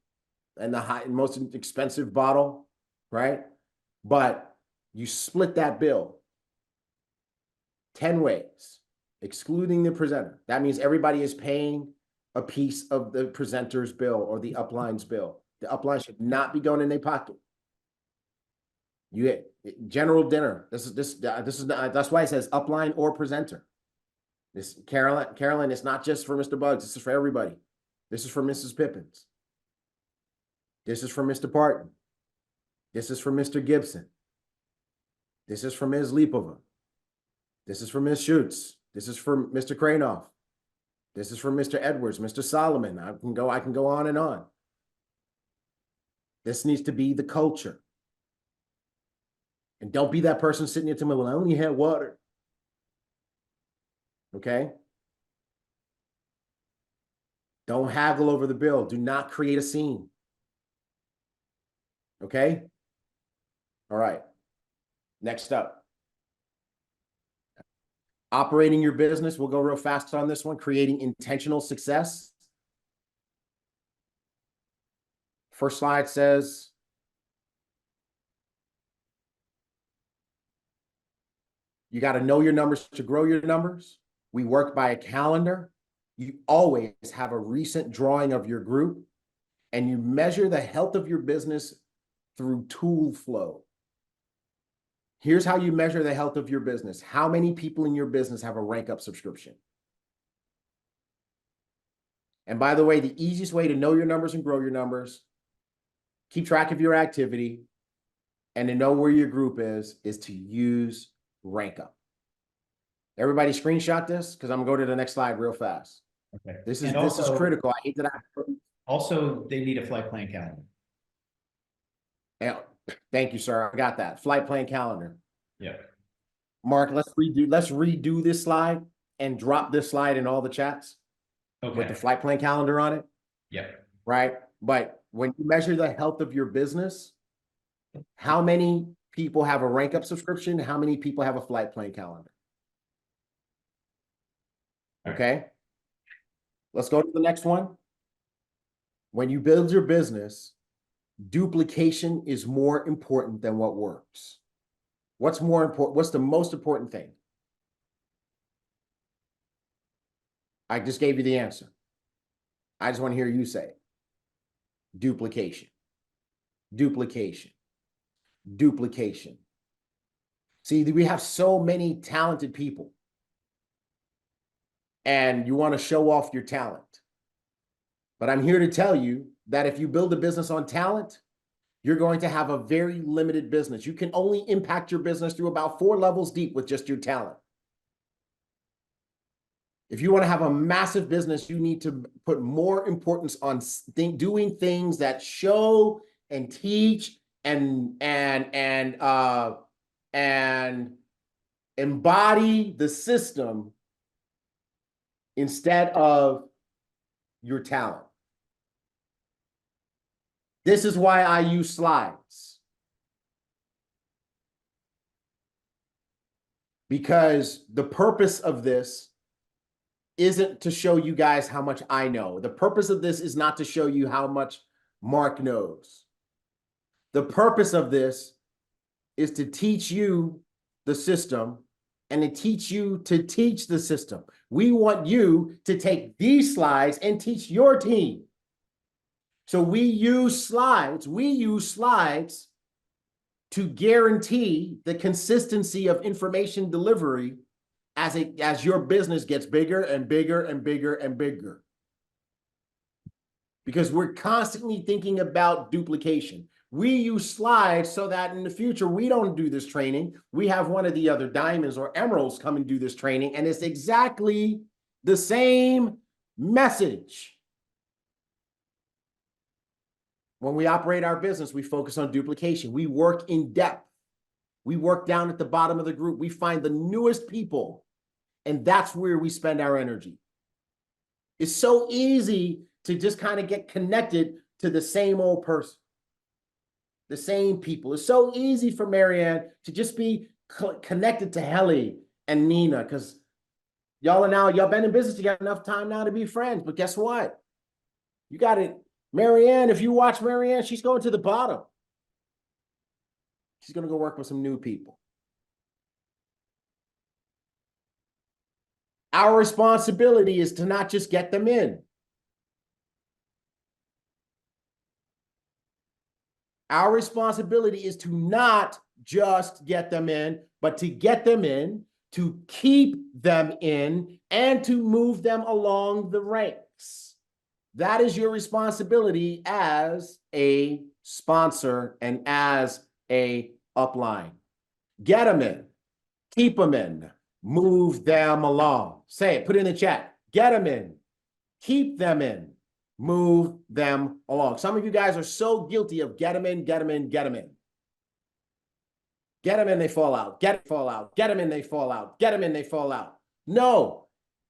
and the most expensive bottle, right? But you split that bill 10 ways, excluding the presenter. That means everybody is paying a piece of the presenter's bill or the upline's bill. The upline should not be going in their pocket. You get general dinner. This is that's why it says upline or presenter. This Carolyn, it's not just for Mr. Buggs. This is for everybody. This is for Mrs. Pippins. This is for Mr. Parton. This is for Mr. Gibson. This is for Ms. Lipova. This is for Ms. Schutz. This is for Mr. Kranoff. This is for Mr. Edwards, Mr. Solomon. I can go on and on. This needs to be the culture. And don't be that person sitting there telling me, well, I only had water. Okay? Don't haggle over the bill. Do not create a scene. Okay? All right. Next up. Operating your business. We'll go real fast on this one. Creating intentional success. First slide says, you got to know your numbers to grow your numbers. We work by a calendar. You always have a recent drawing of your group, and you measure the health of your business through tool flow. Here's how you measure the health of your business. How many people in your business have a rank up subscription? And by the way, the easiest way to know your numbers and grow your numbers, keep track of your activity, and to know where your group is to use rank up. Everybody screenshot this because I'm going to go to the next slide real fast. Okay. This is critical. I hate that Also, they need a flight plan calendar. Yeah, thank you, sir. I got that. Flight plan calendar. Yeah. Mark, let's redo this slide and drop this slide in all the chats with the flight plan calendar on it. Yeah. Right. But when you measure the health of your business, how many people have a rank up subscription? How many people have a flight plan calendar? Okay. Let's go to the next one. When you build your business, duplication is more important than what works. What's more important? What's the most important thing? I just gave you the answer. I just want to hear you say it. Duplication. Duplication. Duplication. See, we have so many talented people, and you want to show off your talent. But I'm here to tell you that if you build a business on talent, you're going to have a very limited business. You can only impact your business through about 4 levels deep with just your talent. If you want to have a massive business, you need to put more importance on doing things that show and teach and embody the system instead of your talent. This is why I use slides. Because the purpose of this isn't to show you guys how much I know. The purpose of this is not to show you how much Mark knows. The purpose of this is to teach you the system and to teach you to teach the system. We want you to take these slides and teach your team. So we use slides to guarantee the consistency of information delivery as your business gets bigger and bigger and bigger and bigger. Because we're constantly thinking about duplication. We use slides so that in the future, we don't do this training. We have one of the other diamonds or emeralds come and do this training, and it's exactly the same message. When we operate our business, we focus on duplication. We work in depth. We work down at the bottom of the group. We find the newest people, and that's where we spend our energy. It's so easy to just kind of get connected to the same old person, the same people. It's so easy for Marianne to just be connected to Helly and Nina because y'all been in business together enough time now to be friends. But guess what? You got it. Marianne, if you watch Marianne, she's going to the bottom. She's going to go work with some new people. Our responsibility is to not just get them in. Our responsibility is to not just get them in, but to get them in, to keep them in, and to move them along the ranks. That is your responsibility as a sponsor and as a upline. Get them in, keep them in, move them along. Say it, put it in the chat. Get them in, keep them in, move them along. Some of you guys are so guilty of get them in, get them in, get them in. Get them in, they fall out. Get them, fall out. Get them in, they fall out. Get them in, they fall out. No,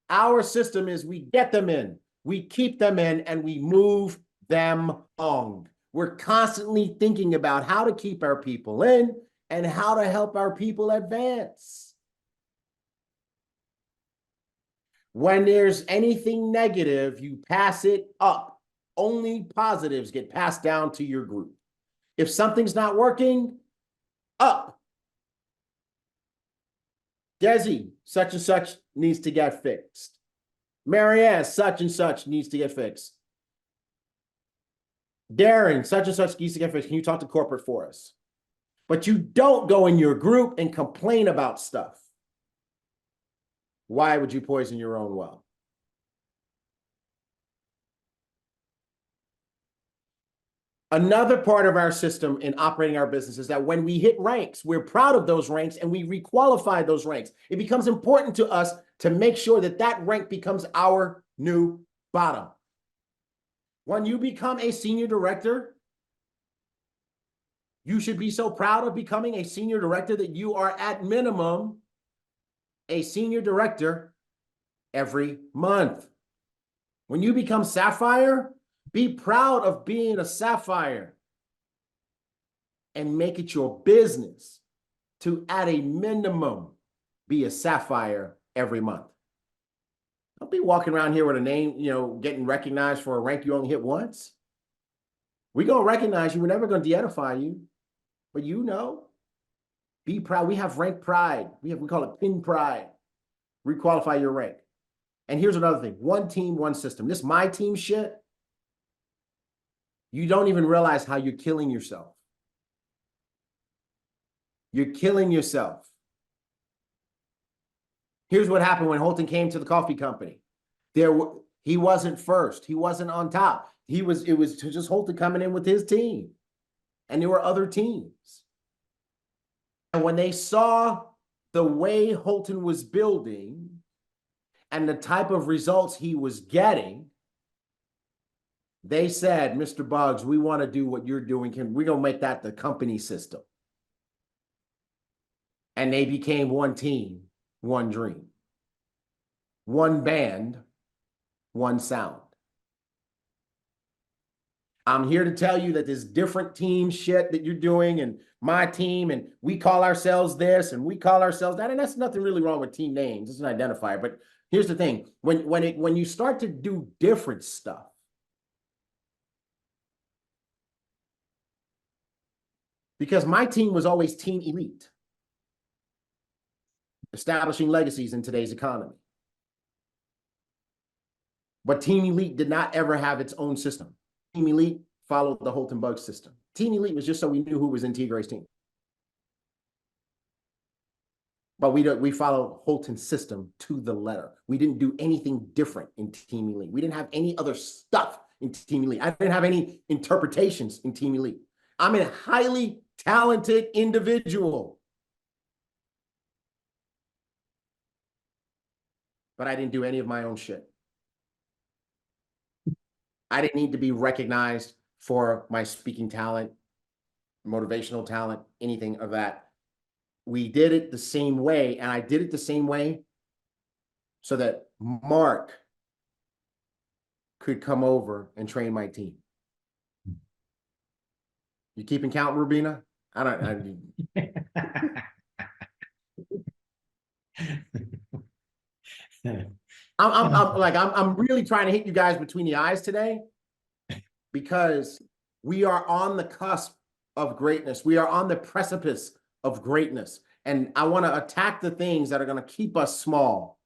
our system is we get them in. we keep them in, and we move them along. We're constantly thinking about how to keep our people in and how to help our people advance. When there's anything negative, you pass it up. Only positives get passed down to your group. If something's not working, up. Desi, such and such needs to get fixed. Marianne, such and such needs to get fixed. Darren, such and such needs to get fixed. Can you talk to corporate for us? But you don't go in your group and complain about stuff. Why would you poison your own well? Another part of our system in operating our business is that when we hit ranks, we're proud of those ranks and we requalify those ranks. It becomes important to us to make sure that that rank becomes our new bottom. When you become a senior director, you should be so proud of becoming a senior director that you are at minimum a senior director every month. When you become Sapphire, be proud of being a Sapphire and make it your business to, at a minimum, be a Sapphire every month. Don't be walking around here with a name, getting recognized for a rank you only hit once. We're going to recognize you. We're never going to de-edify you. But be proud. We have rank pride. We call it pin pride. Requalify your rank. And here's another thing. One team, one system. This my team shit, you don't even realize how you're killing yourself. You're killing yourself. Here's what happened when Holton came to the coffee company. He wasn't first. He wasn't on top. It was just Holton coming in with his team. And there were other teams. And when they saw the way Holton was building and the type of results he was getting, they said, Mr. Buggs, we want to do what you're doing. We're going to make that the company system. And they became one team, one dream. One band, one sound. I'm here to tell you that this different team shit that you're doing and my team, and we call ourselves this and we call ourselves that, and that's nothing really wrong with team names. It's an identifier. But here's the thing. When you start to do different stuff, because my team was always Team Elite, establishing legacies in today's economy. But Team Elite did not ever have its own system. Team Elite followed the Holton Buggs system. Team Elite was just so we knew who was in T. Gray's team. But we followed Holton's system to the letter. We didn't do anything different in Team Elite. We didn't have any other stuff in Team Elite. I didn't have any interpretations in Team Elite. I'm a highly talented individual. But I didn't do any of my own shit. I didn't need to be recognized for my speaking talent, motivational talent, anything of that. We did it the same way, and I did it the same way so that Mark could come over and train my team. You keeping count, Rubina? I'm really trying to hit you guys between the eyes today, because we are on the cusp of greatness. We are on the precipice of greatness. And I want to attack the things that are going to keep us small.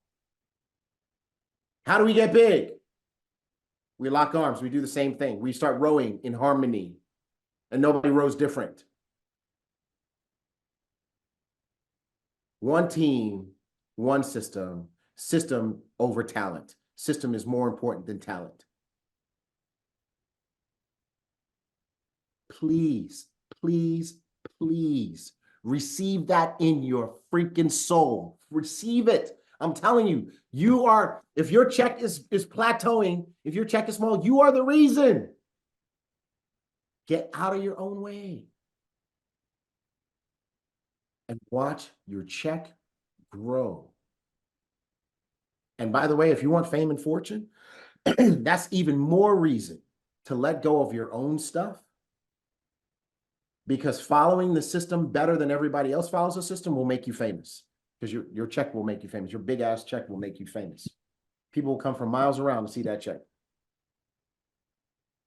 How do we get big? We lock arms. We do the same thing. We start rowing in harmony, and nobody rows different. One team, one system. System over talent. System is more important than talent. Please, please, please receive that in your freaking soul. Receive it. I'm telling you, if your check is plateauing, if your check is small, you are the reason. Get out of your own way and watch your check grow. And by the way, if you want fame and fortune, That's even more reason to let go of your own stuff, because following the system better than everybody else follows the system will make you famous, because your check will make you famous. Your big ass check will make you famous. People will come from miles around to see that check.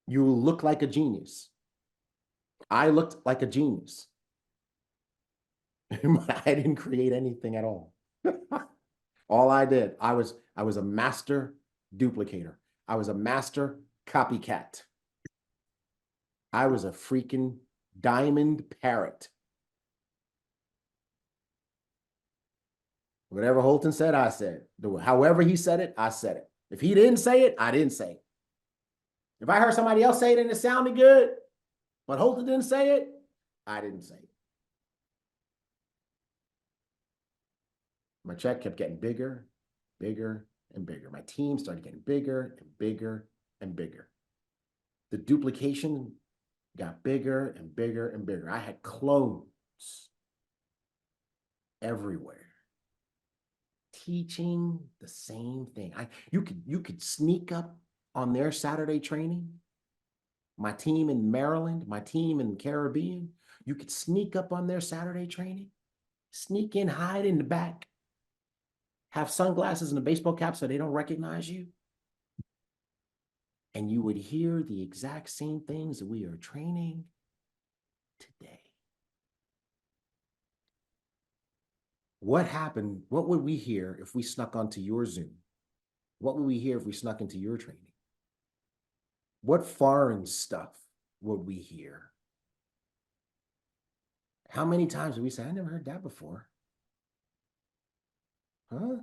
You will look like a genius. I looked like a genius. I didn't create anything at all. All I did, I was a master duplicator. I was a master copycat. I was a freaking diamond parrot. Whatever Holton said, I said. However he said it, I said it. If he didn't say it, I didn't say it. If I heard somebody else say it and it sounded good, but Holton didn't say it, I didn't say it. My check kept getting bigger, bigger, and bigger. My team started getting bigger and bigger and bigger. The duplication got bigger and bigger and bigger. I had clones everywhere teaching the same thing. You could sneak up on their Saturday training. My team in Maryland, my team in the Caribbean, you could sneak up on their Saturday training, sneak in, hide in the back, have sunglasses and a baseball cap so they don't recognize you. And you would hear the exact same things that we are training today. What happened? What would we hear if we snuck onto your Zoom? What would we hear if we snuck into your training? What foreign stuff would we hear? How many times did we say, I never heard that before? Huh?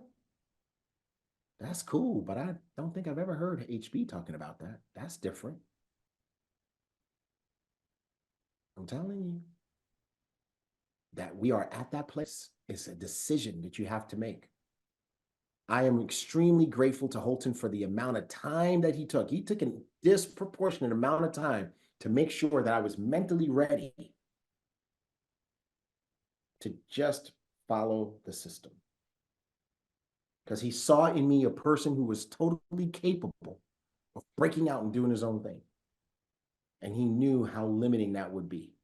That's cool, but I don't think I've ever heard HB talking about that. That's different. I'm telling you that we are at that place. It's a decision that you have to make. I am extremely grateful to Holton for the amount of time that he took. He took a disproportionate amount of time to make sure that I was mentally ready to just follow the system. Because he saw in me a person who was totally capable of breaking out and doing his own thing. And he knew how limiting that would be.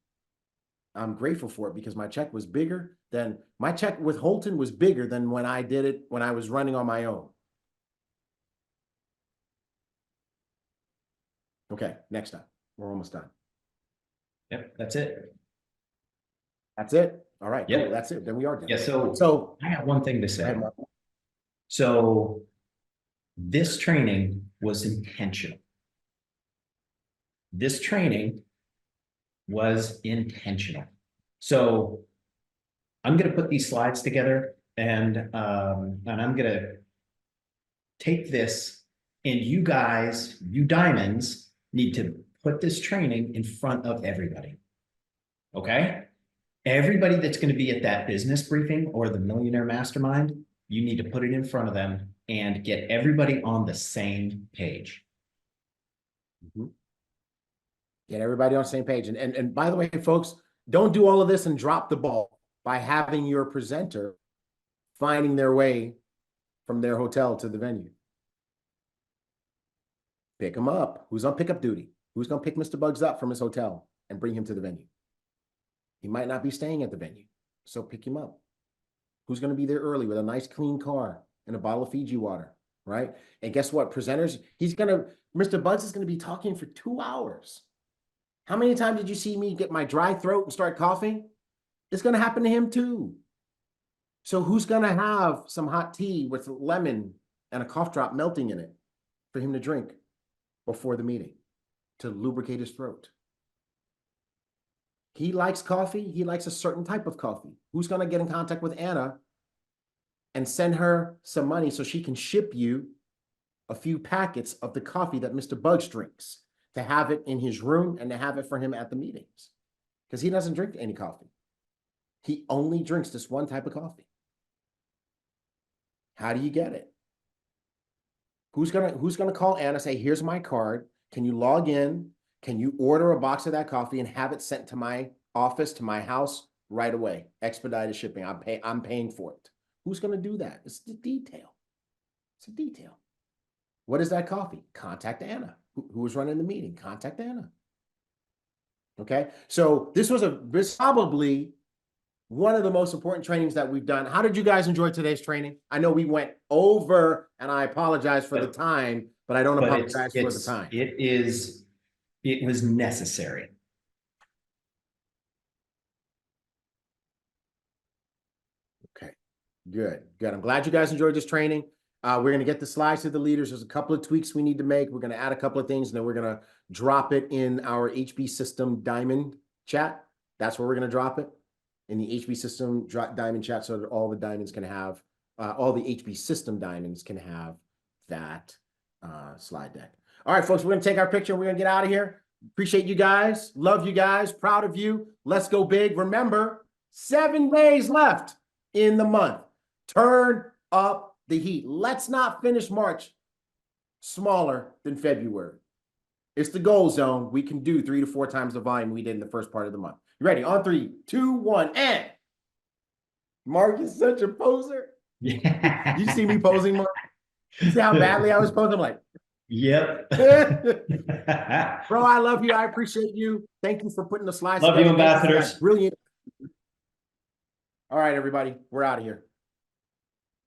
I'm grateful for it because my check was bigger than, my check with Holton was bigger than when I did it when I was running on my own. Okay, next time. We're almost done. Yep, that's it. That's it? All right, Yep. cool, that's it. Then we are done. Yeah, so I got one thing to say. So this training was intentional. This training was intentional. So I'm going to put these slides together and I'm going to take this, and you guys, you diamonds, need to put this training in front of everybody. Okay? Everybody that's going to be at that business briefing or the millionaire mastermind, you need to put it in front of them and get everybody on the same page. Get everybody on the same page. And by the way, folks, don't do all of this and drop the ball by having your presenter finding their way from their hotel to the venue. Pick them up. Who's on pickup duty? Who's going to pick Mr. Buggs up from his hotel and bring him to the venue? He might not be staying at the venue, so pick him up. Who's going to be there early with a nice clean car and a bottle of Fiji water, right? And guess what? Presenters, Mr. Buggs is going to be talking for 2 hours. How many times did you see me get my dry throat and start coughing? It's going to happen to him too. So who's going to have some hot tea with lemon and a cough drop melting in it for him to drink before the meeting to lubricate his throat? He likes coffee. He likes a certain type of coffee. Who's going to get in contact with Anna and send her some money so she can ship you a few packets of the coffee that Mr. Buggs drinks, to have it in his room and to have it for him at the meetings? Because he doesn't drink any coffee. He only drinks this one type of coffee. How do you get it? Who's gonna call Anna, say, here's my card. Can you log in? Can you order a box of that coffee and have it sent to my office, to my house right away? Expedited shipping. I'm paying for it. Who's going to do that? It's the detail. It's a detail. What is that coffee? Contact Anna. Who was running the meeting? Contact Anna. Okay, so this was probably one of the most important trainings that we've done. How did you guys enjoy today's training? I know we went over, and I apologize for the time, but I don't apologize for the time. It was necessary. Okay, good. I'm glad you guys enjoyed this training. We're going to get the slides to the leaders. There's a couple of tweaks we need to make. We're going to add a couple of things, and then we're going to drop it in our HB System Diamond chat. That's where we're going to drop it, in the HB System Diamond chat, so that all the diamonds can have, all the HB System diamonds can have that slide deck. All right, folks, we're going to take our picture. We're going to get out of here. Appreciate you guys. Love you guys. Proud of you. Let's go big. Remember, 7 days left in the month. Turn up the heat. Let's not finish March smaller than February. It's the goal zone. We can do 3 to 4 times the volume we did in the first part of the month. You ready? On 3, 2, 1, and Mark is such a poser. Yeah. You see me posing, Mark? You see how badly I was posing? I'm like, yep. bro, I love you. I appreciate you. Thank you for putting the slides Love together. you, ambassadors. Brilliant. All right, everybody, we're out of here.